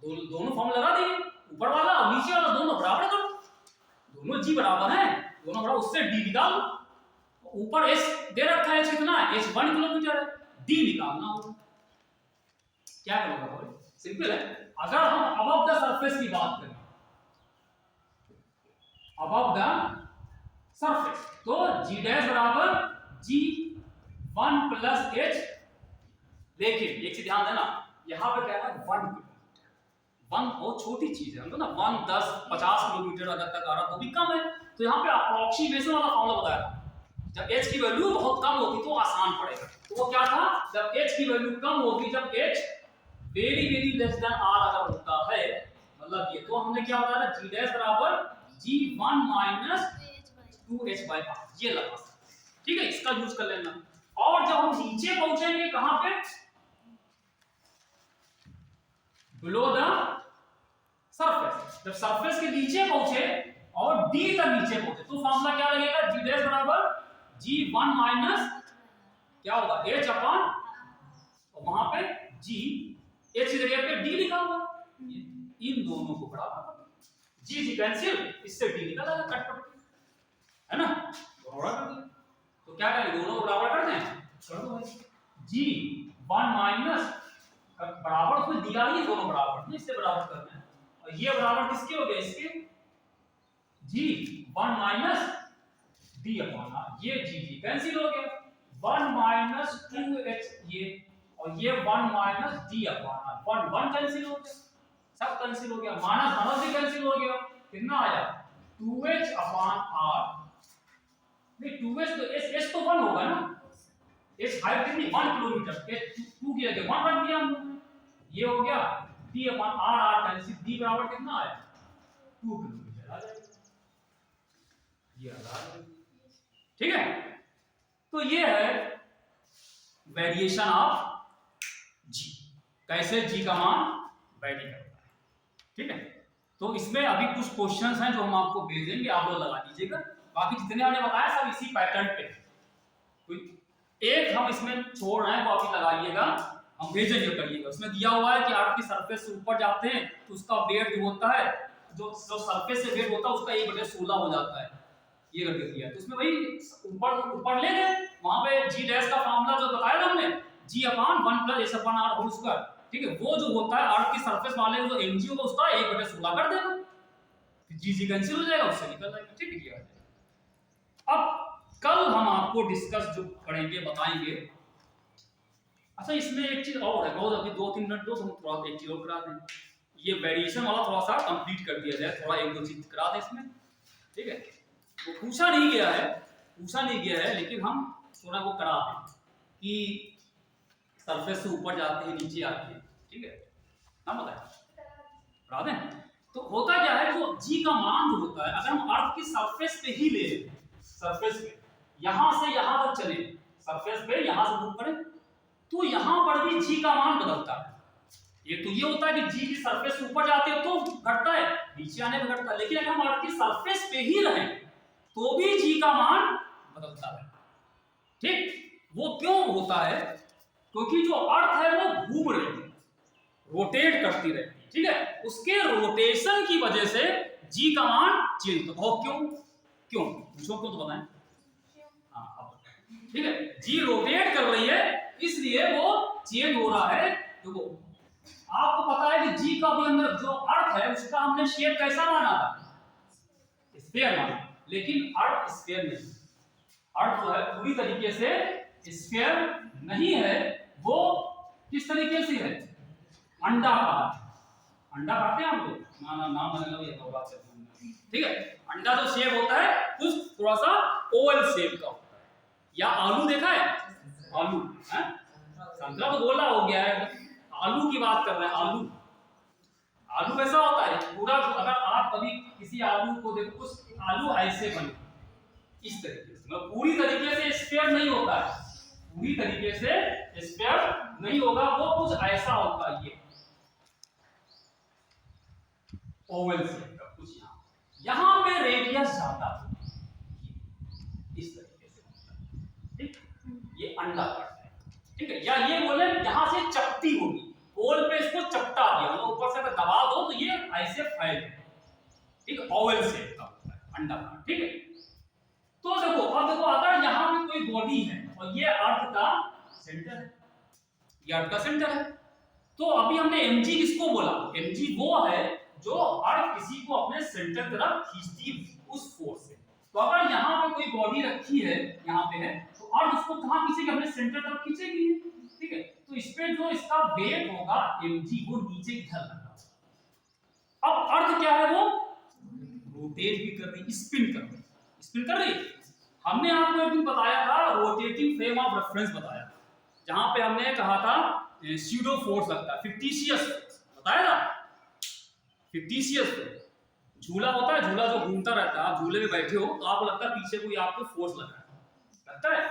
दोनों फॉर्मूला लगा दिए, ऊपर वाला और नीचे वाला दोनों बराबर करो, दोनों g बराबर है, दोनों बराबर, उससे d निकाल, ऊपर h दे रखा है कितना, h 1 किलोमीटर है, d निकालना होगा, क्या करोगे बोले? सिंपल है। अगर हम अबव द सरफेस की बात करें, अबव द सरफेस, तो g डैश बराबर g1 प्लस h। देखिए एक चीज ध्यान देना, यहां पे क्या है 1 किलोमीटर, 1 बहुत छोटी चीज है, हमको ना 1 10 50 किलोमीटर अगर तक आ रहा तो भी कम है। तो यहाँ पे अप्रोक्सीमेशन वाला फॉर्मूला बताया था, जब h की वैल्यू बहुत कम होती तो आसान पड़ेगा। तो वो क्या था, जब h की वैल्यू कम होगी, जब h very very less then r अगर होता है, मतलब ये, तो हमने क्या बताया था, g डैश बराबर g1 माइनस 2h/r, ये लगा सकते हैं। ठीक है, इसका यूज कर लेना। और जब हम नीचे पहुंचेंगे कहां पे, बिलो द सरफेस, जब सरफेस के नीचे पहुंचे और d तक नीचे पहुंचे, तो फॉर्मूला क्या लगेगा, g डैश बराबर g1 माइनस क्या होगा h अपॉन, और वहां पे g, h की जगह पे d लिखा हुआ, इन दोनों को बराबर g कैंसिल, इससे d निकल आएगा कट कट, है ना, बराबर कर दिया। तो क्या करें, दोनों को बराबर कर दें, कर दो भाई, g1 माइनस बराबर, उसमें दिया ही दोनों बराबर, तो इससे बराबर करना है, और ये बराबर किसके हो गए, इसके, g1 minus d upon r, ये g कैंसिल हो गया, 1 माइनस 2h, ये, और ये 1 minus d upon r, 1 1 cancel हो गया, सब कैंसिल हो गया, माइनस माइनस भी कैंसिल हो गया, कितना आया 2h अपॉन r, नहीं 2h तो s तो 1 होगा ना, s हाइट कितनी 1 किलोमीटर, s 2 की जगह 1 रख दिया हमने, ये हो गया d upon r, r cancel, d बराबर कितना आया 2 किलोमीटर आ जाएगा, ये आ गया। ठीक है, तो ये है वेरिएशन ऑफ g, कैसे g का मान वेरी करता है। ठीक है, तो इसमें अभी कुछ क्वेश्चंस हैं जो हम आपको भेजेंगे, आप लोग लगा लीजिएगा, बाकी जितने हमने बताया सब इसी पैटर्न पे, कोई एक हम इसमें छोड़ रहे हैं वो अभी लगाइएगा, हम भेजेंगे करिएगा। उसमें दिया हुआ है कि अर्थ की सरफेस से ऊपर जाते हैं तो उसका वेट जो होता है, जो सरफेस से वेट होता है उसका 1/16 हो जाता है, ये करके दिया है। तो उसमें वही ऊपर ऊपर ले गए, वहां पे g डैश का फार्मूला जो बताया था हमने, g अपॉन 1 प्लस s अपॉन r होल स्क्वायर, ठीक है, वो जो होता है अर्थ की सरफेस वाले जो mg होगा उसका 1/16 कर देना, g कैंसिल हो जाएगा, उससे निकल जाएगा। ठीक है, किया जाएगा। अब कल हम आपको डिस्कस जो करेंगे, बताएंगे। अच्छा, इसमें एक चीज और है, बहुत अभी 2-3 मिनट दो, हम थोड़ा एक चीज और करा दें, ये वेरिएशन वाला थोड़ा सा कंप्लीट कर दिया जाए, थोड़ा एक दो चीज करा दें इसमें। ठीक है, वो पूछा नहीं गया है, लेकिन हम थोड़ा वो करा दें कि सरफेस से ऊपर जाते हैं नीचे आते हैं। ठीक है, ना बताए करा दें। तो होता क्या है, जो g का मान जो होता है, अगर हम अर्थ की सरफेस पे ही ले, सरफेस पे यहां से यहां तक चले, सरफेस पे यहां से मूव करें, तो यहां पर भी g का मान बदलता है। एक तो ये होता है कि g की सरफेस से ऊपर जाते हो तो घटता है, नीचे आने पर घटता है, लेकिन अगर हम अर्थ की सरफेस पे ही रहें तो भी g का मान बदलता है। ठीक, वो क्यों होता है, क्योंकि जो अर्थ है वो घूम रही है, रोटेट करती रहती है। ठीक है, उसके रोटेशन की वजह से g का मान चेंज होता है। क्यों पूछो, क्यों तो बताएं। हाँ, ठीक है, g रोटेट कर रही है इसलिए वो चेंज हो रहा है। देखो आपको पता है कि g का भी अंदर जो अर्थ है उसका हमने शेप कैसा माना था, स्फीयर माना, लेकिन अर्थ स्फीयर नहीं, अर्थ जो है पूरी तरीके से स्फीयर नहीं है, वो किस तरीके से है, अंडाकार। अंडा खाते हैं आप लोग, नाम बदल ये बात से। ठीक है, अंडा जो शेप होता है कुछ थोड़ा सा ओवल शेप का होता है, या आलू देखा है, आलू है, संतरा तो गोला हो गया है, आलू की बात कर रहे हैं, आलू कैसा होता है पूरा, अगर आप कभी किसी आलू को देखो, कुछ आलू ऐसे बने इस तरीके से, मतलब पूरी तरीके से स्फीयर नहीं होता है, पूरी तरीके से स्फीयर नहीं होगा, वो कुछ ऐसा होता है, ये ओवल शेप का कुछ, यहां पे रेडियस ज्यादा इस तरीके से। ठीक, ये अंडा करता है। ठीक है, या ये बोले यहां से चपटी होगी, पोल पे इसको चपटा दिया, मतलब ऊपर से अगर दबा दो तो ये ऐसे फैल, ठीक है, ओवल शेप का होता है अंडा। ठीक है, तो देखो अब देखो, अगर यहां पे कोई बॉडी है और ये अर्थ का सेंटर है, ये अर्थ का सेंटर है, तो अभी हमने mg किसको बोला, mg वो है जो अर्थ किसी को अपने सेंटर तरफ खींचती है उस फोर्स से। तो अगर यहाँ पे कोई बॉडी रखी है, यहाँ पे है, तो अर्थ उसको कहाँ खींचेगी, अपने सेंटर तरफ खींचेगी, ठीक है। तो इस पे जो इसका वेट होगा mg वो नीचे की तरफ लगा। अब अर्थ क्या है, वो रोटेट भी कर रही, स्पिन कर रही, स्पिन कर रही। हमने आपको एक दिन बताया था रोटेटिंग फ्रेम ऑफ रेफरेंस बताया, जहां पे हमने कहा था स्यूडो फोर्स लगता है, फिक्टिशियस बताया था, फिक्टिशियस झूला होता है, झूला जो घूमता रहता है, आप झूले में बैठे हो तो आपको लगता है पीछे कोई आपको फोर्स लग रहा है, लगता है।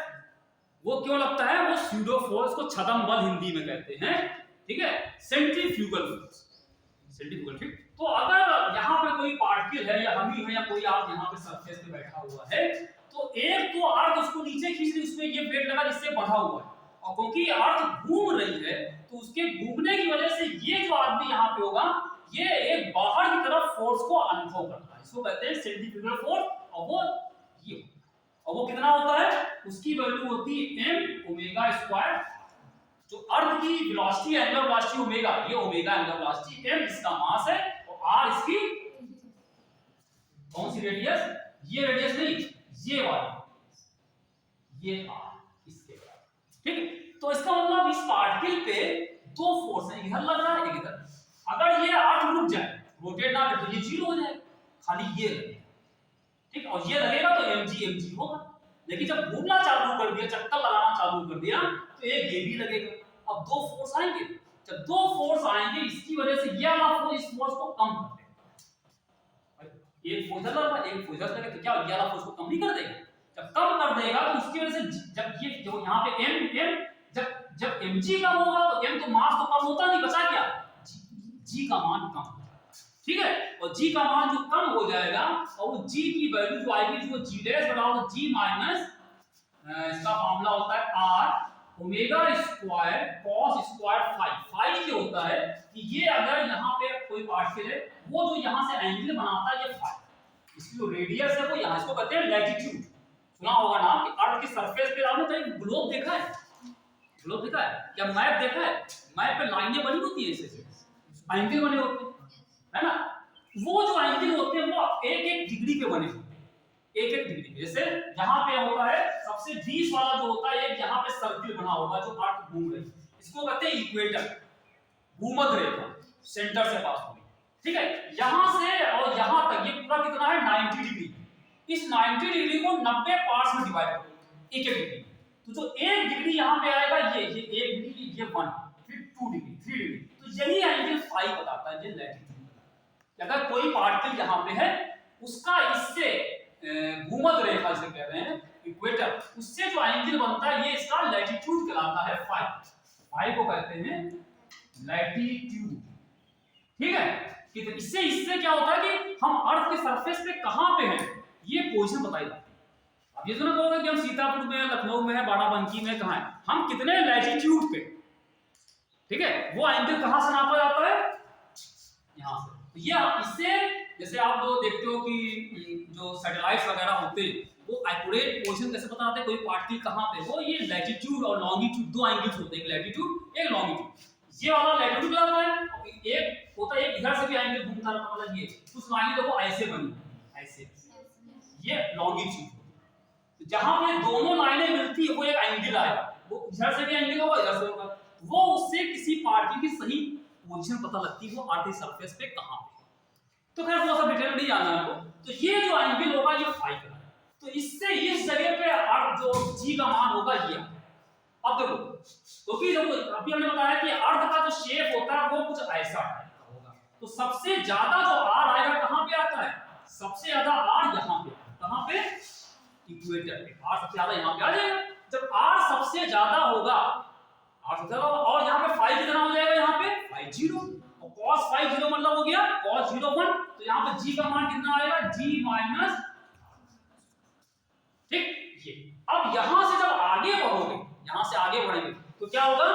वो क्यों लगता है, वो स्यूडो फोर्स को छदम बल हिंदी में कहते हैं, ठीक है, सेंट्रीफ्यूगल फोर्स, सेंट्रीफ्यूगल। ठीक, तो अगर यहाँ पे कोई पार्टिकल है या हम ही है या कोई आप यहाँ पे सरफेस पे बैठा हुआ है, तो एक तो अर्थ उसको नीचे खींच रही, उसमें ये वेट लगा जिससे बढ़ा हुआ है, और क्योंकि अर्थ घूम रही है तो उसके घूमने की वजह से ये जो आदमी यहाँ पे होगा, ये एक बाहर की तरफ फोर्स को अनुभव करता है, इसको कहते हैं सेंट्रीफ्यूगल फोर्स। और वो ये, और वो कितना होता है, उसकी वैल्यू होती है m ओमेगा स्क्वायर, जो अर्थ की वेलोसिटी एंगुलर वेलोसिटी ओमेगा, ये ओमेगा एंगुलर वेलोसिटी, m इसका मास है और r इसकी कौन सी रेडियस, ये रेडियस नहीं, ये वाली, ये r इसके बराबर, ठीक है। तो इसका मतलब इस पार्टिकल पे दो फोर्स है, इधर लग रहा है एक इधर। अगर ये अर्थ रुक जाए, रोटेट ना करे, तो ये जीरो हो जाएगा, खाली ये लगेगा, ठीक, और ये लगेगा तो mg होगा। लेकिन जब घूमना चालू कर दिया, चक्कर लगाना चालू कर दिया, तो एक ये भी लगेगा। अब दो फोर्स आएंगे, जब दो फोर्स आएंगे, इसकी वजह से ये वाला फोर्स इस फोर्स को कम कर देगा। एक फोर्स लग रहा है, एक फोर्स लगे, तो क्या ये वाला फोर्स को कम नहीं कर देगा? जब कम कर देगा तो उसकी वजह से जब ये जो यहाँ पे m जब mg कम होगा तो m तो मास तो कम होता नहीं, बचा क्या, g का मान कम, ठीक है। और g का मान जो कम हो जाएगा, और वो g की वैल्यू जो आएगी, जो g डैश बराबर g माइनस इसका फॉर्मूला होता है r omega square cos square phi. Phi ये होता है कि ये अगर यहाँ पे कोई पार्टिकल है, वो जो यहाँ से एंगल बनाता है, ये फाई, इसकी जो रेडियस है वो यहाँ, इसको कहते हैं लैटिट्यूड। सुना होगा नाम कि अर्थ की सरफेस पे आपने कहीं ग्लोब देखा है, ग्लोब देखा है या मैप देखा है, मैप पे लाइनें बनी होती है, ऐसे एंगल बने होते हैं, है ना। वो जो एंगल होते हैं वो एक एक डिग्री पे बने होते हैं, एक एक डिग्री पे। जैसे यहाँ पे होता है सबसे 20 वाला जो होता है, एक यहाँ पे सर्किल बना होगा जो अर्थ घूम रही है, इसको कहते हैं इक्वेटर, भूमध्य रेखा, सेंटर से पास हुई, ठीक है। यहाँ से और यहाँ तक ये पूरा कितना है, 90 डिग्री। इस 90 डिग्री को 90 पार्ट्स में डिवाइड करो, एक एक डिग्री। तो जो एक डिग्री यहाँ पे आएगा, ये एक डिग्री, ये 1, फिर 2 डिग्री, 3 डिग्री, तो यही एंगल फाई बताता है, ये लैटिट्यूड बताता है। अगर कोई पार्टिकल यहाँ पे है, उसका इससे भूमध्य रेखा से कह रहे हैं इक्वेटर, उससे जो एंगल बनता है, ये इसका लैटिट्यूड कहलाता है, फाई। फाई को कहते हैं लैटिट्यूड, ठीक है। कि तो इससे क्या होता है कि हम अर्थ के सरफेस पे कहां पे हैं, ये पोजीशन बताई जाती है। अब ये तो ना कहोगे कि हम सीतापुर में, लखनऊ में है, बाराबंकी में, कहां है, हम कितने लैटिट्यूड पे, ठीक है। वो एंगल कहां से नापा जाता है, यहां से। तो ये इससे, जैसे आप लोग देखते हो कि जो सैटेलाइट्स वगैरह होते हैं, वो एक्यूरेट पोजीशन कैसे पता होता है, कोई पार्टिकल कहां पे हो, ये लैटिट्यूड और लॉन्गिट्यूड, दो एंगल्स होते हैं, एक लैटिट्यूड एक लॉन्गिट्यूड। ये वाला लैटिट्यूड कहलाता है, एक होता है, एक इधर से भी एंगल घूमता रहता, मतलब ये उस लाइन देखो ऐसे बनी, ऐसे, ये लॉन्गिट्यूड। जहां पे दोनों लाइनें मिलती है, वो एक एंगल आएगा, वो इधर से भी एंगल होगा, इधर से होगा, वो उससे किसी पार्टिकल की सही पोजीशन पता लगती है, वो अर्थ की सरफेस पे कहां पे। तो खैर वो सब डिटेल नहीं जानना है आपको। तो ये जो एंगल होगा, ये फाई का है, तो इससे इस जगह पे अर्थ जो g का मान होगा, ये। अब देखो, क्योंकि जब अभी हमने बताया कि अर्थ का जो शेप होता है वो कुछ ऐसा होगा, तो सबसे ज्यादा जो r आएगा कहां पे आता है, सबसे ज्यादा r यहां पे, कहां पे, इक्वेटर पे। r सबसे ज्यादा यहां पे आ जाएगा। जब r सबसे ज्यादा होगा, r सबसे ज्यादा, और यहां पे फाई कितना हो जाएगा, यहां पे फाई 0, और cos फाई 0 मतलब हो गया cos 0 1, तो यहां पे g का मान कितना आएगा, g माइनस, ठीक। ये अब यहां से जब आगे बढ़ोगे, यहां से आगे बढ़ेंगे तो क्या होगा,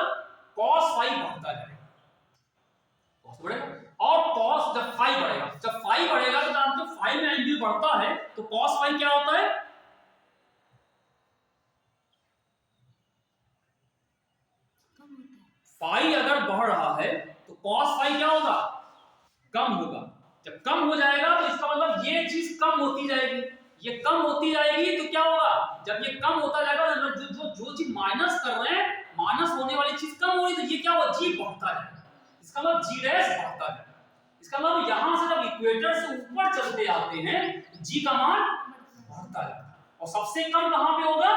cos फाई बढ़ता जाएगा, cos बढ़ेगा, और cos जब फाई बढ़ेगा, जब फाई बढ़ेगा तो जानते हो फाई में एंगल बढ़ता है, तो cos फाई क्या होता है, फाई अगर बढ़ रहा है तो कॉस फाई क्या होगा, कम होगा। जब कम हो जाएगा तो इसका मतलब ये चीज कम होती जाएगी, ये कम होती जाएगी तो क्या होगा, जब ये कम होता जाएगा जो चीज माइनस कर रहे हैं, माइनस होने वाली चीज कम हो रही, तो ये क्या होगा, जी बढ़ता जाएगा। इसका मतलब जी डैश बढ़ता जाएगा। इसका मतलब यहां से जब इक्वेटर से ऊपर चलते आते हैं जी का मान बढ़ता जाएगा। और सबसे कम कहां पे होगा,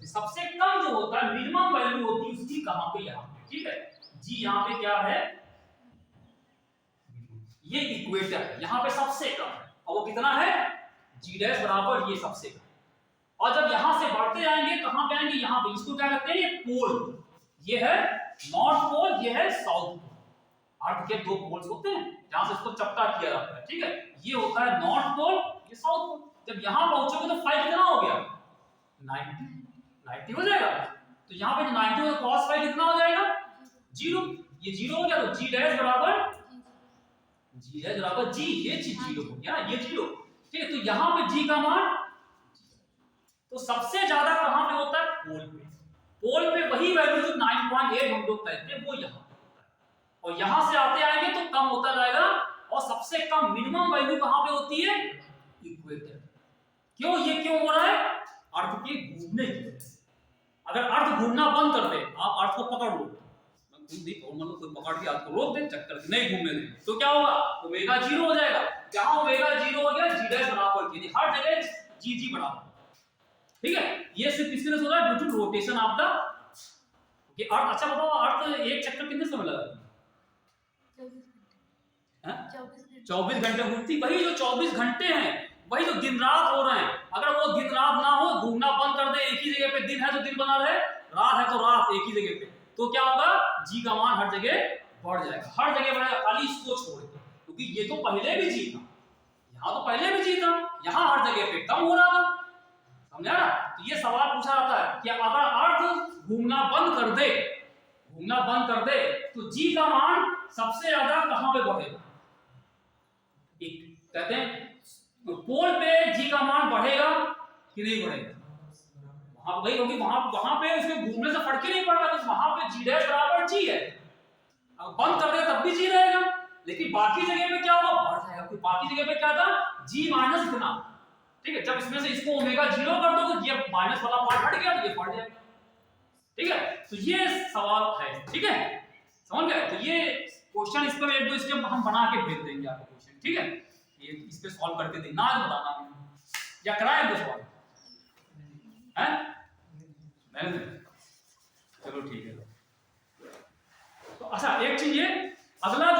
सबसे कम जो होता है मिनिमम वैल्यू होती है उसकी कहां पे, यहां पे, ठीक है। जी यहां पे क्या है, ये इक्वेटर है, यहां पे सबसे कम है, और वो कितना है, जी डैश बराबर ये सबसे कम। और जब यहां से बढ़ते जाएंगे कहां पे आएंगे, यहां पे, इसको क्या कहते हैं, ये पोल, ये है नॉर्थ पोल, ये है साउथ पोल। अर्थ के दो पोल्स होते हैं जहां से इसको चपटा किया जाता है, ठीक है। ये होता है नॉर्थ पोल, ये साउथ पोल। जब यहां पहुंचोगे तो फाई कितना हो गया, 90 हो जाएगा। तो यहां पे 90 में cos फाई कितना हो जाएगा, 0। ये 0 हो गया तो जी डैश बराबर जी, ये चीज 0 हो गया, ये 0, ठीक है। तो यहां पे जी का मान, तो सबसे ज्यादा कहां पे होता है, पोल पे। पोल पे वही वैल्यू जो 9.8 हम लोग कहते हैं वो यहां पे होता है, और यहां से आते आएंगे तो कम होता जाएगा। और सबसे कम मिनिमम वैल्यू कहां पे होती है, इक्वेटर। क्यों, ये क्यों हो रहा है, अर्थ के घूमने की वजह से। अगर अर्थ घूमना बंद कर दे, आप अर्थ को पकड़ लो, मतलब कोई पकड़ के आपको रोक दे, चक्कर नहीं घूमने दे, तो क्या होगा, ओमेगा 0 हो जाएगा। जहां ओमेगा 0 हो गया, जी डैश बराबर, यानी हर जगह जी बराबर, ठीक है। ये सिर्फ किसके लिए हो रहा है, due to rotation of the ये अर्थ। अच्छा बताओ, अर्थ एक चक्कर कितने समय लगा, 24 घंटे घूमती। वही जो 24 घंटे हैं, वही जो दिन रात हो रहे हैं, अगर वो दिन रात ना हो, घूमना बंद कर दे, एक ही जगह पे, दिन है तो दिन बना रहे, रात है तो रात एक ही जगह पे, तो क्या होगा, जी का मान हर जगह बढ़ जाएगा, हर जगह बढ़ेगा, खाली इसको छोड़ के, क्योंकि ये तो पहले भी जी था, यहाँ तो पहले भी जी था, यहाँ हर जगह पे कम हो रहा था, समझा ना। तो ये सवाल पूछा जाता है कि अगर अर्थ घूमना बंद कर दे तो जी का मान सबसे ज्यादा कहां पे बढ़ेगा, कहते हैं पोल पे जी का मान बढ़ेगा कि नहीं बढ़ेगा, वहां वही, क्योंकि वहां पे उसके घूमने से फर्क ही नहीं पड़ता, तो वहां पे जी डैश बराबर जी है। अब बंद कर दे तब भी जी रहेगा, लेकिन बाकी जगह पे क्या होगा, बढ़ जाएगा, क्योंकि बाकी जगह पे क्या था, जी माइनस इतना, ठीक है। जब इसमें से इसको ओमेगा 0 कर दो तो ये माइनस वाला पार्ट हट गया, तो ये बढ़ जाएगा, ठीक है। तो ये सवाल है, ठीक है, समझ गए। तो ये क्वेश्चन, इस पर एक दो स्टेप हम बना के भेज देंगे आपको क्वेश्चन, ठीक है। ये इस पे सॉल्व करके देना, आज बताना या कराए दो सवाल, हैं, नहीं, चलो ठीक है। तो अच्छा एक चीज ये, अगला